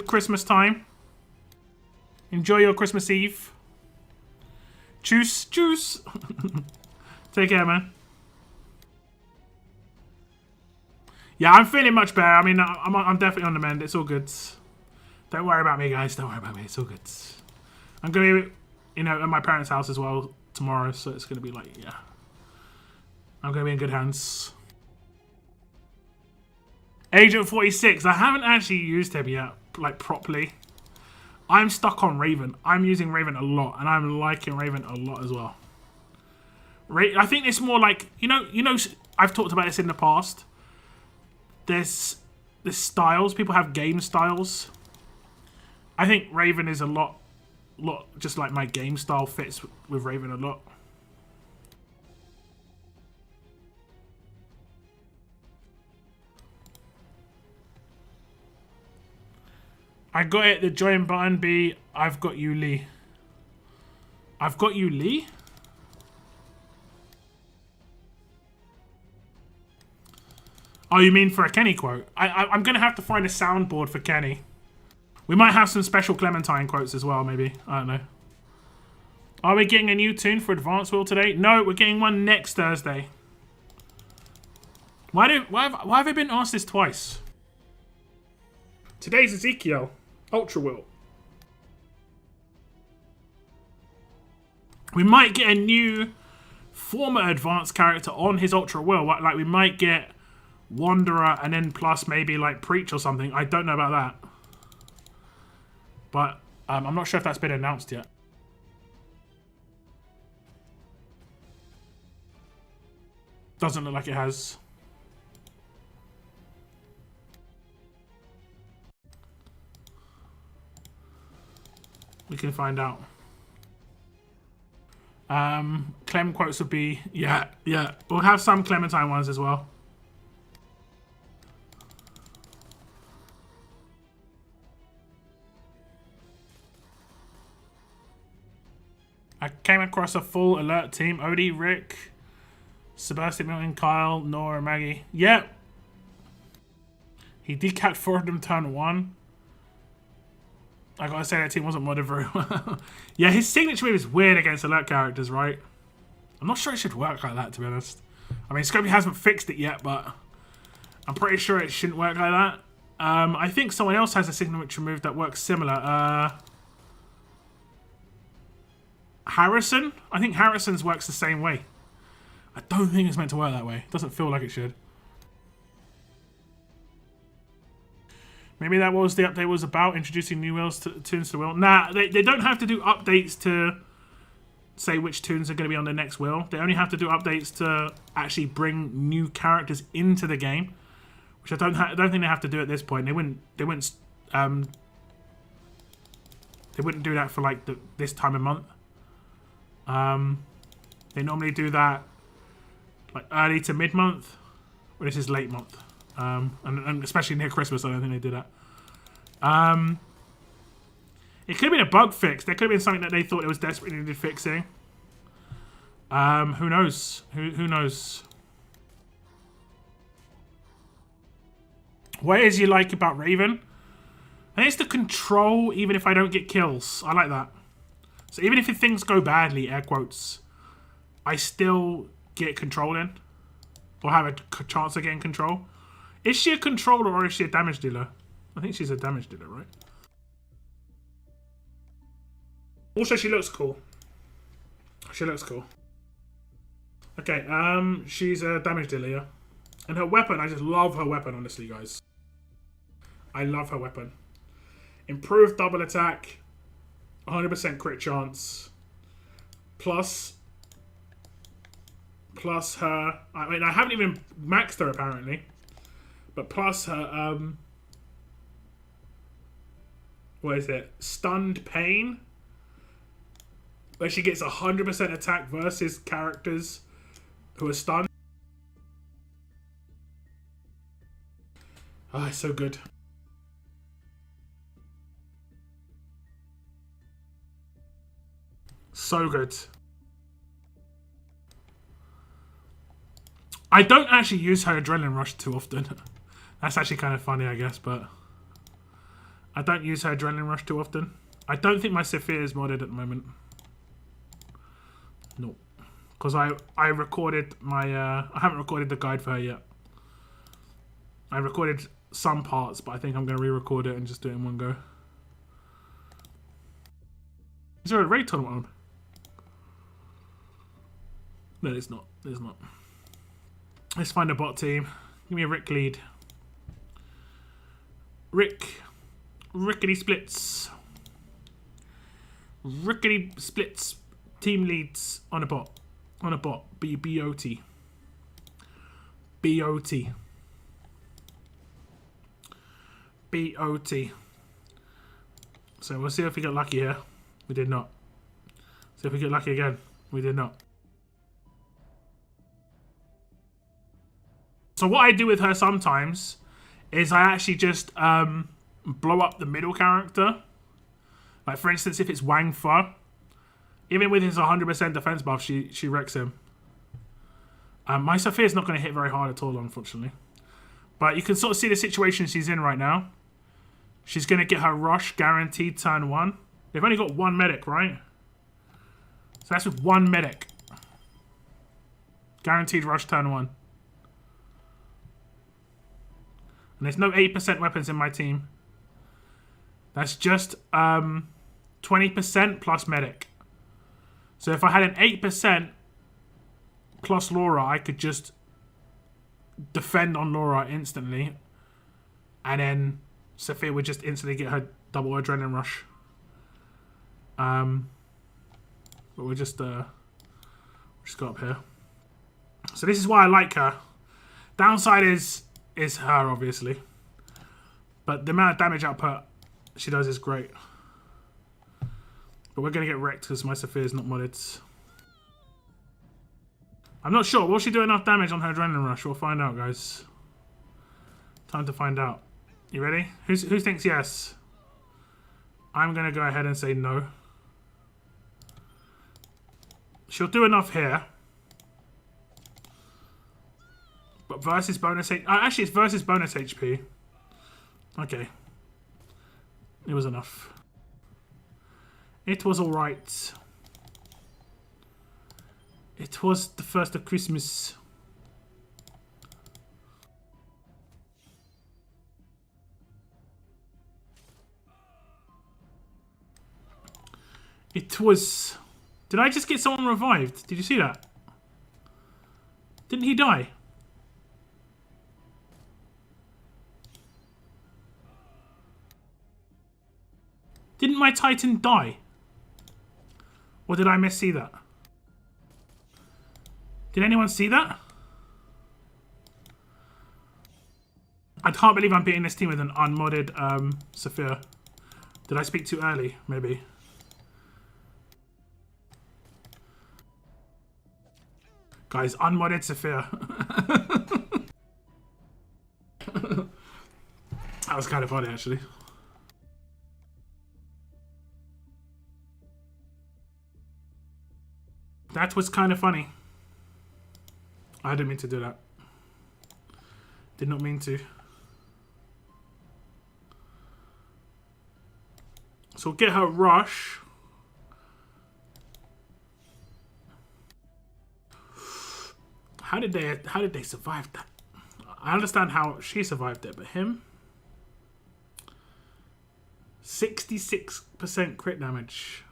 Christmas time. Enjoy your Christmas Eve. Tschüss, tschüss. Take care, man. Yeah, I'm feeling much better. I mean, I'm definitely on the mend. It's all good. Don't worry about me, guys. Don't worry about me. It's all good. I'm going to be, you know, at my parents' house as well tomorrow, so it's going to be like, yeah. I'm going to be in good hands. Agent 46. I haven't actually used him yet, like, properly. I'm stuck on Raven. I'm using Raven a lot, and I'm liking Raven a lot as well. I think it's more like, you know, I've talked about this in the past. There's styles. People have game styles. I think Raven is a lot just like my game style fits with Raven a lot. I got it. The join button be I've got you, Lee. I've got you, Lee? Oh, you mean for a Kenny quote? I'm going to have to find a soundboard for Kenny. We might have some special Clementine quotes as well, maybe. I don't know. Are we getting a new tune for Advance Wheel today? No, we're getting one next Thursday. Why have I been asked this twice? Today's Ezekiel. Ultra Wheel. We might get a new former Advance character on his Ultra Wheel. Like, we might get Wanderer and then plus maybe like Preach or something. I don't know about that. But I'm not sure if that's been announced yet. Doesn't look like it has. We can find out. Clem quotes would be, yeah. We'll have some Clementine ones as well. I came across a full alert team. Odie, Rick, Sebastian, Milton, Kyle, Nora, Maggie. Yep. He decapped 4 of them turn 1. I gotta say that team wasn't modded very well. Yeah, his signature move is weird against alert characters, right? I'm not sure it should work like that, to be honest. I mean, Scopey hasn't fixed it yet, but I'm pretty sure it shouldn't work like that. I think someone else has a signature move that works similar. Harrison? I think Harrison's works the same way. I don't think it's meant to work that way. It doesn't feel like it should. Maybe that was the update was about, introducing new tunes to the wheel. Nah, they don't have to do updates to say which tunes are going to be on the next wheel. They only have to do updates to actually bring new characters into the game, which I don't think they have to do at this point. They wouldn't do that for like this time of month. They normally do that like early to mid month. Well, this is late month. And especially near Christmas, I don't think they do that. It could have been a bug fix. There could have been something that they thought it was desperately needed fixing. Who knows? Who knows? What is you like about Raven? I think it's the control, even if I don't get kills. I like that. So even if things go badly, air quotes, I still get control in. Or have a chance of getting control. Is she a controller or is she a damage dealer? I think she's a damage dealer, right? Also, she looks cool. She looks cool. Okay, she's a damage dealer, yeah. And her weapon, I just love her weapon, honestly, guys. I love her weapon. Improved double attack. 100% crit chance. Plus her... I mean, I haven't even maxed her, apparently. But plus her, what is it? Stunned Pain. Where she gets 100% attack versus characters who are stunned. Oh, it's so good. So good. I don't actually use her Adrenaline Rush too often. That's actually kind of funny, I guess, but I don't use her Adrenaline Rush too often. I don't think my Sophia is modded at the moment. No. Because I recorded my... I haven't recorded the guide for her yet. I recorded some parts, but I think I'm going to re-record it and just do it in one go. Is there a raid tournament on? No, it's not. There's not. Let's find a bot team. Give me a Rick lead. Rickety splits. Rickety splits. Team leads on a bot. On a bot. B-O-T. B-O-T. B-O-T. So we'll see if we get lucky here. We did not. See if we get lucky again. We did not. So what I do with her sometimes is I actually just blow up the middle character. Like, for instance, if it's Wang Fu, even with his 100% defense buff, she wrecks him. My Sophia's not going to hit very hard at all, unfortunately. But you can sort of see the situation she's in right now. She's going to get her rush guaranteed turn 1. They've only got one medic, right? So that's with one medic. Guaranteed rush turn 1. And there's no 8% weapons in my team. That's just 20% plus medic. So if I had an 8% plus Laura, I could just defend on Laura instantly. And then Sophia would just instantly get her double adrenaline rush. But we'll just go up here. So this is why I like her. Downside is her, obviously. But the amount of damage output she does is great. But we're going to get wrecked because my Sophia is not modded. I'm not sure. Will she do enough damage on her adrenaline rush? We'll find out, guys. Time to find out. You ready? Who thinks yes? I'm going to go ahead and say no. She'll do enough here. But versus bonus HP. Actually, it's versus bonus HP. Okay. It was enough. It was alright. It was the first of Christmas. It was... Did I just get someone revived? Did you see that? Didn't he die? Didn't my Titan die? Or did I miss-see that? Did anyone see that? I can't believe I'm beating this team with an unmodded Sophia. Did I speak too early? Maybe. Guys, unmodded Sophia. That was kind of funny, actually. That was kind of funny. I didn't mean to do that. Did not mean to. So we'll get her rush. How did they survive that? I understand how she survived it, but him? 66% crit damage.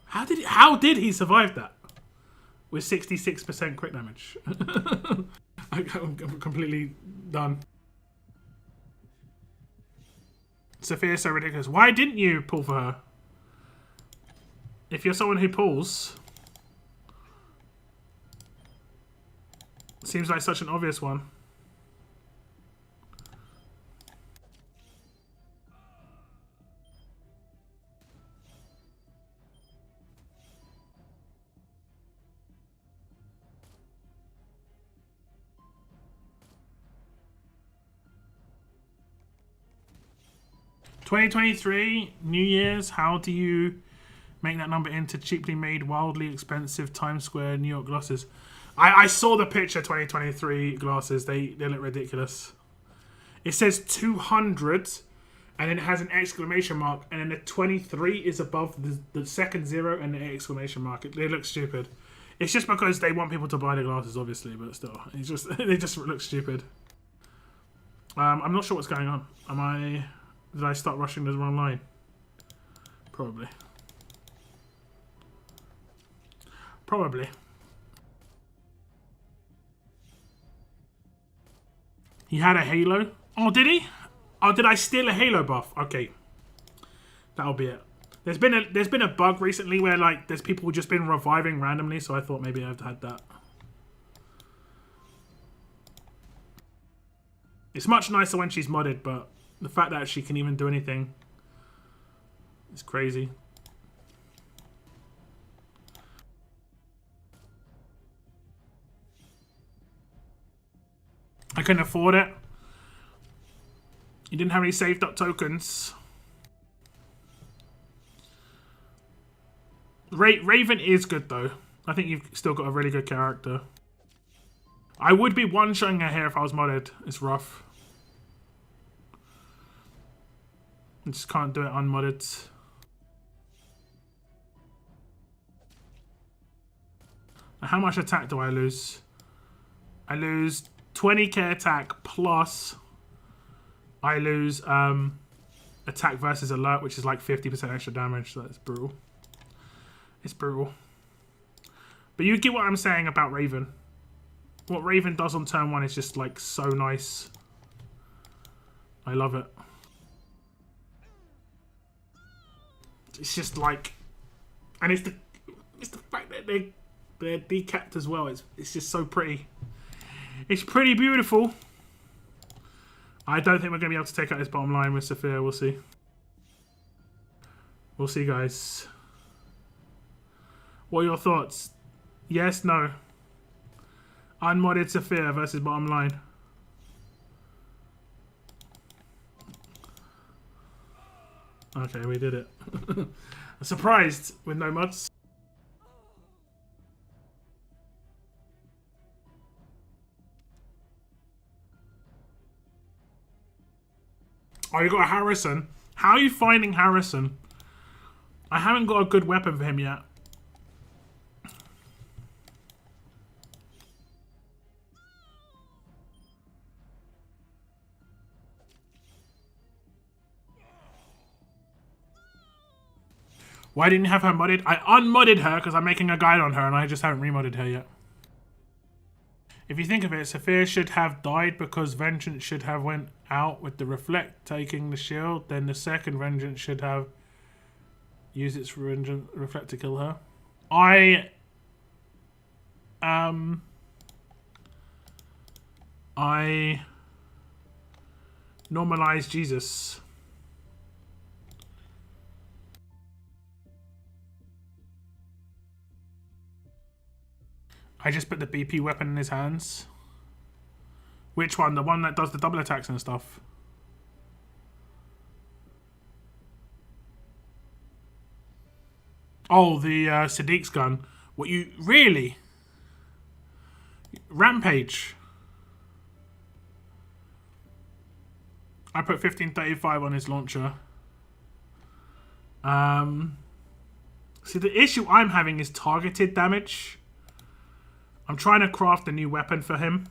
How did he survive that? With 66% crit damage. I'm completely done. Sophia's so ridiculous. Why didn't you pull for her? If you're someone who pulls... Seems like such an obvious one. $2023 New Year's. How do you make that number into cheaply made, wildly expensive Times Square New York glasses? I saw the picture 2023 glasses. They look ridiculous. It says 200 and then it has an exclamation mark and then the 23 is above the second zero and the exclamation mark. They look stupid. It's just because they want people to buy the glasses, obviously, but still, it's just they just look stupid. I'm not sure what's going on. Did I start rushing the wrong line? Probably. Probably. He had a Halo. Oh, did he? Oh, did I steal a Halo buff? Okay. That'll be it. There's been a bug recently where like there's people just been reviving randomly, so I thought maybe I've had that. It's much nicer when she's modded, but the fact that she can even do anything is crazy. I couldn't afford it. You didn't have any saved up tokens. Raven is good though. I think you've still got a really good character. I would be one-shotting her here if I was modded. It's rough. I just can't do it unmodded. Now, how much attack do I lose? I lose 20k attack plus I lose attack versus alert, which is like 50% extra damage, so that's brutal. It's brutal. But you get what I'm saying about Raven. What Raven does on turn 1 is just like so nice. I love it. It's just like, and it's the fact that they're decapped as well. It's just so pretty. It's pretty beautiful. I don't think we're going to be able to take out this bottom line with Sophia. We'll see. We'll see, guys. What are your thoughts? Yes, no. Unmodded Sophia versus bottom line. Okay, we did it. I'm surprised with no mods. Oh, you got a Harrison. How are you finding Harrison? I haven't got a good weapon for him yet. Why didn't you have her modded? I unmodded her because I'm making a guide on her and I just haven't remodded her yet. If you think of it, Sophia should have died because Vengeance should have went out with the Reflect taking the shield. Then the second Vengeance should have used its Reflect to kill her. I normalized Jesus. I just put the BP weapon in his hands. Which one? The one that does the double attacks and stuff? Oh, the Sadiq's gun. What you... Really? Rampage. I put 1535 on his launcher. See, the issue I'm having is targeted damage. I'm trying to craft a new weapon for him.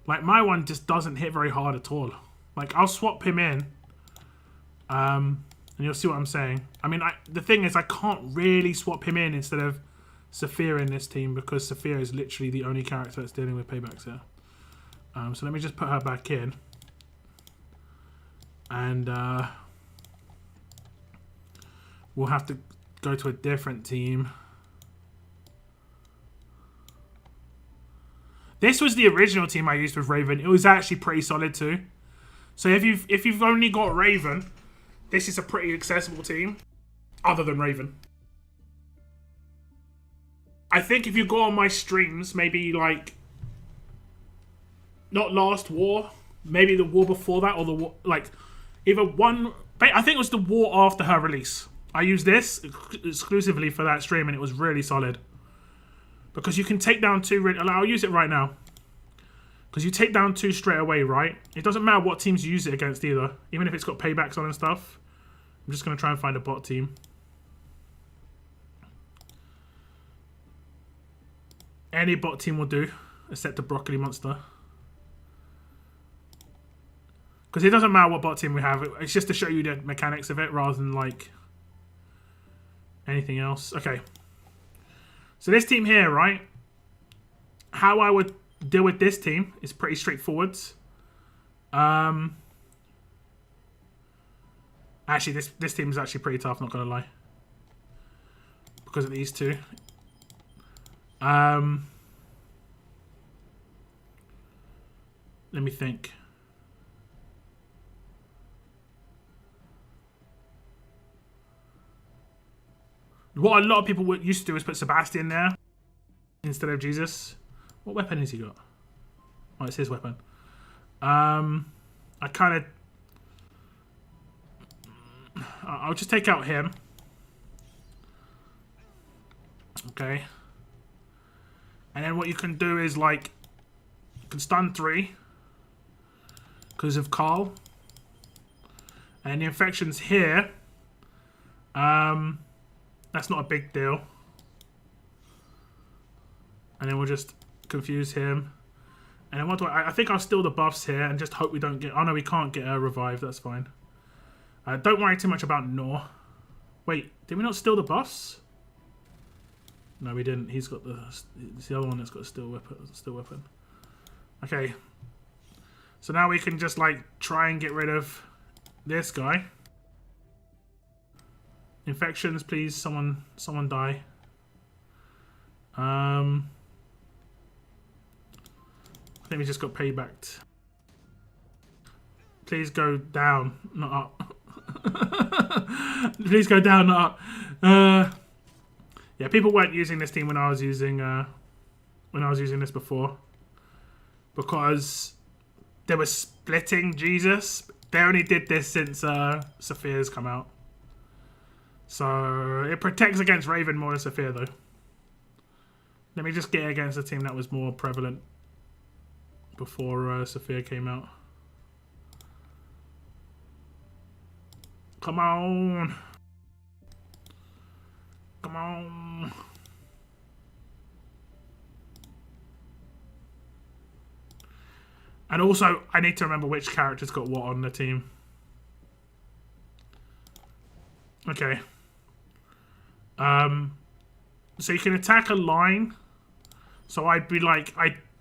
Like, my one just doesn't hit very hard at all. Like, I'll swap him in. And you'll see what I'm saying. I mean, the thing is, I can't really swap him in instead of Sophia in this team because Sophia is literally the only character that's dealing with paybacks here. So let me just put her back in. And we'll have to go to a different team. This was the original team I used with Raven. It was actually pretty solid too. So if you've only got Raven, this is a pretty accessible team, other than Raven. I think if you go on my streams, maybe like not last war, maybe the war before that, or the war, like either one. I think it was the war after her release. I used this exclusively for that stream, and it was really solid. Because you can take down two... I'll use it right now. Because you take down two straight away, right? It doesn't matter what teams you use it against either. Even if it's got paybacks on and stuff. I'm just going to try and find a bot team. Any bot team will do. Except the Broccoli Monster. Because it doesn't matter what bot team we have. It's just to show you the mechanics of it rather than like... anything else. Okay. So this team here, right? How I would deal with this team is pretty straightforward. Actually, this team is actually pretty tough, not gonna lie. Because of these two. Let me think. What a lot of people used to do is put Sebastian there instead of Jesus. What weapon has he got? Oh, it's his weapon. I kind of... I'll just take out him. Okay. And then what you can do is, like... You can stun 3. Because of Carl. And the infection's here. That's not a big deal. And then we'll just confuse him. And then what do I think I'll steal the buffs here and just hope we don't get... Oh no, we can't get a revive. That's fine. Don't worry too much about Nor. Wait, did we not steal the buffs? No, we didn't. He's got the... It's the other one that's got a steel weapon. Okay. So now we can just like try and get rid of this guy. Infections, please. Someone die. I think we just got paybacked. Please go down, not up. Please go down, not up. Yeah, people weren't using this team when I was using this before, because they were splitting Jesus. They only did this since Sophia's come out. So it protects against Raven more than Sophia, though. Let me just get against a team that was more prevalent before Sophia came out. Come on. Come on. And also, I need to remember which character's got what on the team. Okay. So you can attack a line. So I'd be like,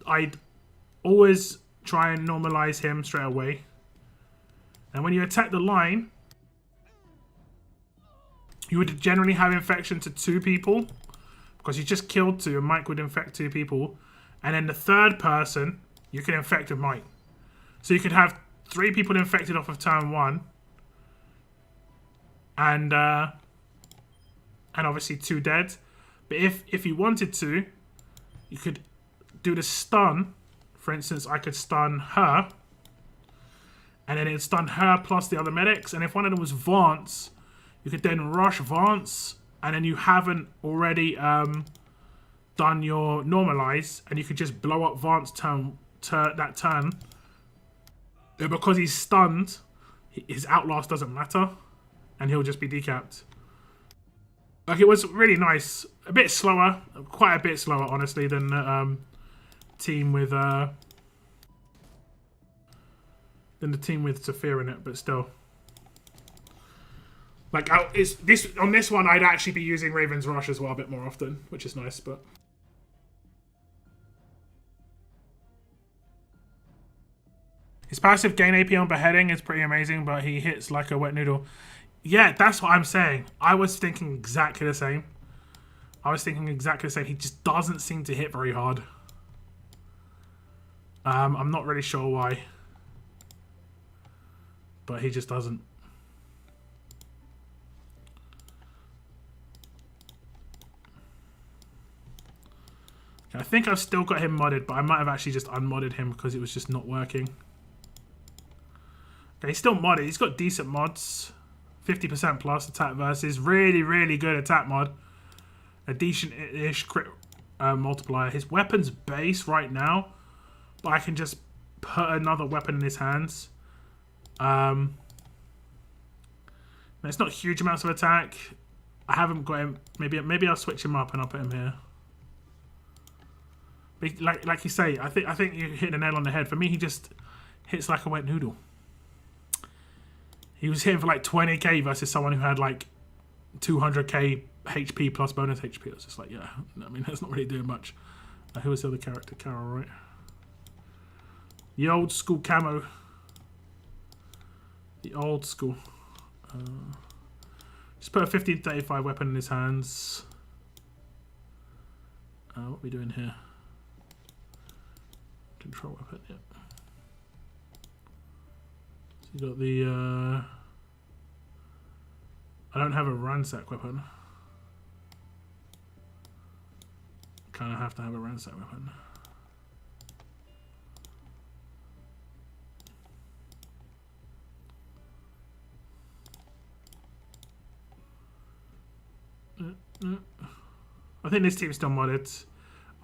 I'd always try and normalize him straight away. And when you attack the line, you would generally have infection to 2 people. Because you just killed 2 and Mike would infect 2 people. And then the third person, you can infect with Mike. So you could have 3 people infected off of turn 1. And obviously 2 dead. But if you wanted to, you could do the stun. For instance, I could stun her. And then it'd stun her plus the other medics. And if one of them was Vance, you could then rush Vance. And then you haven't already done your normalize. And you could just blow up Vance that turn. But because he's stunned, his outlast doesn't matter. And he'll just be decapped. Like, it was really nice. A bit slower. Quite a bit slower, honestly, than the team with... than the team with Sophia in it, but still. Like, on this one, I'd actually be using Raven's Rush as well a bit more often, which is nice, but... His passive gain AP on beheading is pretty amazing, but he hits like a wet noodle. Yeah, that's what I'm saying. I was thinking exactly the same. He just doesn't seem to hit very hard. I'm not really sure why. But he just doesn't. Okay, I think I've still got him modded, but I might have actually just unmodded him because it was just not working. Okay, he's still modded. He's got decent mods. 50% plus attack versus. Really, really good attack mod. A decent-ish crit multiplier. His weapon's base right now, but I can just put another weapon in his hands. It's not huge amounts of attack. I haven't got him. Maybe I'll switch him up and I'll put him here. But like you say, I think you hit the nail on the head. For me, he just hits like a wet noodle. He was hitting for like 20k versus someone who had like 200k HP plus bonus HP. It was just like, yeah, I mean, that's not really doing much. Who was the other character? Carol, right? The old school camo. The old school. Just put a 1535 weapon in his hands. What are we doing here? Control weapon, yeah. So you got the... I don't have a ransack weapon. Kind of have to have a ransack weapon. I think this team's still modded.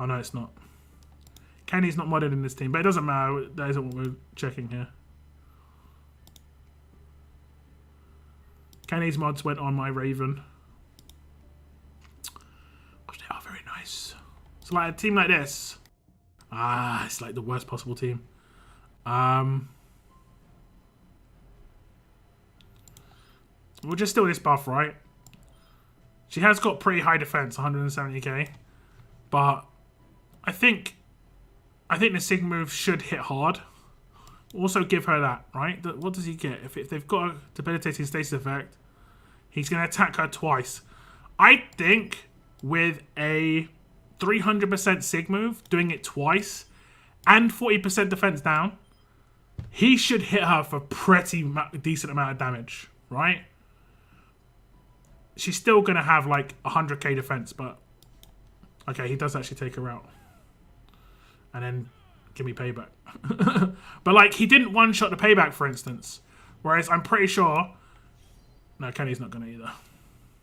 Oh no, it's not. Kenny's not modded in this team, but it doesn't matter. That isn't what we're checking here. Kenny's mods went on my Raven. Because they are very nice. So like a team like this. It's like the worst possible team. We'll just steal this buff, right? She has got pretty high defense, 170k. But I think the Sig move should hit hard. Also give her that, right? What does he get? If they've got a debilitating status effect, he's going to attack her twice. I think with a 300% Sig move, doing it twice, and 40% defense down, he should hit her for pretty decent amount of damage, right? She's still going to have like 100k defense, but... Okay, he does actually take her out. And then give me payback. But like, he didn't one-shot the payback, for instance. Whereas I'm pretty sure... No, Kenny's not going to either.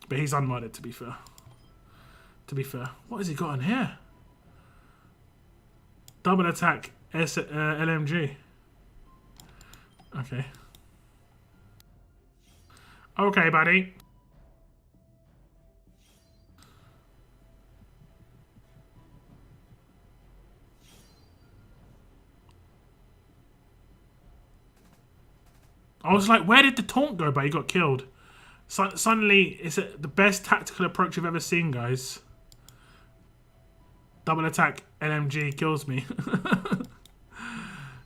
But he's unmodded, to be fair. What has he got in here? Double attack LMG. Okay. Okay, buddy. I was like, where did the taunt go? But he got killed. Suddenly, it's the best tactical approach I've ever seen, guys. Double attack LMG kills me.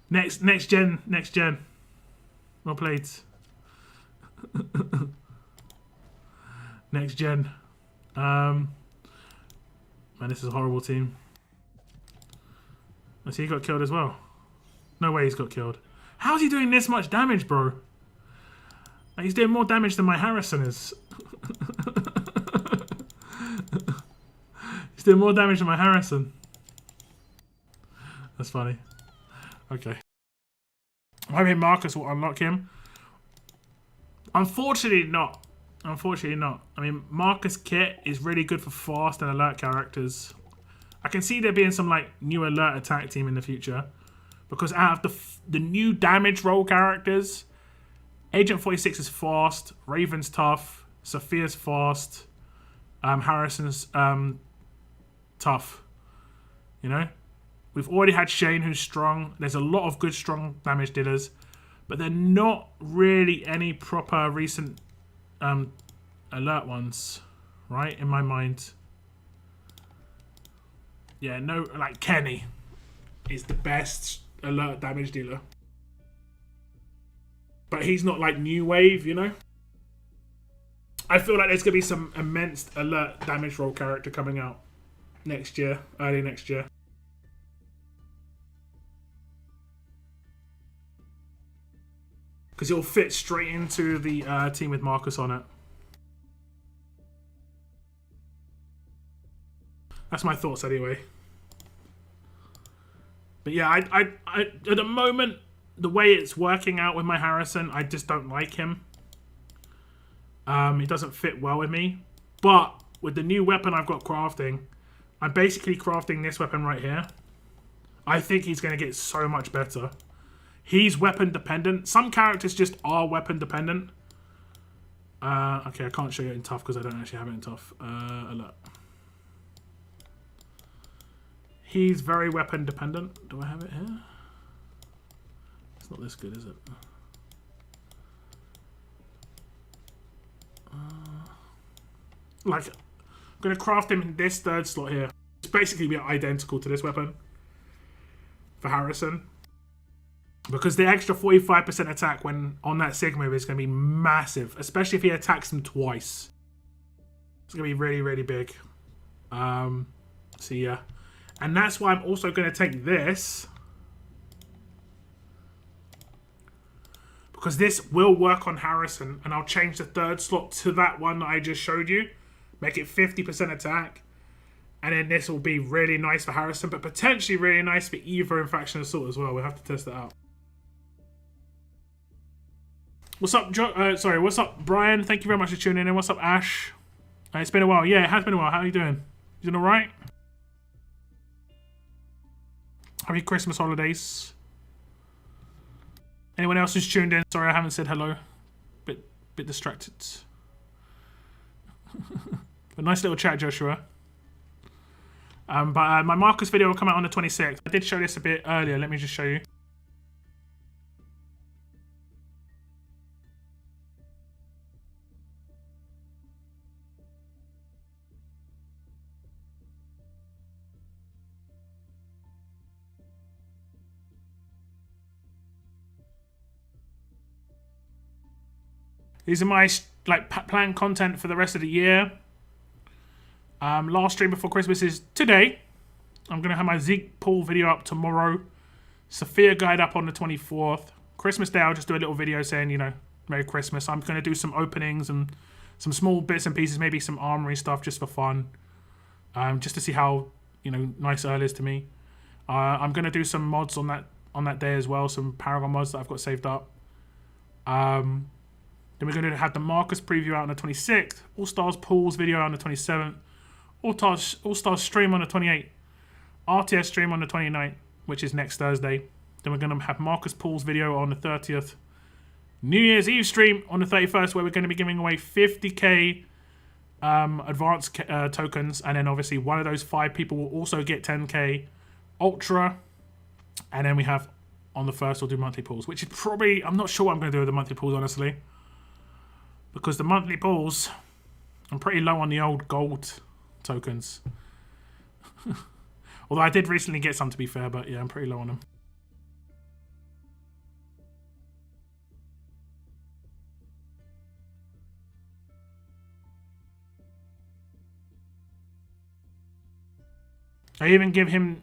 next gen. Well played. Next gen. Man, this is a horrible team. I see he got killed as well. No way he's got killed. How's he doing this much damage, bro? Like, he's doing more damage than my Harrison is. He's doing more damage than my Harrison. That's funny. Okay. Maybe Marcus will unlock him. Unfortunately not. Unfortunately not. I mean, Marcus kit is really good for fast and alert characters. I can see there being some like new alert attack team in the future. Because out of the new damage roll characters, Agent 46 is fast, Raven's tough, Sophia's fast, Harrison's tough. You know? We've already had Shane who's strong. There's a lot of good strong damage dealers. But they're not really any proper recent alert ones. Right? In my mind. Yeah, no, like Kenny is the best alert damage dealer. But he's not like new wave, you know? I feel like there's going to be some immense alert damage roll character coming out next year, early next year. Because he'll fit straight into the team with Marcus on it. That's my thoughts anyway. But yeah, I at the moment, the way it's working out with my Harrison, I just don't like him. He doesn't fit well with me. But with the new weapon I've got crafting, I'm basically crafting this weapon right here. I think he's going to get so much better. He's weapon dependent. Some characters just are weapon dependent. Okay, I can't show you it in tough because I don't actually have it in tough. Alert. He's very weapon dependent. Do I have it here? It's not this good, is it? Like, I'm going to craft him in this third slot here. It's basically be identical to this weapon for Harrison. Because the extra 45% attack when on that Sigma is going to be massive. Especially if he attacks them twice. It's going to be really, really big. So yeah. And that's why I'm also going to take this. Because this will work on Harrison. And I'll change the third slot to that one that I just showed you. Make it 50% attack. And then this will be really nice for Harrison. But potentially really nice for Eva and Faction Assault as well. We'll have to test it out. What's up, what's up, Brian? Thank you very much for tuning in. What's up, Ash? It's been a while. Yeah, it has been a while. How are you doing? You doing alright? Happy Christmas holidays. Anyone else who's tuned in? Sorry, I haven't said hello. Bit distracted. But nice little chat, Joshua. But my Marcus video will come out on the 26th. I did show this a bit earlier. Let me just show you. These are my planned content for the rest of the year. Last stream before Christmas is today. I'm going to have my Zeke pool video up tomorrow. Sophia guide up on the 24th. Christmas Day, I'll just do a little video saying, you know, Merry Christmas. I'm going to do some openings and some small bits and pieces, maybe some armory stuff just for fun. Just to see how, you know, nice Earl is to me. I'm going to do some mods on that day as well. Some Paragon mods that I've got saved up. Then we're going to have the Marcus preview out on the 26th. All-Stars Pools video on the 27th. All-Stars stream on the 28th. RTS stream on the 29th, which is next Thursday. Then we're going to have Marcus Pools video on the 30th. New Year's Eve stream on the 31st, where we're going to be giving away 50k advanced tokens. And then obviously one of those 5 people will also get 10k Ultra. And then we have, on the 1st, we'll do monthly pools, which is probably, I'm not sure what I'm going to do with the monthly pools, honestly. Because the monthly pulls, I'm pretty low on the old gold tokens. Although I did recently get some, to be fair, but yeah, I'm pretty low on them. I even give him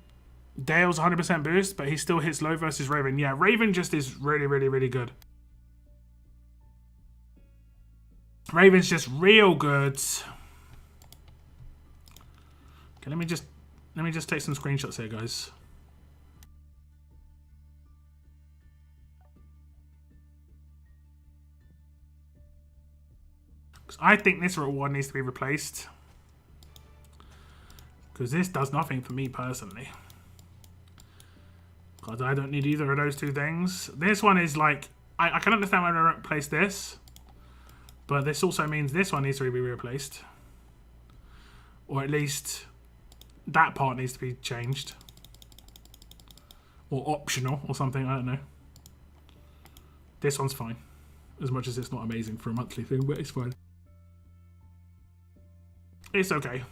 Dale's 100% boost, but he still hits low versus Raven. Yeah, Raven just is really, really, really good. Raven's just real good. Okay, let me just take some screenshots here, guys. Because I think this reward needs to be replaced. Because this does nothing for me personally. Because I don't need either of those two things. This one is like... I can understand why I don't replace this. But this also means this one needs to be replaced. Or at least that part needs to be changed. Or optional or something, I don't know. This one's fine. As much as it's not amazing for a monthly thing, but it's fine. It's okay.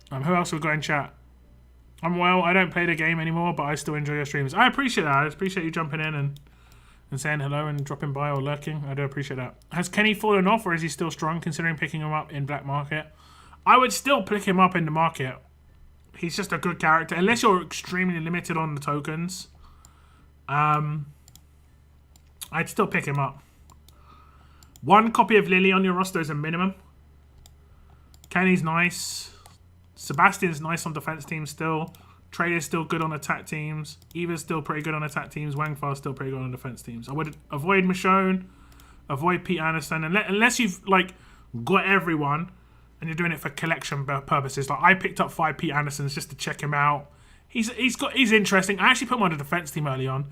Who else we got in chat? Well, I don't play the game anymore, but I still enjoy your streams. I appreciate that. I appreciate you jumping in and saying hello and dropping by or lurking. I do appreciate that. Has Kenny fallen off, or is he still strong, considering picking him up in black market? I would still pick him up in the market. He's just a good character. Unless you're extremely limited on the tokens. I'd still pick him up. One copy of Lily on your roster is a minimum. Kenny's nice. Sebastian's nice on defense teams still. Trader's still good on attack teams. Eva's still pretty good on attack teams. Wangfar's still pretty good on defense teams. I would avoid Michonne, avoid Pete Anderson, unless you've like got everyone and you're doing it for collection purposes. Like I picked up 5 Pete Andersons just to check him out. He's interesting. I actually put him on a defense team early on.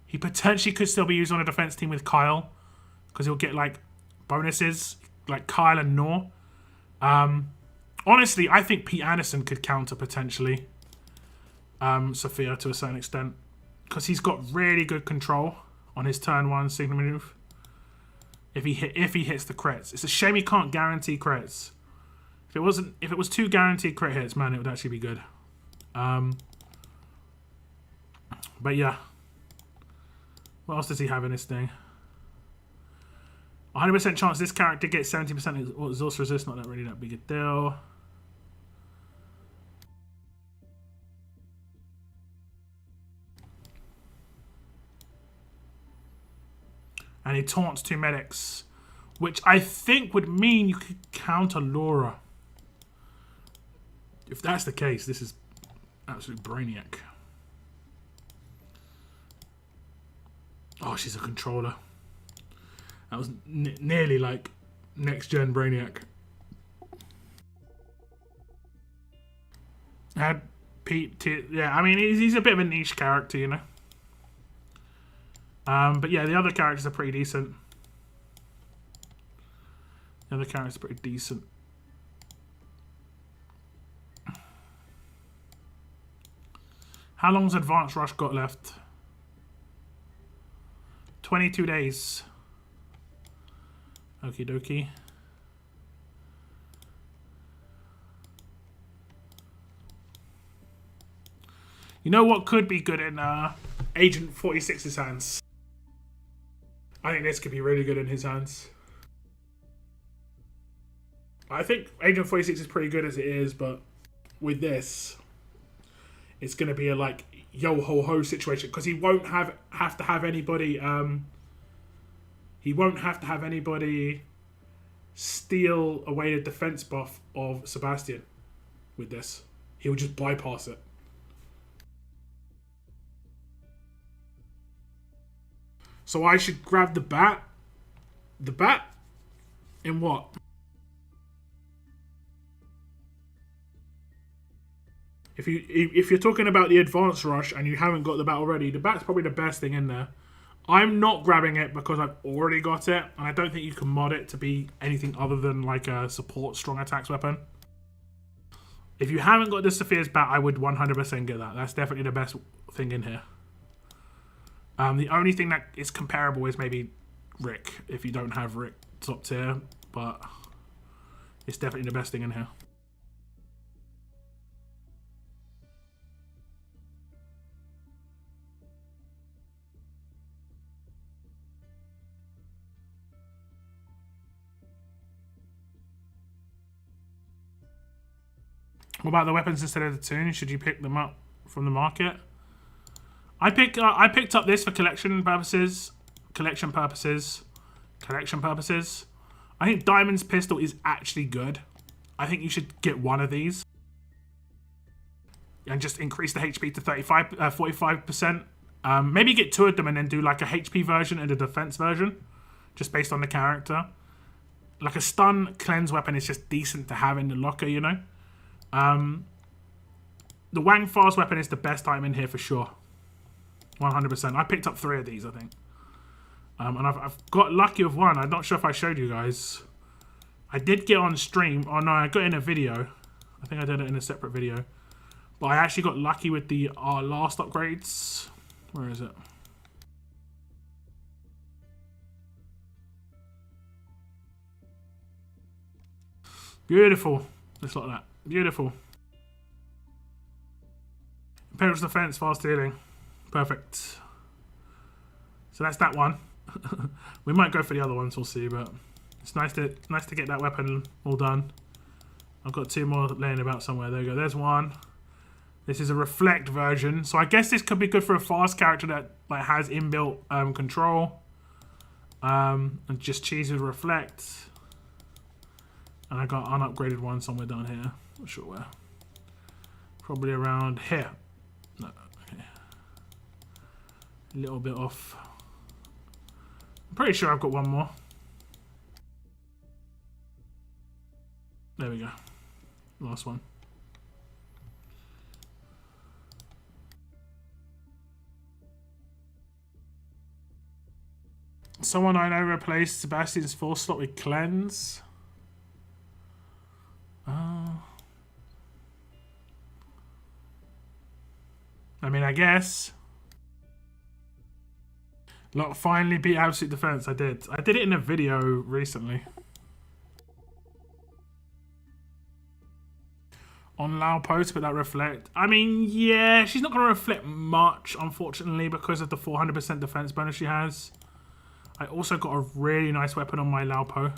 He potentially could still be used on a defense team with Kyle because he'll get like bonuses like Kyle and Nor. Honestly, I think Pete Anderson could counter potentially Sophia to a certain extent because he's got really good control on his turn 1 signal move. If he hits the crits, it's a shame he can't guarantee crits. If it was 2 guaranteed crit hits, man, it would actually be good. But yeah, what else does he have in this thing? 100% chance this character gets 70% exhaust resist. Not really that big a deal. And he taunts 2 medics, which I think would mean you could counter Laura. If that's the case, this is absolute brainiac. Oh, she's a controller. That was nearly like next gen brainiac. Had Pete, yeah, I mean he's a bit of a niche character, you know. But yeah, the other characters are pretty decent. The other characters are pretty decent. How long's Advanced Rush got left? 22 days. Okie dokie. You know what could be good in Agent 46's hands? I think this could be really good in his hands. I think Agent 46 is pretty good as it is, but with this, it's going to be a like yo ho ho situation because he won't have to have anybody. He won't have to have anybody steal away the defense buff of Sebastian with this. He'll just bypass it. So I should grab the bat. The bat? In what? If you're talking about the Advanced Rush and you haven't got the bat already, the bat's probably the best thing in there. I'm not grabbing it because I've already got it, and I don't think you can mod it to be anything other than like a support strong attacks weapon. If you haven't got the Sophia's bat, I would 100% get that. That's definitely the best thing in here. The only thing that is comparable is maybe Rick if you don't have Rick top tier, but it's definitely the best thing in here. What about the weapons instead of the tune? Should you pick them up from the market? I picked up this for collection purposes. I think Diamond's pistol is actually good. I think you should get one of these and just increase the HP to 45%. Maybe get two of them and then do like a HP version and a defense version, just based on the character. Like a stun cleanse weapon is just decent to have in the locker, you know. The Wang Far's weapon is the best item in here for sure. 100%. I picked up 3 of these, I think. And I've got lucky with one. I'm not sure if I showed you guys. I did get on stream. Oh no, I got in a video. I think I did it in a separate video. But I actually got lucky with the last upgrades. Where is it? Beautiful. Just like that. Beautiful. Imperial's defense, fast healing. Perfect. So that's that one. We might go for the other ones, we'll see, but it's nice to get that weapon all done. I've got 2 more laying about somewhere. There we go. There's one. This is a reflect version, so I guess this could be good for a fast character that like has inbuilt control. And just cheese with reflect. And I got unupgraded one somewhere down here. Not sure where. Probably around here. No, okay. A little bit off. I'm pretty sure I've got one more. There we go. Last one. Someone I know replaced Sebastian's 4 slot with cleanse. I mean, I guess. Look, finally beat Absolute Defense. I did it in a video recently. On Lao post, but that reflect. I mean, yeah, she's not going to reflect much, unfortunately, because of the 400% defense bonus she has. I also got a really nice weapon on my Laupo.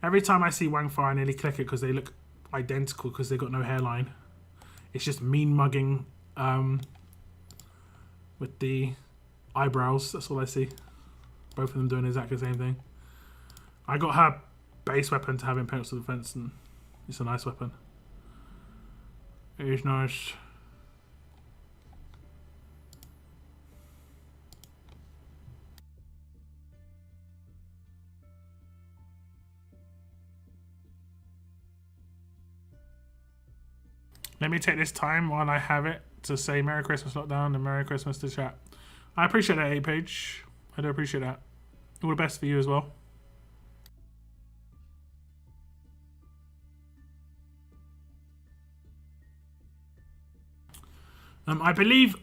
Every time I see Wang Fa, I nearly click it because they look identical because they got no hairline. It's just mean mugging with the eyebrows. That's all I see. Both of them doing exactly the same thing. I got her base weapon to have in pencil defense, and it's a nice weapon. It is nice. Let me take this time while I have it to say Merry Christmas Lockdown and Merry Christmas to chat. I appreciate that, A-Page. I do appreciate that. All the best for you as well. I believe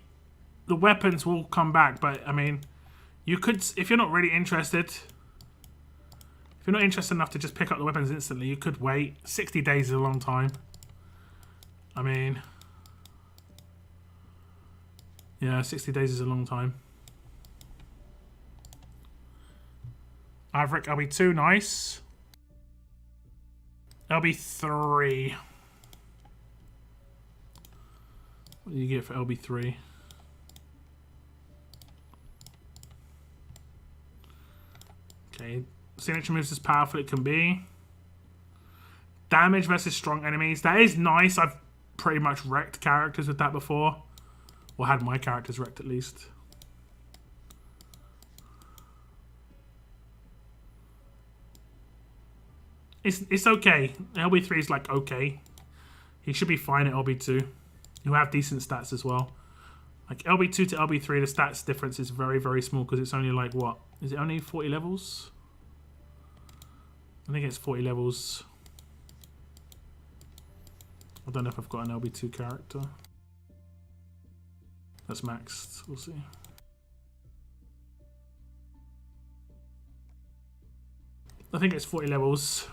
the weapons will come back, but I mean, you could, if you're not really interested, if you're not interested enough to just pick up the weapons instantly, you could wait. 60 days is a long time. I mean, yeah, 60 days is a long time. Averick, LB2, nice. LB3. What do you get for LB3? Okay, signature moves as powerful it can be. Damage versus strong enemies. That is nice. I've pretty much wrecked characters with that before. Or had my characters wrecked at least. It's okay. LB3 is like okay. He should be fine at LB2. You have decent stats as well. Like LB2 to LB3, the stats difference is very, very small because it's only like what? Is it only 40 levels? I think it's 40 levels. I don't know if I've got an LB2 character. That's maxed. We'll see. I think it's 40 levels.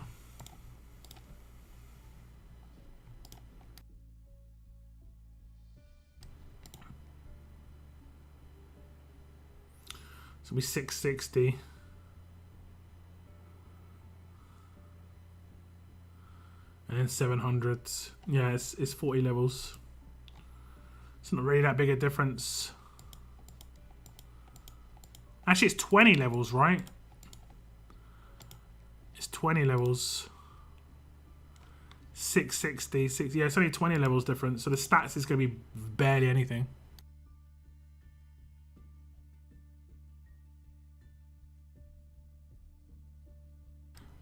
So it'll be 660. And then 700. Yeah, it's 40 levels. It's not really that big a difference. Actually, it's 20 levels, right? It's 20 levels. 660, 6. Yeah, it's only 20 levels difference. So the stats is going to be barely anything.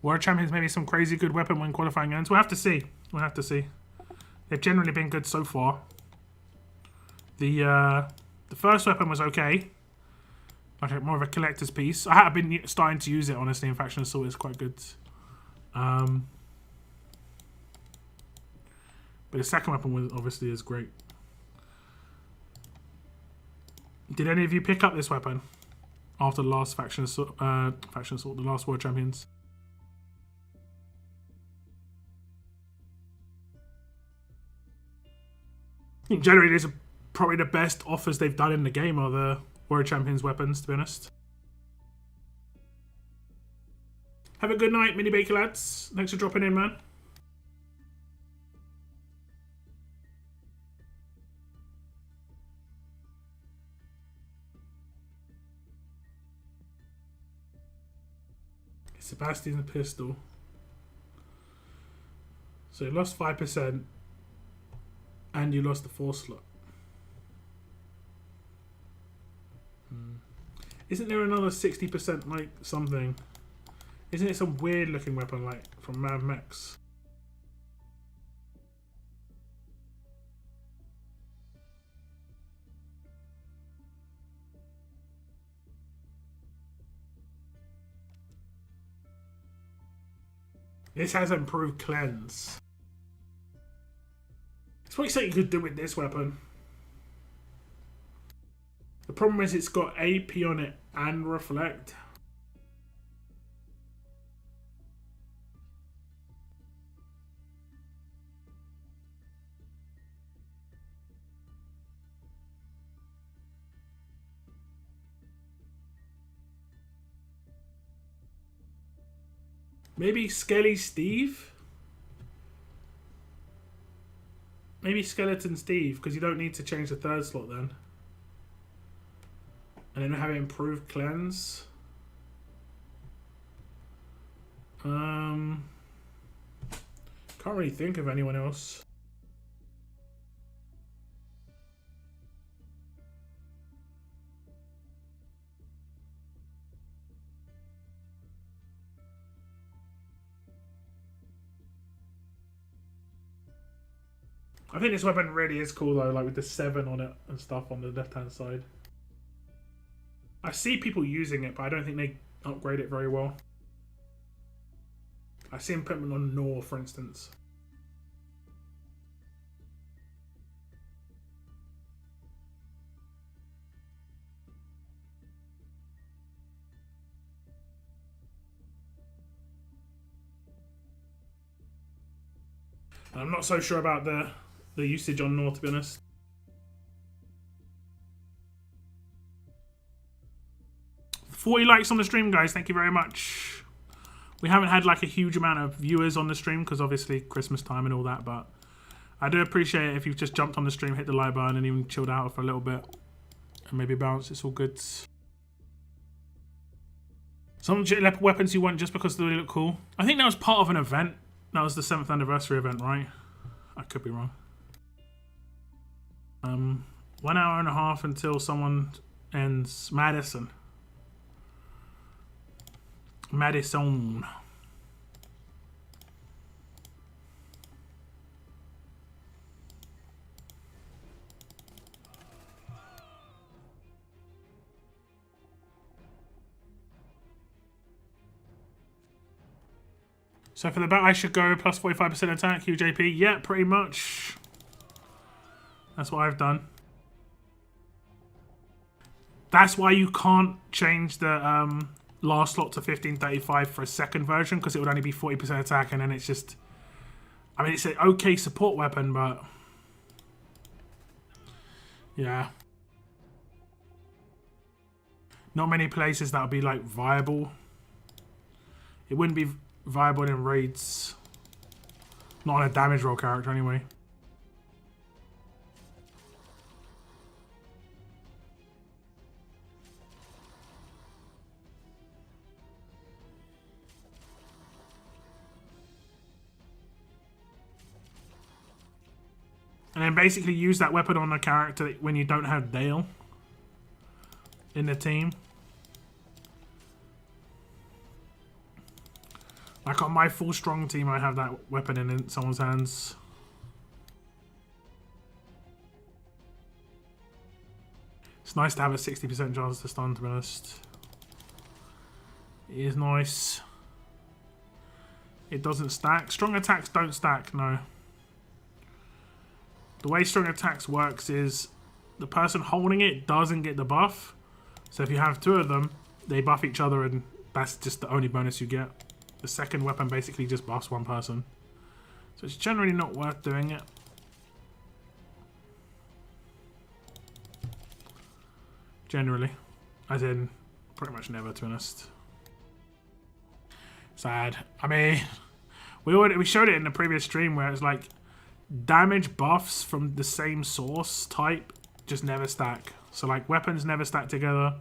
World Champions maybe some crazy good weapon when qualifying ends. We'll have to see. We'll have to see. They've generally been good so far. The first weapon was okay. Like more of a collector's piece. I have been starting to use it honestly in Faction Assault. It's quite good. But the second weapon was obviously is great. Did any of you pick up this weapon after the last Faction Assault, the last World Champions? I think generally these are probably the best offers they've done in the game are the World Champions weapons, to be honest. Have a good night, Mini Baker lads. Thanks for dropping in, man. Sebastian's pistol. So you lost 5%. And you lost the 4 slot. Isn't there another 60% like something? Isn't it some weird looking weapon like from Mad Max? This has improved cleanse. It's probably something you could do with this weapon. The problem is it's got AP on it and reflect. Maybe Skelly Steve? Maybe Skeleton Steve, because you don't need to change the 3rd slot then. And then have it improved cleanse. Can't really think of anyone else. I think this weapon really is cool though, like with the 7 on it and stuff on the left-hand side. I see people using it, but I don't think they upgrade it very well. I see them put them on Nor, for instance. And I'm not so sure about the usage on Nor, to be honest. $40 likes on the stream, guys. Thank you very much. We haven't had like a huge amount of viewers on the stream because obviously Christmas time and all that, but I do appreciate it if you've just jumped on the stream, hit the like button and even chilled out for a little bit and maybe bounce. It's all good. Some leopard weapons you want just because they look cool. I think that was part of an event. That was the 7th anniversary event, right? I could be wrong. 1 hour and a half until someone ends. Madison. So for the bat, I should go plus 45% attack, QJP. Yeah, pretty much. That's what I've done. That's why you can't change the last slot to 1535 for a second version because it would only be 40% attack, and then it's just... I mean, it's an okay support weapon, but... yeah. Not many places that would be, like, viable. It wouldn't be viable in raids. Not on a damage roll character, anyway. And then basically use that weapon on a character when you don't have Dale in the team. Like on my full strong team, I have that weapon in someone's hands. It's nice to have a 60% chance to stun, to be honest. It is nice. It doesn't stack. Strong attacks don't stack, no. The way strong attacks works is the person holding it doesn't get the buff. So if you have two of them, they buff each other, and that's just the only bonus you get. The second weapon basically just buffs one person. So it's generally not worth doing it. Generally. As in, pretty much never, to be honest. Sad. I mean, we showed it in the previous stream where it's like damage buffs from the same source type just never stack. So like weapons never stack together.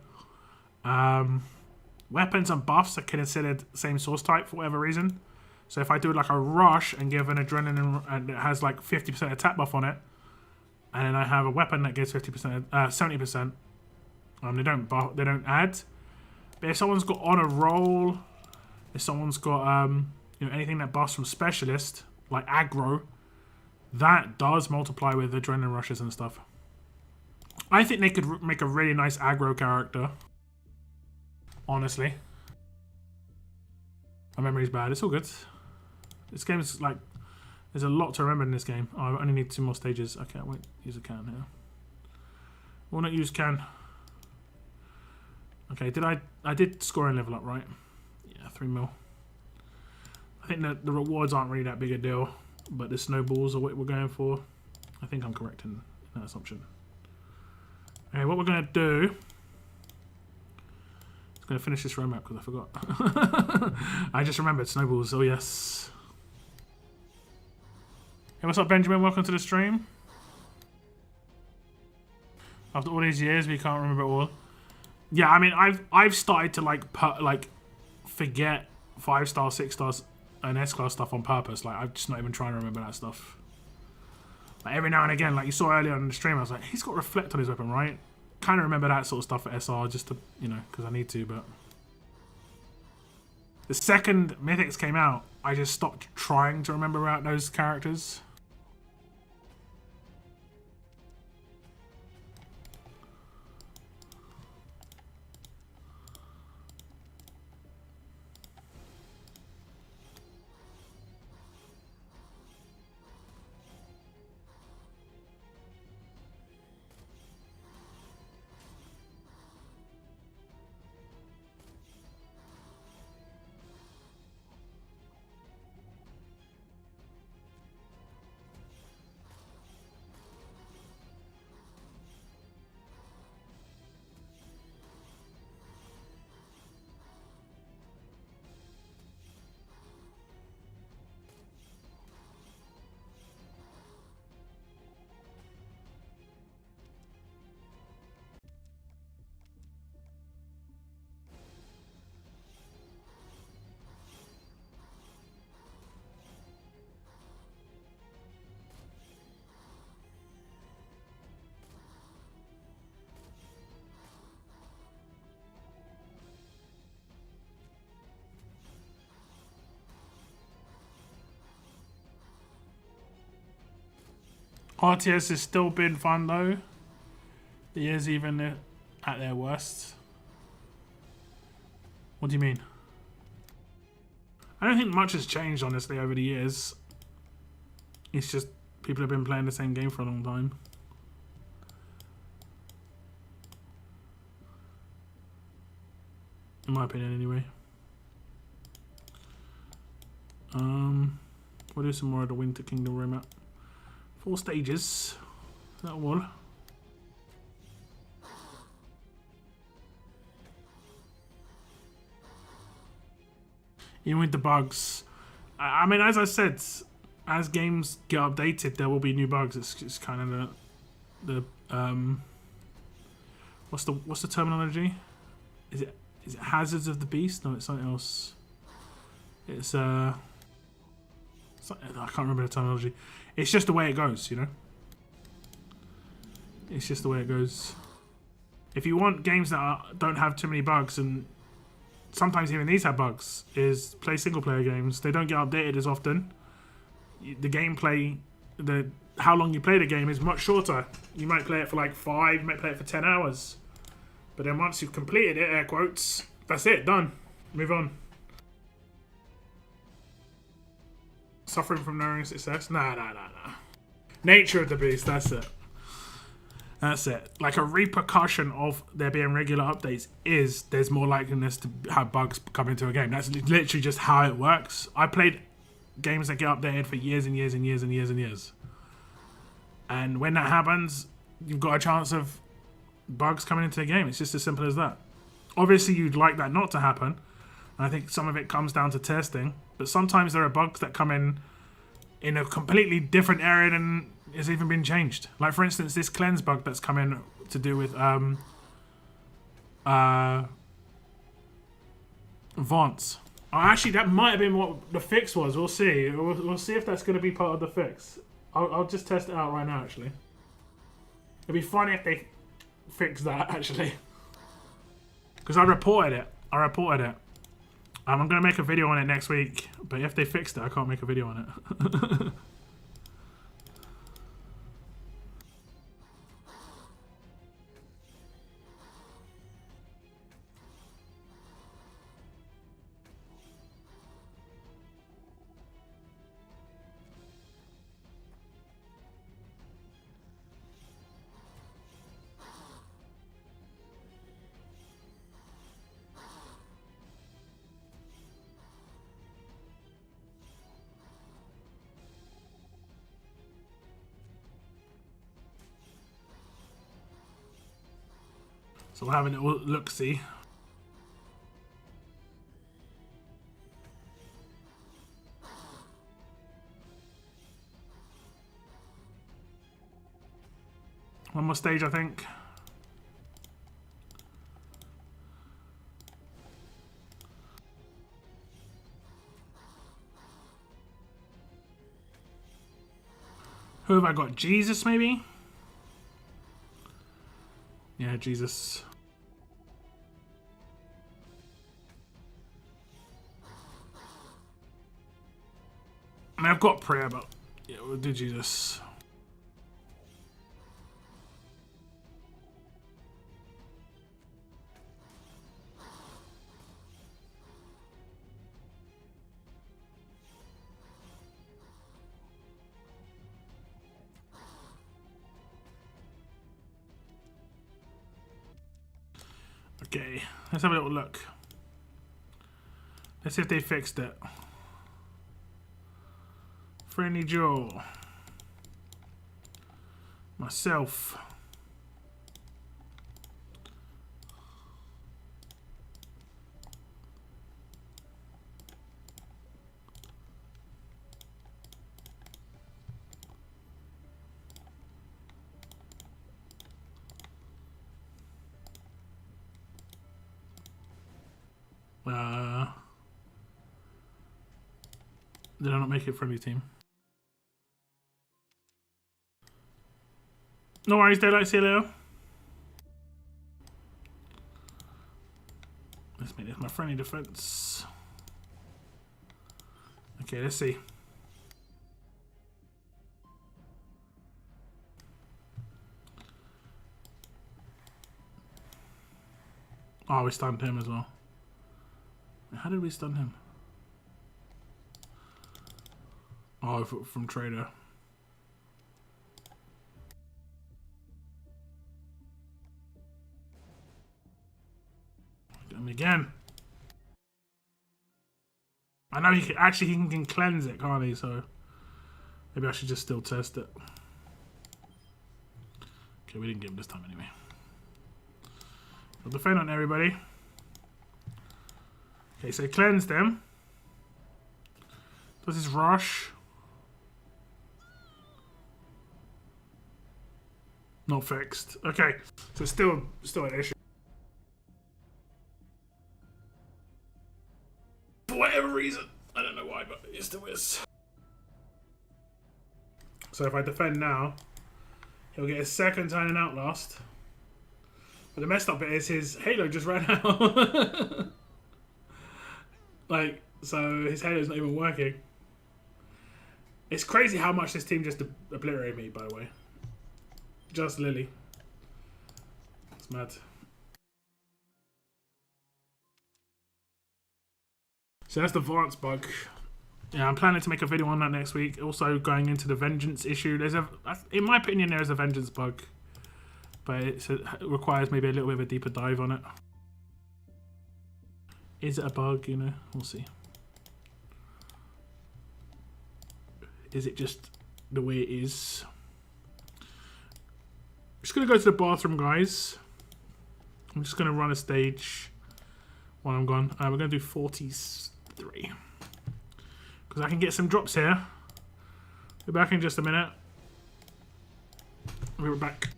Weapons and buffs are considered same source type for whatever reason. So if I do like a rush and give an adrenaline and it has like 50% attack buff on it, and then I have a weapon that gives 50%, 70%, they don't add. But if someone's got on a roll, if someone's got you know, anything that buffs from specialist like aggro, that does multiply with adrenaline rushes and stuff. I think they could make a really nice aggro character. Honestly. My memory's bad. It's all good. This game is like... there's a lot to remember in this game. Oh, I only need 2 more stages. Okay, I won't use a can here. Will not use can. Okay, I did score and level up, right? Yeah, 3 mil. I think that the rewards aren't really that big a deal, but the snowballs are what we're going for. I think I'm correct in that assumption. Okay, what we're going to do... I'm going to finish this roadmap because I forgot. I just remembered snowballs. Oh, yes. Hey, what's up, Benjamin? Welcome to the stream. After all these years, we can't remember it all. Yeah, I mean, I've started to like forget 5-star, 6-stars, and S-class stuff on purpose. Like, I'm just not even trying to remember that stuff. Like, every now and again, like you saw earlier on the stream, I was like, he's got reflect on his weapon, right? Kind of remember that sort of stuff for SR just to, you know, because I need to, but the second Mythics came out, I just stopped trying to remember out those characters. RTS has still been fun though. The years even at their worst. What do you mean? I don't think much has changed honestly over the years. It's just people have been playing the same game for a long time. in my opinion, anyway. We'll do some more of the Winter Kingdom room map. 4 stages. Is that all? Even with the bugs, I mean, as I said, as games get updated, there will be new bugs. It's kind of the what's the terminology? Is it hazards of the beast? No, it's something else. It's I can't remember the terminology. It's just the way it goes, you know. It's just the way it goes. If you want games that don't have too many bugs, and sometimes even these have bugs, is play single player games. They don't get updated as often. The gameplay, how long you play the game is much shorter. You might play it for like 5, you might play it for 10 hours. But then once you've completed it, air quotes, that's it, done. Move on. Suffering from knowing success? Nah. Nature of the beast, that's it. That's it. Like, a repercussion of there being regular updates is there's more likeliness to have bugs come into a game. That's literally just how it works. I played games that get updated for years and years and years and years and years. And when that happens, you've got a chance of bugs coming into the game. It's just as simple as that. Obviously, you'd like that not to happen. And I think some of it comes down to testing. But sometimes there are bugs that come in a completely different area than has even been changed. Like, for instance, this cleanse bug that's come in to do with Vance. Oh, actually, that might have been what the fix was. We'll see. We'll see if that's going to be part of the fix. I'll just test it out right now, actually. It'd be funny if they fix that, actually. Because I reported it. I'm going to make a video on it next week. But if they fixed it, I can't make a video on it. So we're having a look-see. One more stage, I think. Who have I got? Jesus, maybe? Yeah, Jesus. I mean, I've got prayer, but yeah, we'll do Jesus. Okay, let's have a little look. Let's see if they fixed it. Friendly Joe. Myself. Did I not make it friendly team? No worries, Daylight, see you later. Let's make this my friendly defense. Okay, let's see. Oh, we stunned him as well. How did we stun him? Oh, from Trader. Got him again. I know he can cleanse it, can't he? So maybe I should just still test it. Okay, we didn't get him this time anyway. We'll defend on everybody. Okay, so cleanse them. Does his rush? Not fixed. Okay, so it's still an issue. For whatever reason, I don't know why, but it still is. So if I defend now, he'll get his second turn in Outlast. But the messed up bit is his Halo just ran out. Like, so his Halo's not even working. It's crazy how much this team just obliterated me, by the way. Just Lily. It's mad. So that's the Vance bug. Yeah, I'm planning to make a video on that next week. Also going into the Vengeance issue. In my opinion, there is a Vengeance bug. But it requires maybe a little bit of a deeper dive on it. Is it a bug, you know? We'll see. Is it just the way it is? Just gonna go to the bathroom, guys. I'm just gonna run a stage while I'm gone. We're gonna do 43 because I can get some drops here. Be back in just a minute. We're back.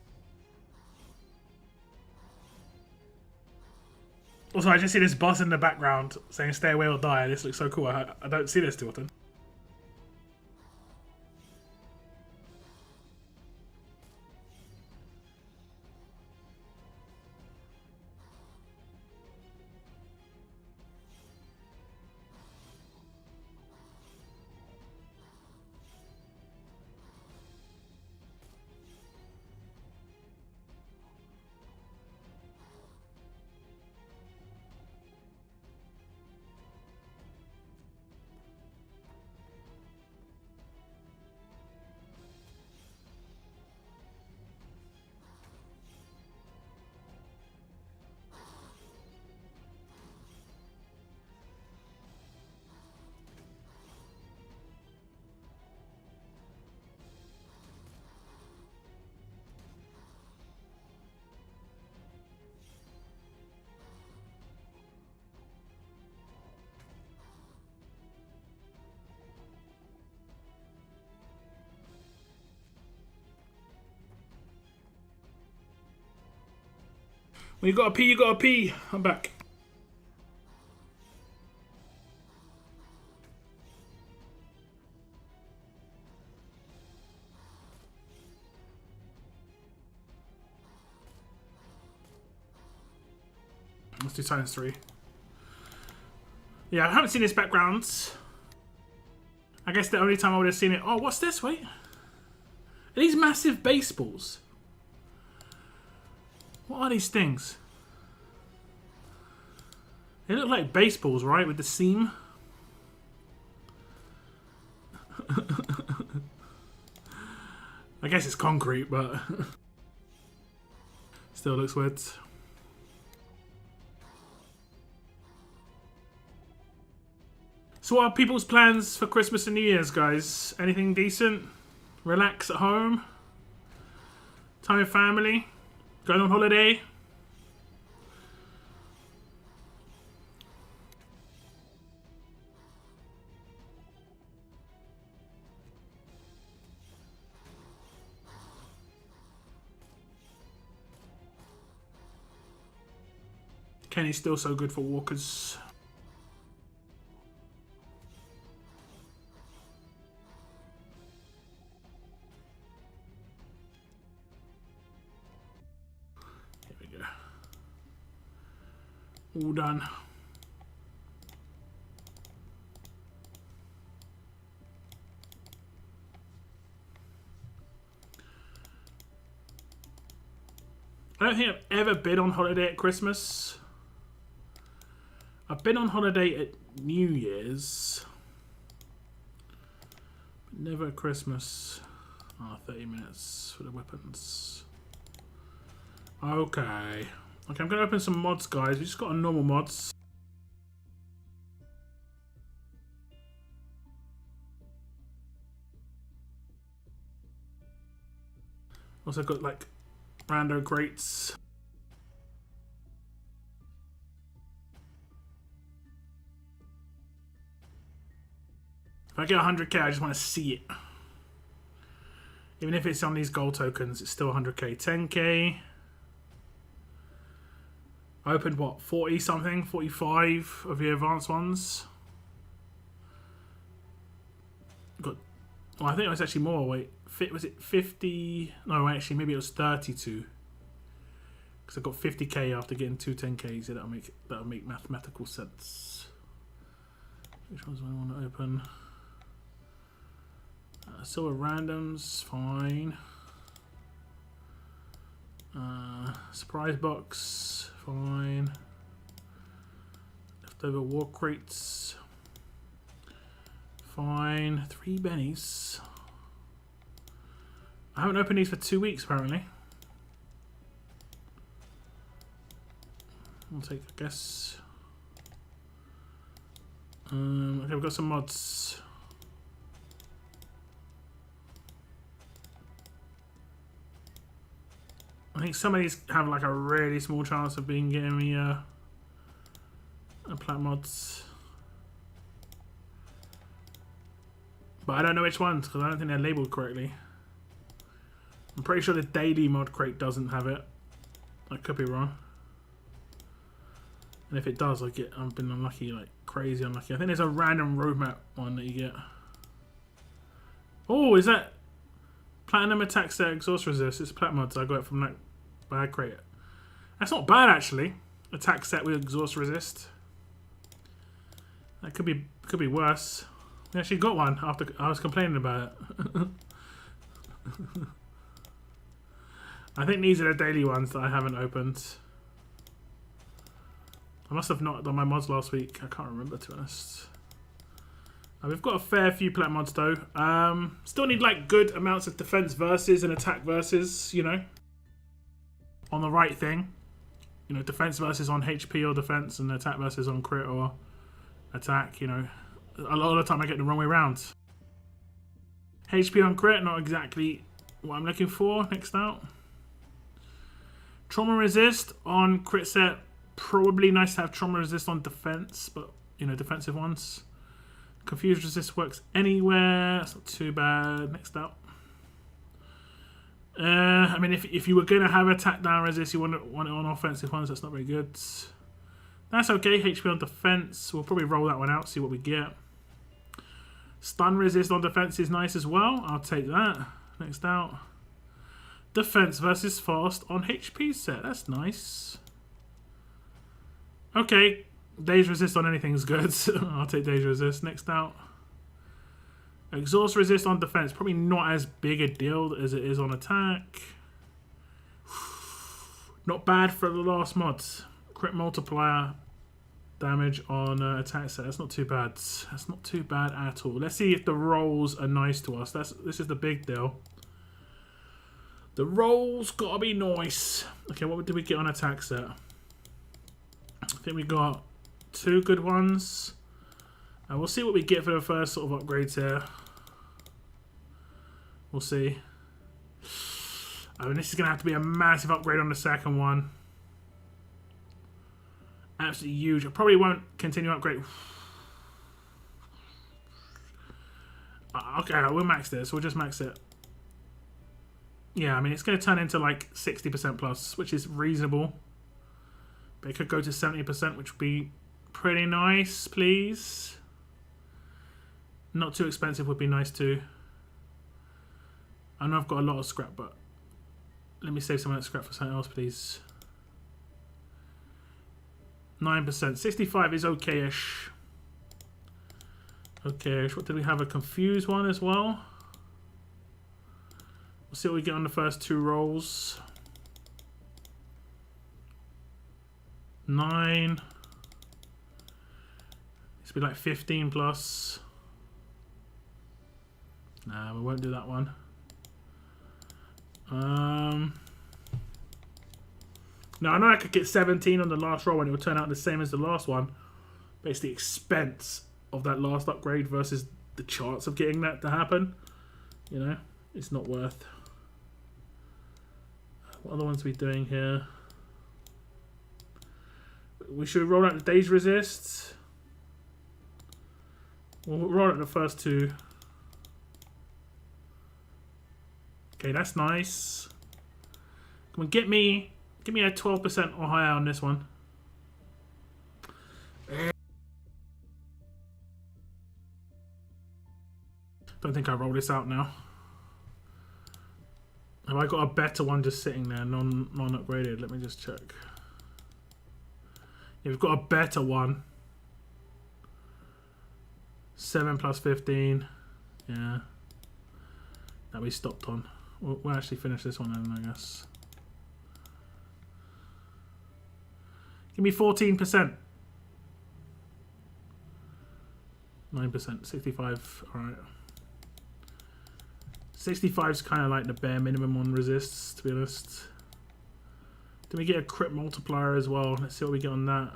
Also, I just see this bus in the background saying "Stay away or die." This looks so cool. I don't see this too often. When you gotta pee, you gotta pee. I'm back. Let's do times 3. Yeah, I haven't seen his backgrounds. I guess the only time I would have seen it... Oh, what's this? Wait. Are these massive baseballs? What are these things? They look like baseballs, right? With the seam. I guess it's concrete, but... still looks weird. So what are people's plans for Christmas and New Year's, guys? Anything decent? Relax at home? Time with family? Going on holiday? Kenny's still so good for walkers. All done. I don't think I've ever been on holiday at Christmas. I've been on holiday at New Year's. But never at Christmas. Oh, 30 minutes for the weapons. Okay. Okay, I'm going to open some mods, guys. We just got a normal mods. Also got like rando crates. If I get 100k, I just want to see it. Even if it's on these gold tokens, it's still 100k. 10k. I opened what, 40 something, 45 of the advanced ones. Got, well, I think it was actually more. Wait, was it 50? No, actually, maybe it was 32. Because I got 50k after getting two 10ks. Yeah, that'll make mathematical sense. Which ones do I want to open? Silver randoms, fine. Surprise box, fine. Leftover war crates, fine. 3 bennies. I haven't opened these for 2 weeks apparently. I'll take, I guess. Okay, we've got some mods. I think some of these have like a really small chance of getting me a plat mods, but I don't know which ones because I don't think they're labeled correctly. I'm pretty sure the daily mod crate doesn't have it. I could be wrong, and if it does, I've been unlucky, like crazy unlucky. I think there's a random roadmap one that you get. Oh, is that platinum attack set exhaust resist? It's plat mods. I got it from that bad crate. That's not bad actually. Attack set with exhaust resist. That could be worse. We actually got one after I was complaining about it. I think these are the daily ones that I haven't opened. I must have not done my mods last week. I can't remember, to be honest. We've got a fair few plat mods though. Still need like good amounts of defense versus and attack versus, you know, on the right thing. You know, defense versus on HP or defense, and attack versus on crit or attack. You know, a lot of the time I get the wrong way around. HP on crit, not exactly what I'm looking for. Next out, trauma resist on crit set. Probably nice to have trauma resist on defense, but you know, defensive ones. Confused resist works anywhere. That's not too bad. Next up. I mean, if you were going to have attack down resist, you want it on offensive ones. That's not very good. That's okay. HP on defense. We'll probably roll that one out, see what we get. Stun resist on defense is nice as well. I'll take that. Next out. Defense versus fast on HP set. That's nice. Okay. Daze resist on anything is good. I'll take daze resist. Next out. Exhaust resist on defense. Probably not as big a deal as it is on attack. Not bad for the last mods. Crit multiplier damage on attack set. That's not too bad. That's not too bad at all. Let's see if the rolls are nice to us. This is the big deal. The rolls gotta be nice. Okay, what did we get on attack set? I think we got 2 good ones. And we'll see what we get for the first sort of upgrades here. We'll see. I mean, this is going to have to be a massive upgrade on the second one. Absolutely huge. I probably won't continue upgrade. Okay, we'll max this. We'll just max it. Yeah, I mean, it's going to turn into like 60% plus, which is reasonable. But it could go to 70%, which would be pretty nice, please. Not too expensive would be nice too. I know I've got a lot of scrap, but let me save some of that scrap for something else, please. 9%. 65 is okay-ish. Okay-ish. What did we have? A confused one as well. We'll see what we get on the first 2 rolls. 9. It's be like 15 plus. Nah, we won't do that one. Now I know I could get 17 on the last roll and it would turn out the same as the last one. But it's the expense of that last upgrade versus the chance of getting that to happen. You know, it's not worth. What other ones are we doing here? We should roll out the Days Resist. We'll roll out the first two. Okay, that's nice. Come on, give me a 12% or higher on this one. Don't think I roll this out now. Have I got a better one just sitting there, non-upgraded? Let me just check. Yeah, we've got a better one. 7 plus 15. Yeah. That we stopped on. We'll actually finish this one then, I guess. Give me 14%. 9%. 65. Alright. 65 is kind of like the bare minimum on resists, to be honest. Then we get a crit multiplier as well. Let's see what we get on that.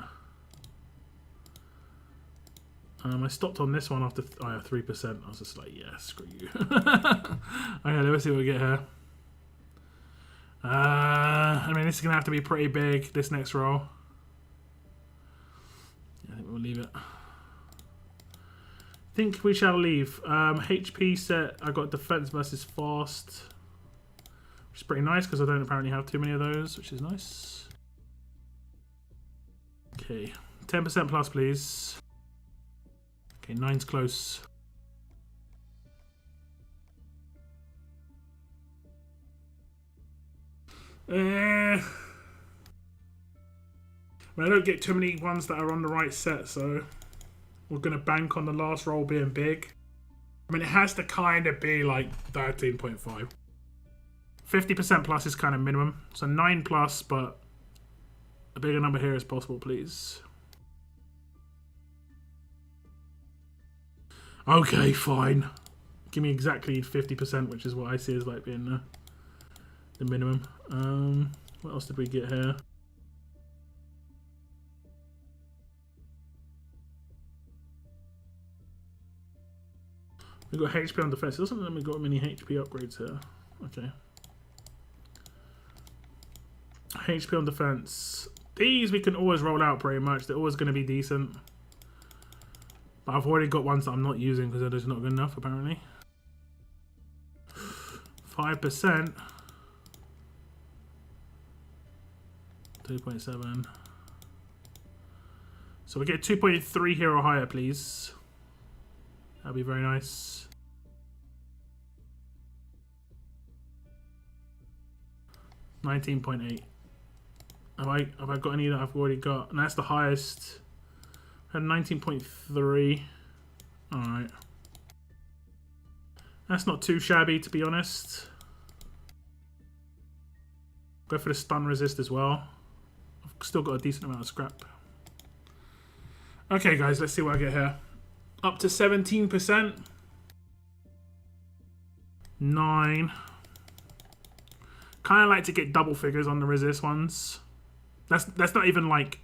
I stopped on this one after 3%. I was just like, yeah, screw you. Okay, let's see what we get here. I mean, this is going to have to be pretty big, this next roll. Yeah, I think we'll leave it. Think we shall leave. HP set, I got defense versus fast, which is pretty nice because I don't apparently have too many of those, which is nice. Okay, 10% plus, please. Okay, 9's close. I don't get too many ones that are on the right set, so we're going to bank on the last roll being big. I mean, it has to kind of be like 13.5. 50% plus is kind of minimum. So 9 plus, but a bigger number here is possible, please. Okay, fine. Give me exactly 50%, which is what I see as like being the minimum. What else did we get here? We've got HP on defense. It doesn't let me got many HP upgrades here. Okay. HP on defense. These we can always roll out pretty much. They're always going to be decent. But I've already got ones that I'm not using because they're just not good enough, apparently. 5%. 2.7. So we get 2.3 here or higher, please. That'd be very nice. $19.8. Have I got any that I've already got? And that's the highest. I had 19.3. Alright. That's not too shabby, to be honest. Go for the stun resist as well. I've still got a decent amount of scrap. Okay, guys, let's see what I get here. Up to 17%. 9. Kind of like to get double figures on the resist ones. That's not even like...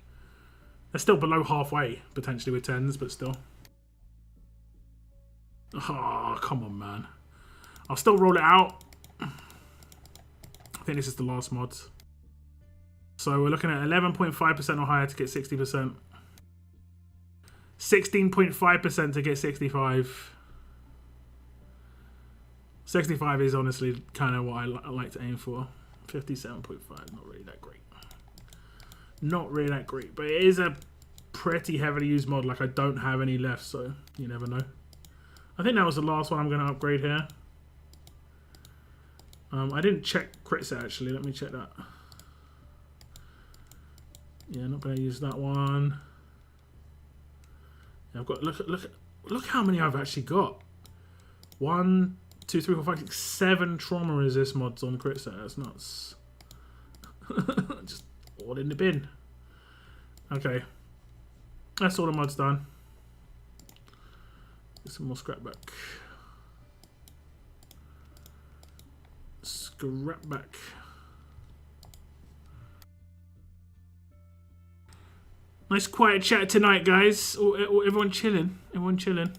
They're still below halfway, potentially, with 10s, but still. Oh, come on, man. I'll still roll it out. I think this is the last mod. So we're looking at 11.5% or higher to get 60%. 16.5% to get 65. 65 is honestly kind of what I like to aim for. 57.5, not really that great. Not really that great, but it is a pretty heavily used mod. Like, I don't have any left, so you never know. I think that was the last one I'm going to upgrade here. I didn't check crit set, actually. Let me check that. Yeah, not going to use that one. Yeah, I've got look how many I've actually got. 1, 2, 3, 4, 5, 6, 7 trauma resist mods on crit set. That's nuts. Just all in the bin. Okay, that's all the mods done. Get some more scrap back. Scrap back. Nice quiet chat tonight, guys. Everyone chilling. Everyone chilling.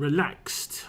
relaxed.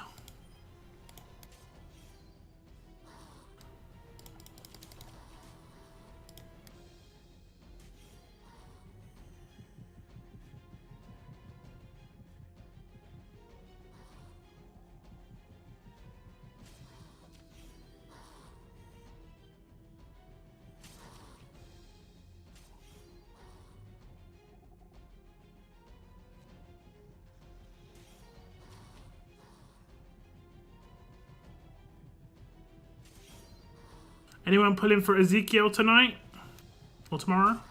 Anyone pulling for Ezekiel tonight? Or tomorrow?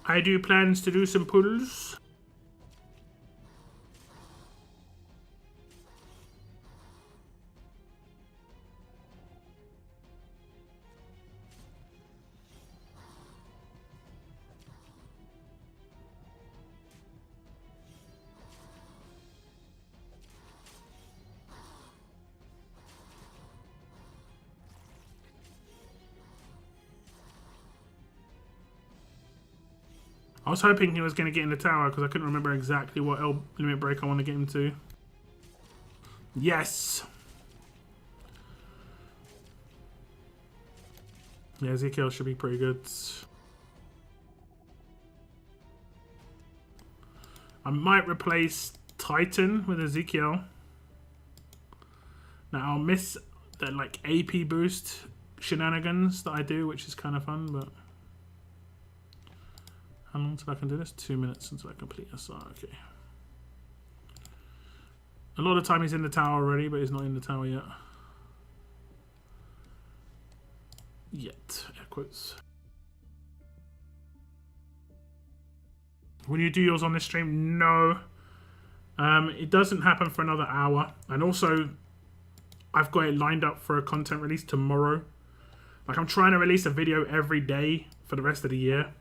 I do plans to do some pulls. I was hoping he was going to get in the tower because I couldn't remember exactly what limit break I want to get him to. Yes! Yeah, Ezekiel should be pretty good. I might replace Titan with Ezekiel. Now I'll miss the like AP boost shenanigans that I do, which is kind of fun, but... How long until I can do this? 2 minutes until I complete this. Oh, okay. A lot of time he's in the tower already, but he's not in the tower yet. Yet, air quotes. Will you do yours on this stream? No. It doesn't happen for another hour. And also, I've got it lined up for a content release tomorrow. Like, I'm trying to release a video every day for the rest of the year.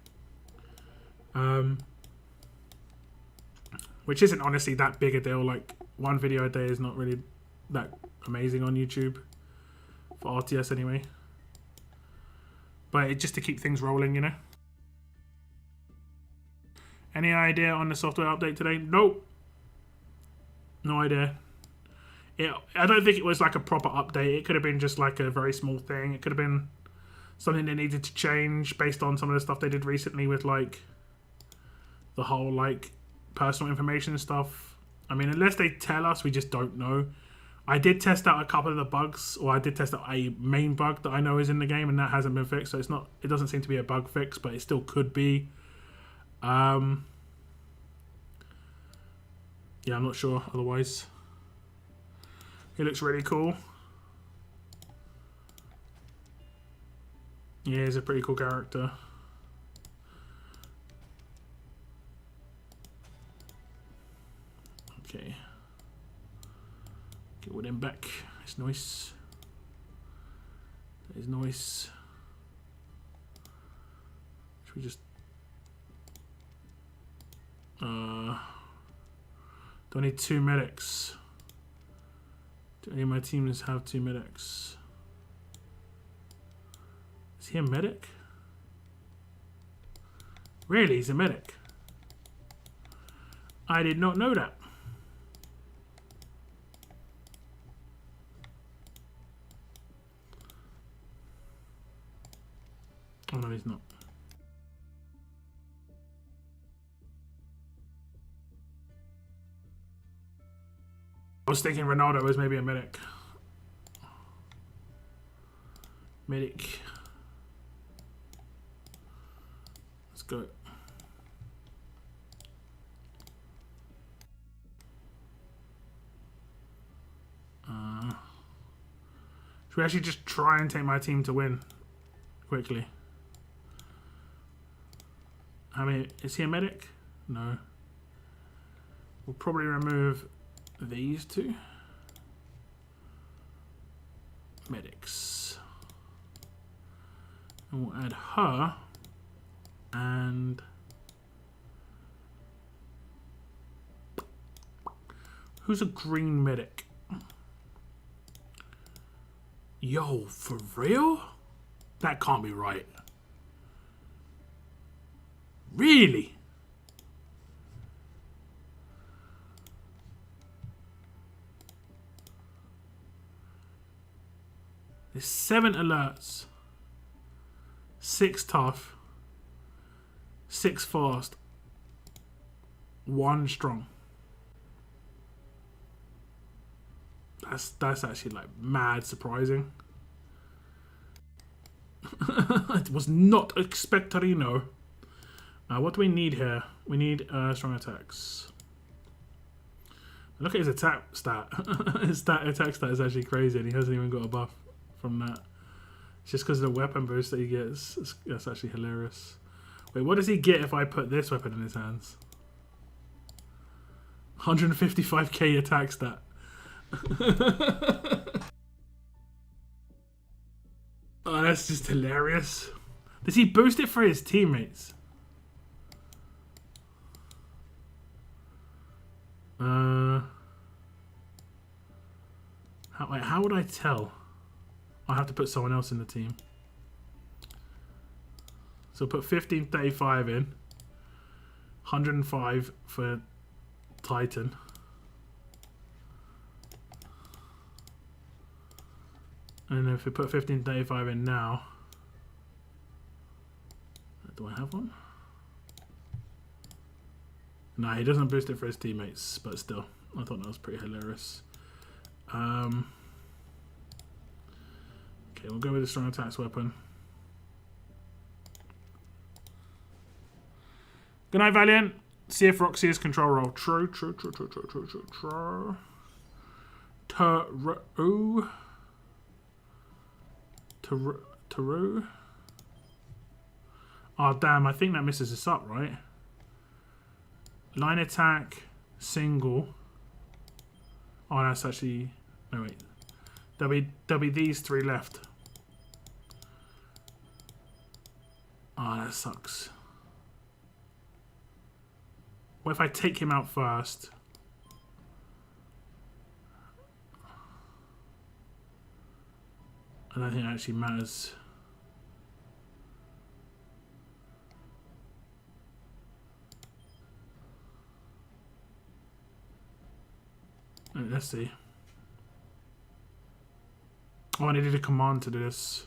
Which isn't honestly that big a deal. Like, one video a day is not really that amazing on YouTube for RTS anyway, but just to keep things rolling, you know. Any idea on the software update today? Nope, no idea. I don't think it was like a proper update. It could have been just like a very small thing. It could have been something they needed to change based on some of the stuff they did recently with like the whole like personal information stuff. I mean, unless they tell us, we just don't know. I did test out a couple of the bugs, or I did test out a main bug that I know is in the game, and that hasn't been fixed. So it's not. It doesn't seem to be a bug fix, but it still could be. Yeah, I'm not sure. Otherwise, it looks really cool. Yeah, he's a pretty cool character. Okay. Get with him back. It's nice. That is nice. Should we just... do I need 2 medics? Do any of my teams have 2 medics? Is he a medic? Really? He's a medic? I did not know that. Oh no, he's not. I was thinking Ronaldo was maybe a medic. Medic. Let's go. Should we actually just try and take my team to win quickly? I mean, is he a medic? No. We'll probably remove these 2 medics, and we'll add her and who's a green medic? Yo, for real? That can't be right. Really? There's 7 alerts. 6 tough. 6 fast. 1 strong. That's actually like mad surprising. It was not expectorino. What do we need here? We need strong attacks. Look at his attack stat. His attack stat is actually crazy, and he hasn't even got a buff from that. It's just because of the weapon boost that he gets. That's actually hilarious. Wait, what does he get if I put this weapon in his hands? 155k attack stat. Oh, that's just hilarious. Does he boost it for his teammates? How would I tell? I have to put someone else in the team. So put 1535 in. 105 for Titan. And if we put 1535 in now, do I have one? No, he doesn't boost it for his teammates, but still, I thought that was pretty hilarious. Okay, we'll go with the strong attacks weapon. Good night, Valiant. See if Roxy is control roll. True. Taru. Oh, damn, I think that misses us up, right? Line attack, single. Oh, that's actually... No, wait. There'll be these 3 left. Oh, that sucks. What if I take him out first? I don't think it actually matters. Let's see. Oh, I needed a command to do this.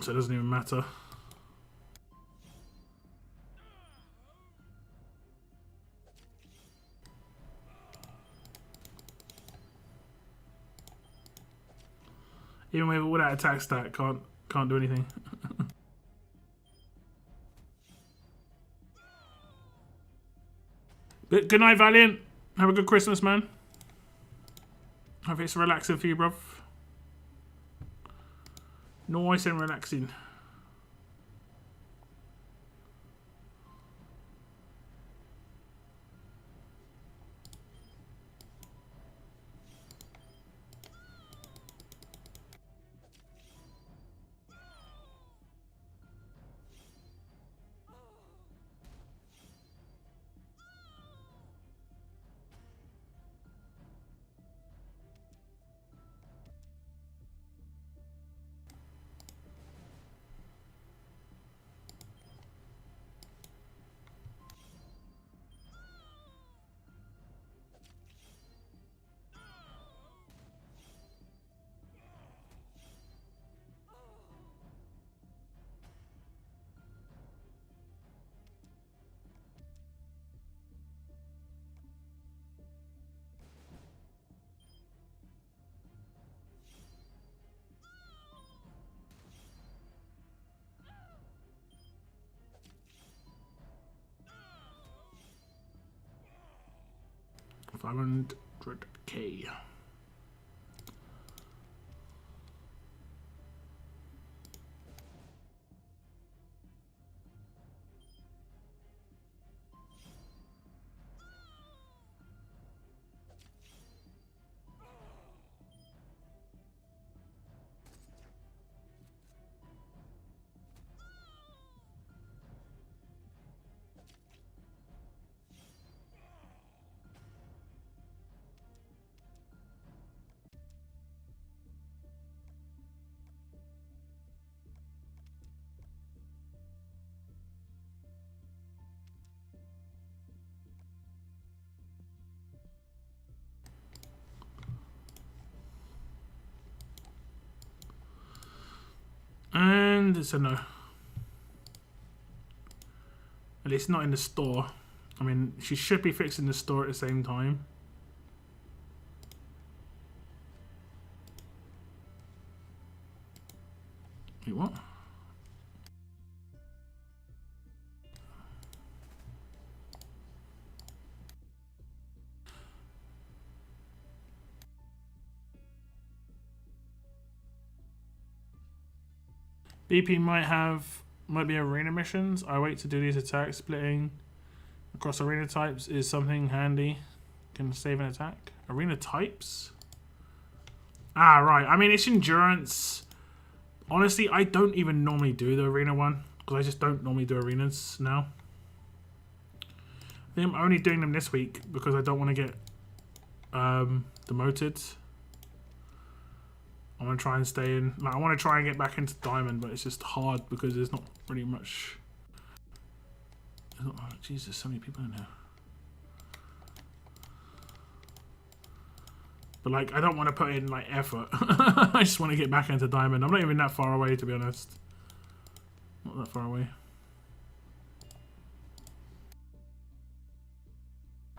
So it doesn't even matter. Even with all that attack stat, can't do anything. Good night, Valiant. Have a good Christmas, man. Hope it's relaxing for you, bruv. Nice and relaxing. $500K. end, it's a no. At least not in the store. I mean, she should be fixing the store at the same time. Wait, what? BP might be arena missions. I wait to do these attacks. Splitting across arena types is something handy. Can save an attack. Arena types? Ah, right. I mean, it's endurance. Honestly, I don't even normally do the arena one because I just don't normally do arenas now. I think I'm only doing them this week because I don't want to get demoted. I want to try and stay in. Like, I want to try and get back into Diamond, but it's just hard because there's not really much. Oh, Jesus, so many people in here. But like, I don't want to put in like effort. I just want to get back into Diamond. I'm not even that far away, to be honest. Not that far away.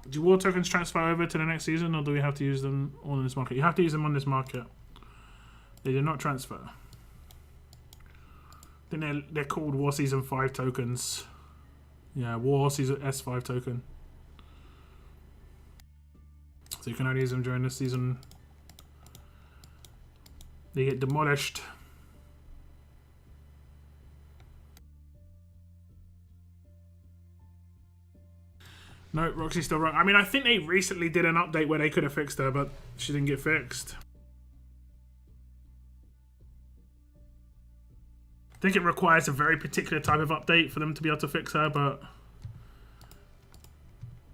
Do war tokens transfer over to the next season, or do we have to use them all in this market? You have to use them on this market. They do not transfer. I think they're called War Season 5 tokens. Yeah, War Season S5 token. So you can only use them during this season. They get demolished. No, Roxy's still wrong. I mean, I think they recently did an update where they could have fixed her, but she didn't get fixed. I think it requires a very particular type of update for them to be able to fix her, but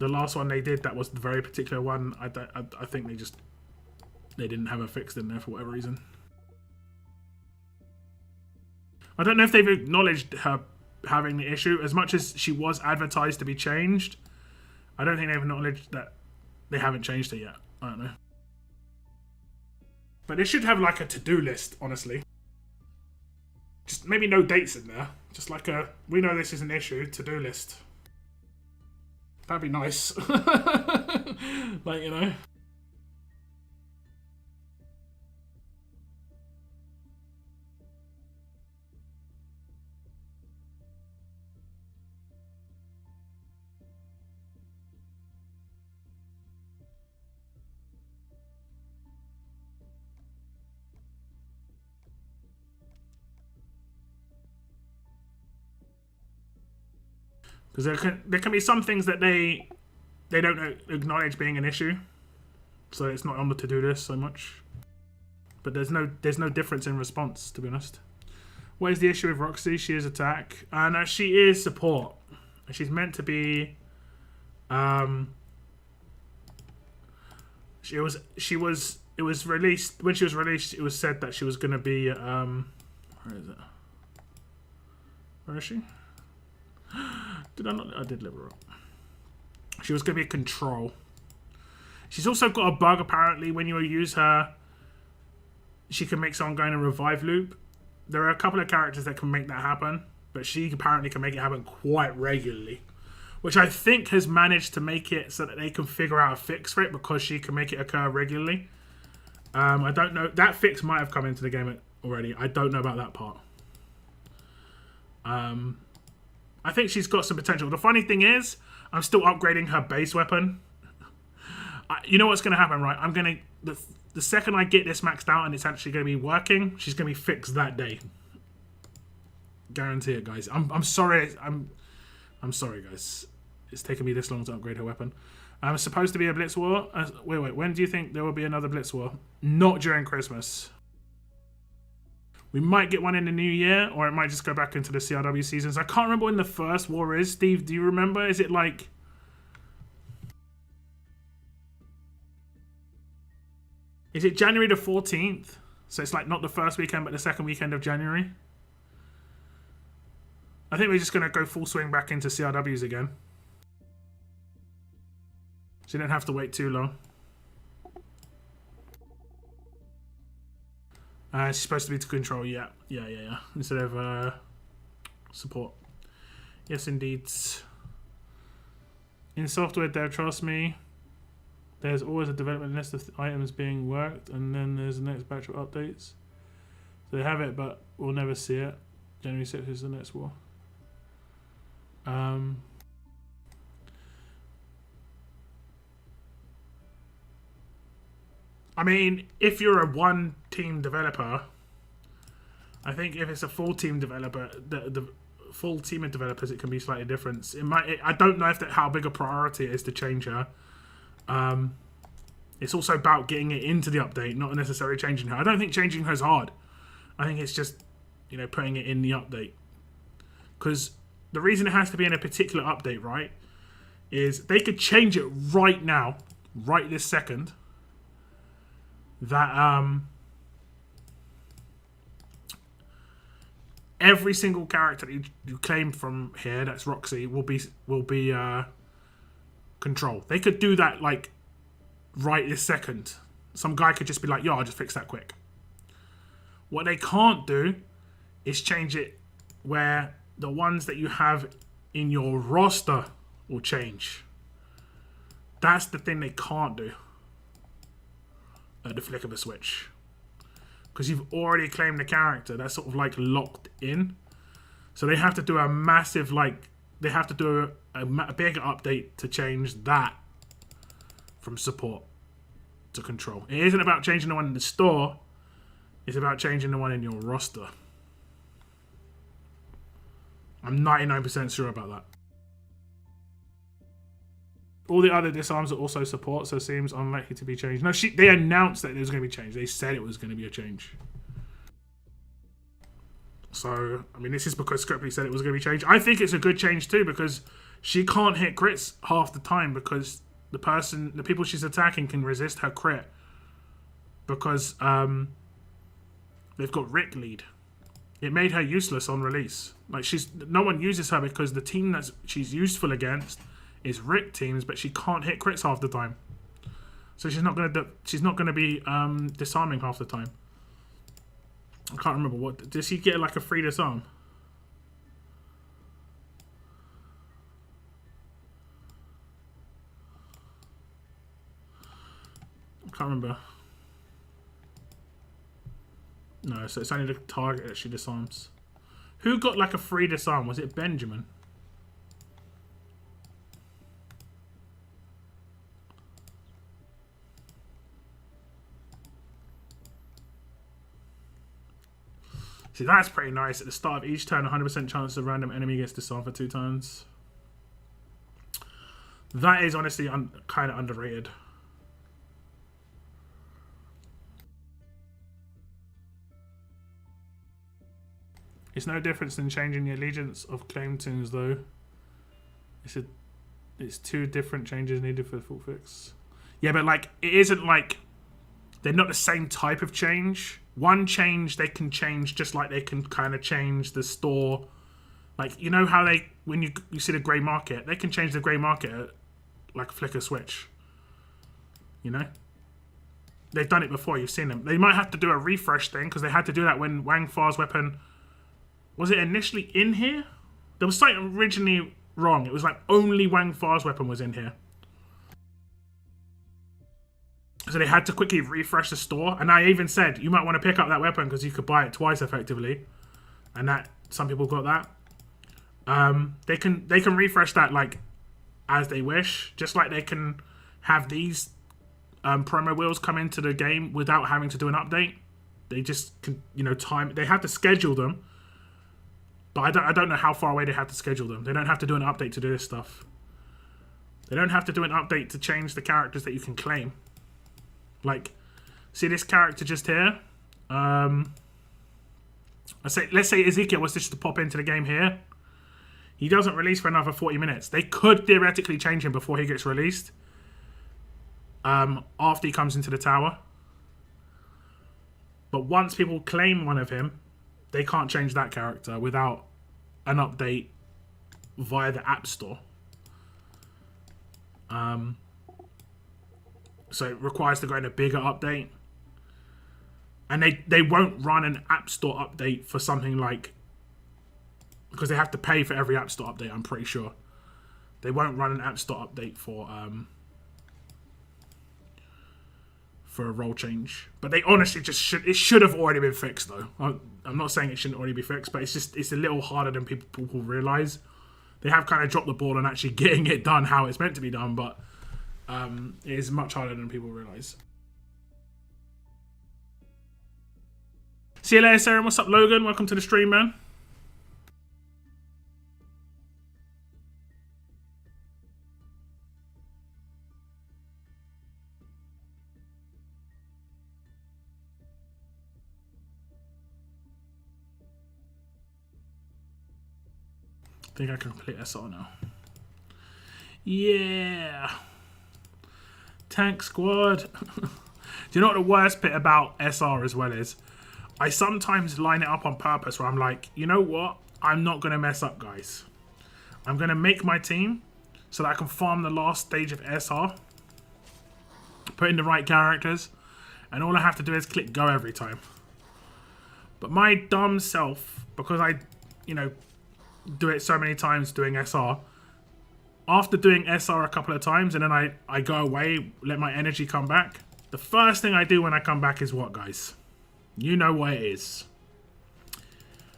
the last one they did, that was the very particular one. I think they didn't have her fixed in there for whatever reason. I don't know if they've acknowledged her having the issue as much as she was advertised to be changed. I don't think they've acknowledged that they haven't changed her yet. I don't know. But they should have like a to-do list, honestly. Just maybe no dates in there. Just like a, we know this is an issue, to-do list. That'd be nice. Like, you know. Because there can be some things that they don't acknowledge being an issue, so it's not on the to-do list so much. But there's no difference in response, to be honest. What is the issue with Roxy? She is attack, and she is support. She's meant to be. It was released when she was released. It was said that she was going to be. Where is it? Where is she? Did I not? I did live her up. She was going to be a control. She's also got a bug, apparently, when you use her. She can make someone go in a revive loop. There are a couple of characters that can make that happen, but she apparently can make it happen quite regularly. Which I think has managed to make it so that they can figure out a fix for it because she can make it occur regularly. I don't know. That fix might have come into the game already. I don't know about that part. I think she's got some potential. The funny thing is, I'm still upgrading her base weapon. You know what's going to happen, right? I'm going to... The second I get this maxed out and it's actually going to be working, she's going to be fixed that day. Guarantee it, guys. I'm sorry. I'm sorry, guys. It's taken me this long to upgrade her weapon. It's supposed to be a Blitz War. Wait. When do you think there will be another Blitz War? Not during Christmas. We might get one in the new year, or it might just go back into the CRW seasons. I can't remember when the first war is. Steve, do you remember? Is it like... Is it January the 14th? So it's like not the first weekend, but the second weekend of January. I think we're just going to go full swing back into CRWs again. So you don't have to wait too long. It's supposed to be to control, yeah. Instead of support. Yes, indeed. In software dev, trust me, there's always a development list of items being worked, and then there's the next batch of updates. So they have it, but we'll never see it. January 6th is the next war. I mean, if you're a one-team developer, I think if it's a full-team developer, the full team of developers, it can be slightly different. I don't know how big a priority it is to change her. It's also about getting it into the update, not necessarily changing her. I don't think changing her is hard. I think it's just, putting it in the update. Because the reason it has to be in a particular update, right, is they could change it right now, right this second, that every single character that you claim from here, that's Roxy, will be control. They could do that like right this second. Some guy could just be like, "Yo, I'll just fix that quick." What they can't do is change it where the ones that you have in your roster will change. That's the thing they can't do at the flick of a switch. Because you've already claimed the character. That's sort of like locked in. So they have to do a massive, they have to do a bigger update to change that from support to control. It isn't about changing the one in the store. It's about changing the one in your roster. I'm 99% sure about that. All the other disarms are also support, so it seems unlikely to be changed. No, they announced that it was going to be changed. They said it was going to be a change. So, I mean, this is because Scriptly said it was going to be changed. I think it's a good change too, because she can't hit crits half the time because the people she's attacking can resist her crit. Because they've got Rick lead. It made her useless on release. No one uses her because the team that she's useful against is Rick teams, but she can't hit crits half the time. So she's not gonna be disarming half the time. I can't remember what. Does he get like a free disarm? I can't remember. No, so it's only the target that she disarms. Who got like a free disarm? Was it Benjamin? See, that's pretty nice. At the start of each turn, 100% chance a random enemy gets disarmed for 2 turns. That is honestly kind of underrated. It's no difference than changing the allegiance of claim tunes, though. It's 2 different changes needed for the full fix. Yeah, but it isn't they're not the same type of change. One change they can change just like they can kind of change the store. You know how when you see the grey market, they can change the grey market at like a flick of switch. You know? They've done it before, you've seen them. They might have to do a refresh thing, because they had to do that when Wang Fa's weapon... Was it initially in here? There was something originally wrong. It was only Wang Fa's weapon was in here. So they had to quickly refresh the store. And I even said, you might want to pick up that weapon because you could buy it twice effectively. And that some people got that. They can refresh that as they wish. Just like they can have these promo wheels come into the game without having to do an update. They just can, time. They have to schedule them. But I don't know how far away they have to schedule them. They don't have to do an update to do this stuff. They don't have to do an update to change the characters that you can claim. See this character just here? Let's say Ezekiel was just to pop into the game here. He doesn't release for another 40 minutes. They could theoretically change him before he gets released. After he comes into the tower. But once people claim one of him, they can't change that character without an update via the App Store. So it requires to go in a bigger update. And they won't run an App Store update for something like... Because they have to pay for every App Store update, I'm pretty sure. They won't run an App Store update for a role change. But they honestly just should... It should have already been fixed, though. I'm not saying it shouldn't already be fixed, but it's a little harder than people realise. They have kind of dropped the ball on actually getting it done how it's meant to be done, but it is much harder than people realise. See you later, Sarah. What's up, Logan? Welcome to the stream, man. I think I can complete SR now. Yeah. Tank squad. Do you know what the worst bit about SR as well is? I sometimes line it up on purpose where I'm like, you know what? I'm not going to mess up, guys. I'm going to make my team so that I can farm the last stage of SR. Put in the right characters. And all I have to do is click go every time. But my dumb self, because I, do it so many times doing SR. After doing SR a couple of times and then I go away, let my energy come back. The first thing I do when I come back is what, guys? You know what it is.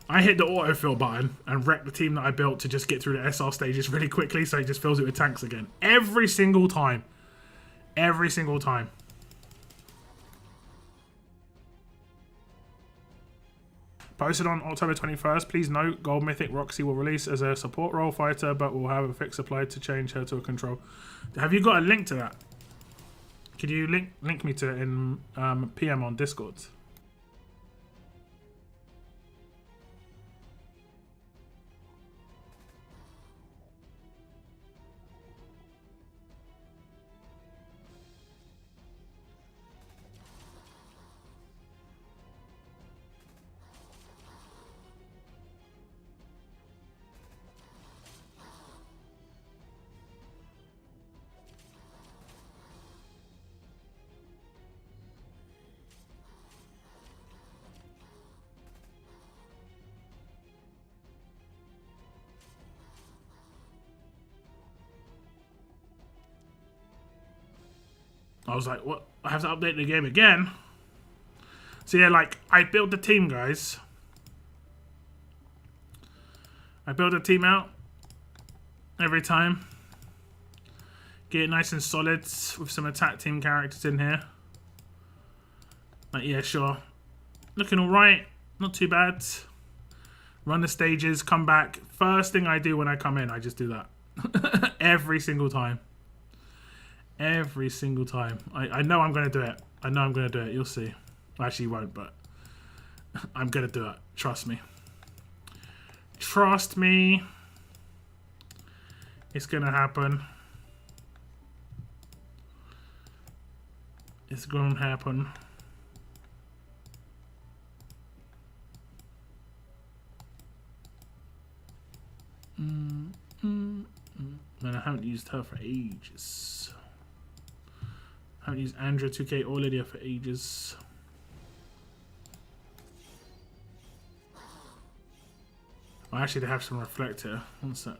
I hit the autofill button and wreck the team that I built to just get through the SR stages really quickly so it just fills it with tanks again. Every single time. Every single time. Posted on October 21st. Please note, Gold Mythic Roxy will release as a support role fighter, but will have a fix applied to change her to a control. Have you got a link to that? Could you link me to it in PM on Discord? I was like, what? I have to update the game again? So yeah, like, I build the team, guys. I build a team out every time. Get it nice and solid with some attack team characters in here. Like, yeah, sure. Looking alright. Not too bad. Run the stages, come back. First thing I do when I come in, I just do that. Every single time. Every single time. I know I'm going to do it. I know I'm going to do it. You'll see. I actually won't, but I'm going to do it. Trust me. Trust me. It's going to happen. It's going to happen. Man, I haven't used her for ages. I haven't used Andrea 2K or Lydia for ages. Well, actually, they have some reflect here. What's that?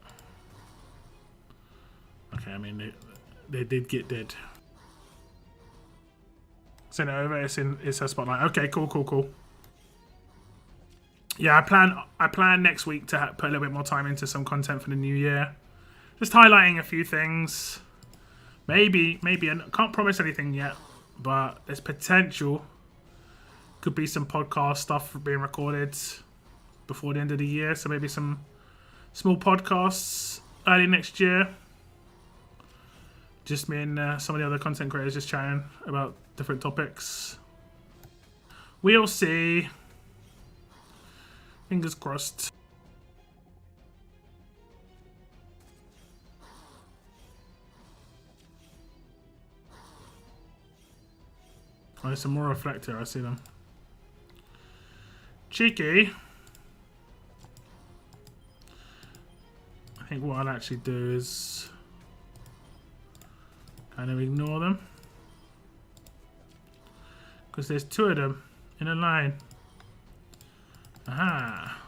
Okay, I mean, they did get dead. Send it over. It's her spotlight. Okay, cool. Yeah, I plan next week to put a little bit more time into some content for the new year. Just highlighting a few things. Maybe, I can't promise anything yet, but there's potential. Could be some podcast stuff being recorded before the end of the year, so maybe some small podcasts early next year. Just me and some of the other content creators just chatting about different topics. We'll see. Fingers crossed. Oh, there's some more reflector. I see them. Cheeky. I think what I'll actually do is kind of ignore them. Because there's two of them. In a line. Aha.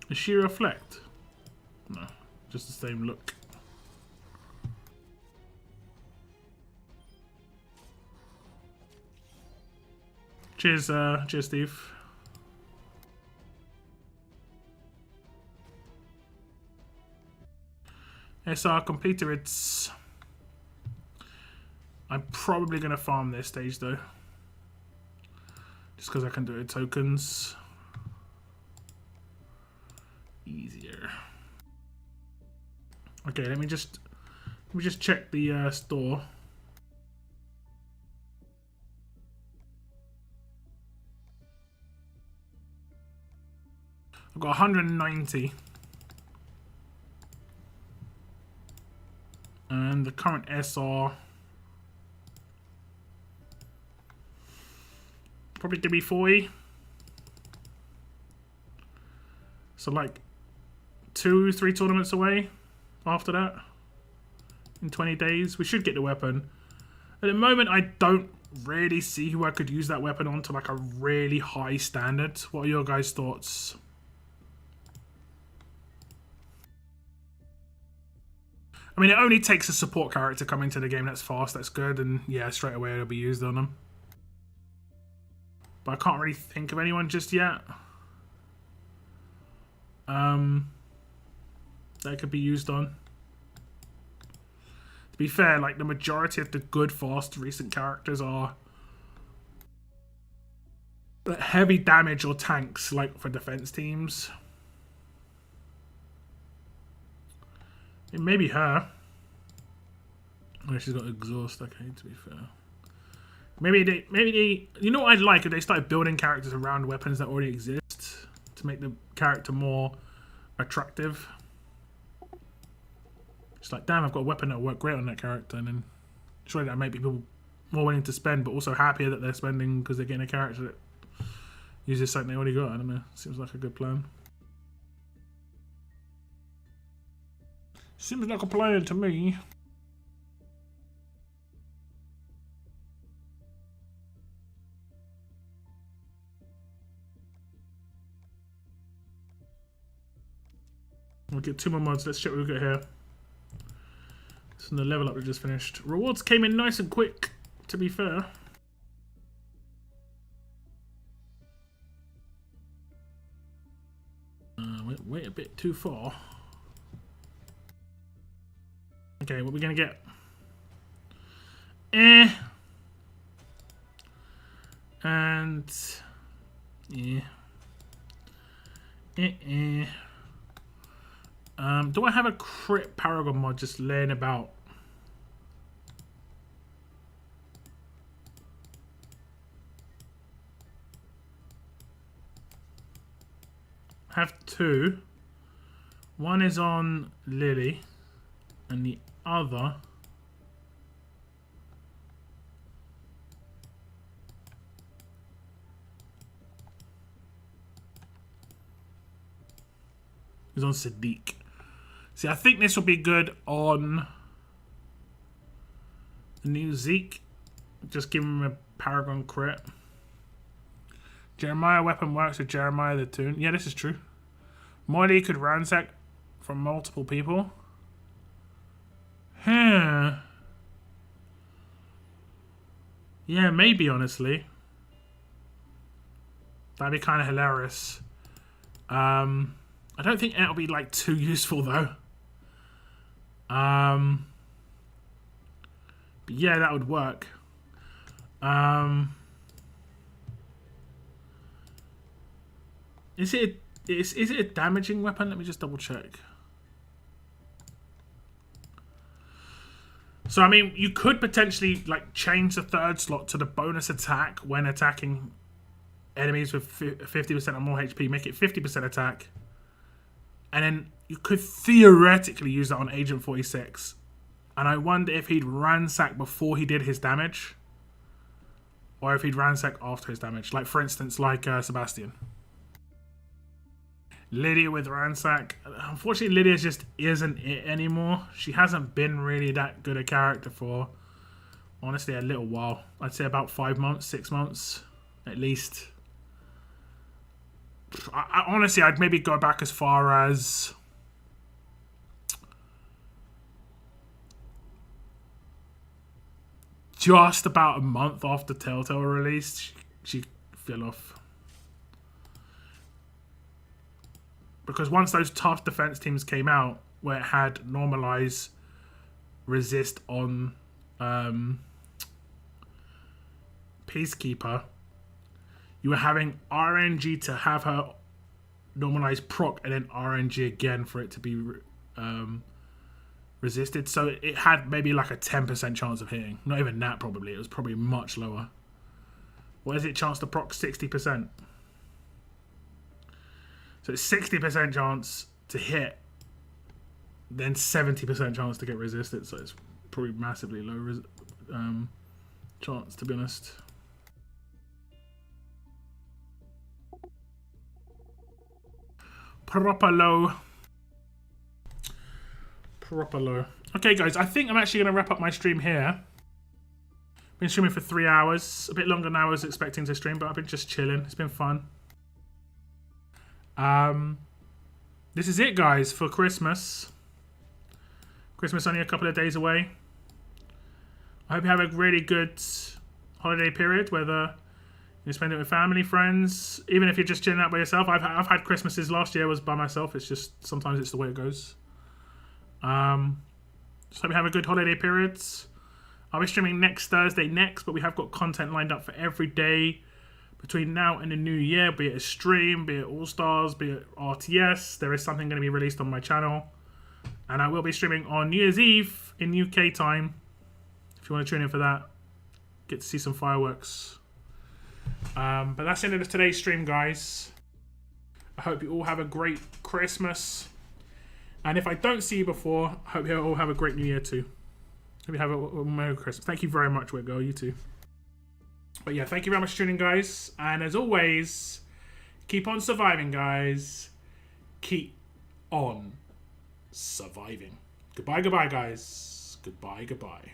Does she reflect? No, just the same look. Cheers, cheers, Steve. SR completed. It's. I'm probably gonna farm this stage though, just because I can do it with tokens. Easier. Okay, let me just check the store. I've got 190. And the current SR probably gonna be 40. So like 2-3 tournaments away after that. In 20 days. We should get the weapon. At the moment I don't really see who I could use that weapon on to like a really high standard. What are your guys' thoughts? I mean, it only takes a support character coming into the game that's fast, that's good, and yeah, straight away it'll be used on them. But I can't really think of anyone just yet. That could be used on. To be fair, like the majority of the good, fast, recent characters are heavy damage or tanks, like for defense teams. It may be her. Oh, she's got exhaust. Okay, to be fair. Maybe they. You know what I'd like if they started building characters around weapons that already exist to make the character more attractive. It's like, damn, I've got a weapon that'll work great on that character, and then surely that make people more willing to spend, but also happier that they're spending because they're getting a character that uses something they already got. I don't know. Seems like a good plan. Seems like a plan to me. We'll get 2 more mods. Let's check what we've got here. This is the level up we just finished. Rewards came in nice and quick, to be fair. Wait a bit too far. Okay, what are we gonna get? And do I have a crit Paragon mod just laying about? Have 2. One is on Lily, and the other is on Sadiq. See, I think this will be good on the new Zeke. Just give him a Paragon crit. Jeremiah weapon works with Jeremiah the Toon. Yeah, this is true. Molly could ransack from multiple people. Huh. Yeah, maybe, honestly. That'd be kind of hilarious. I don't think it'll be, like, too useful, though. But yeah, that would work. Is it a damaging weapon? Let me just double check. So, I mean, you could potentially, like, change the 3rd slot to the bonus attack when attacking enemies with 50% or more HP. Make it 50% attack. And then you could theoretically use that on Agent 46. And I wonder if he'd ransack before he did his damage. Or if he'd ransack after his damage. Like, for instance, like Sebastian. Lydia with Ransack. Unfortunately, Lydia just isn't it anymore. She hasn't been really that good a character for, honestly, a little while. I'd say about 5 months, 6 months, at least. Honestly, I'd maybe go back as far as... just about a month after Telltale released, she fell off. Because once those tough defense teams came out, where it had normalize resist on Peacekeeper, you were having RNG to have her normalize proc and then RNG again for it to be resisted. So it had maybe like a 10% chance of hitting. Not even that, probably. It was probably much lower. What is it? Chance to proc 60%. So it's 60% chance to hit, then 70% chance to get resisted. So it's probably massively low chance, to be honest. Proper low. Proper low. Okay, guys, I think I'm actually going to wrap up my stream here. Been streaming for 3 hours. A bit longer than I was expecting to stream, but I've been just chilling. It's been fun. This is it, guys, for Christmas. Christmas only a couple of days away. I hope you have a really good holiday period, whether you spend it with family, friends, even if you're just chilling out by yourself. I've had Christmases last year was by myself. It's just sometimes it's the way it goes. Just hope you have a good holiday period. I'll be streaming next Thursday but we have got content lined up for every day between now and the new year, be it a stream, be it All-Stars, be it RTS. There is something going to be released on my channel. And I will be streaming on New Year's Eve in UK time. If you want to tune in for that, get to see some fireworks. But that's the end of today's stream, guys. I hope you all have a great Christmas. And if I don't see you before, I hope you all have a great New Year too. Hope you have a Merry Christmas. Thank you very much, Wiggo. You too. But yeah, thank you very much for tuning in, guys. And as always, keep on surviving, guys. Keep on surviving. Goodbye, goodbye, guys. Goodbye, goodbye.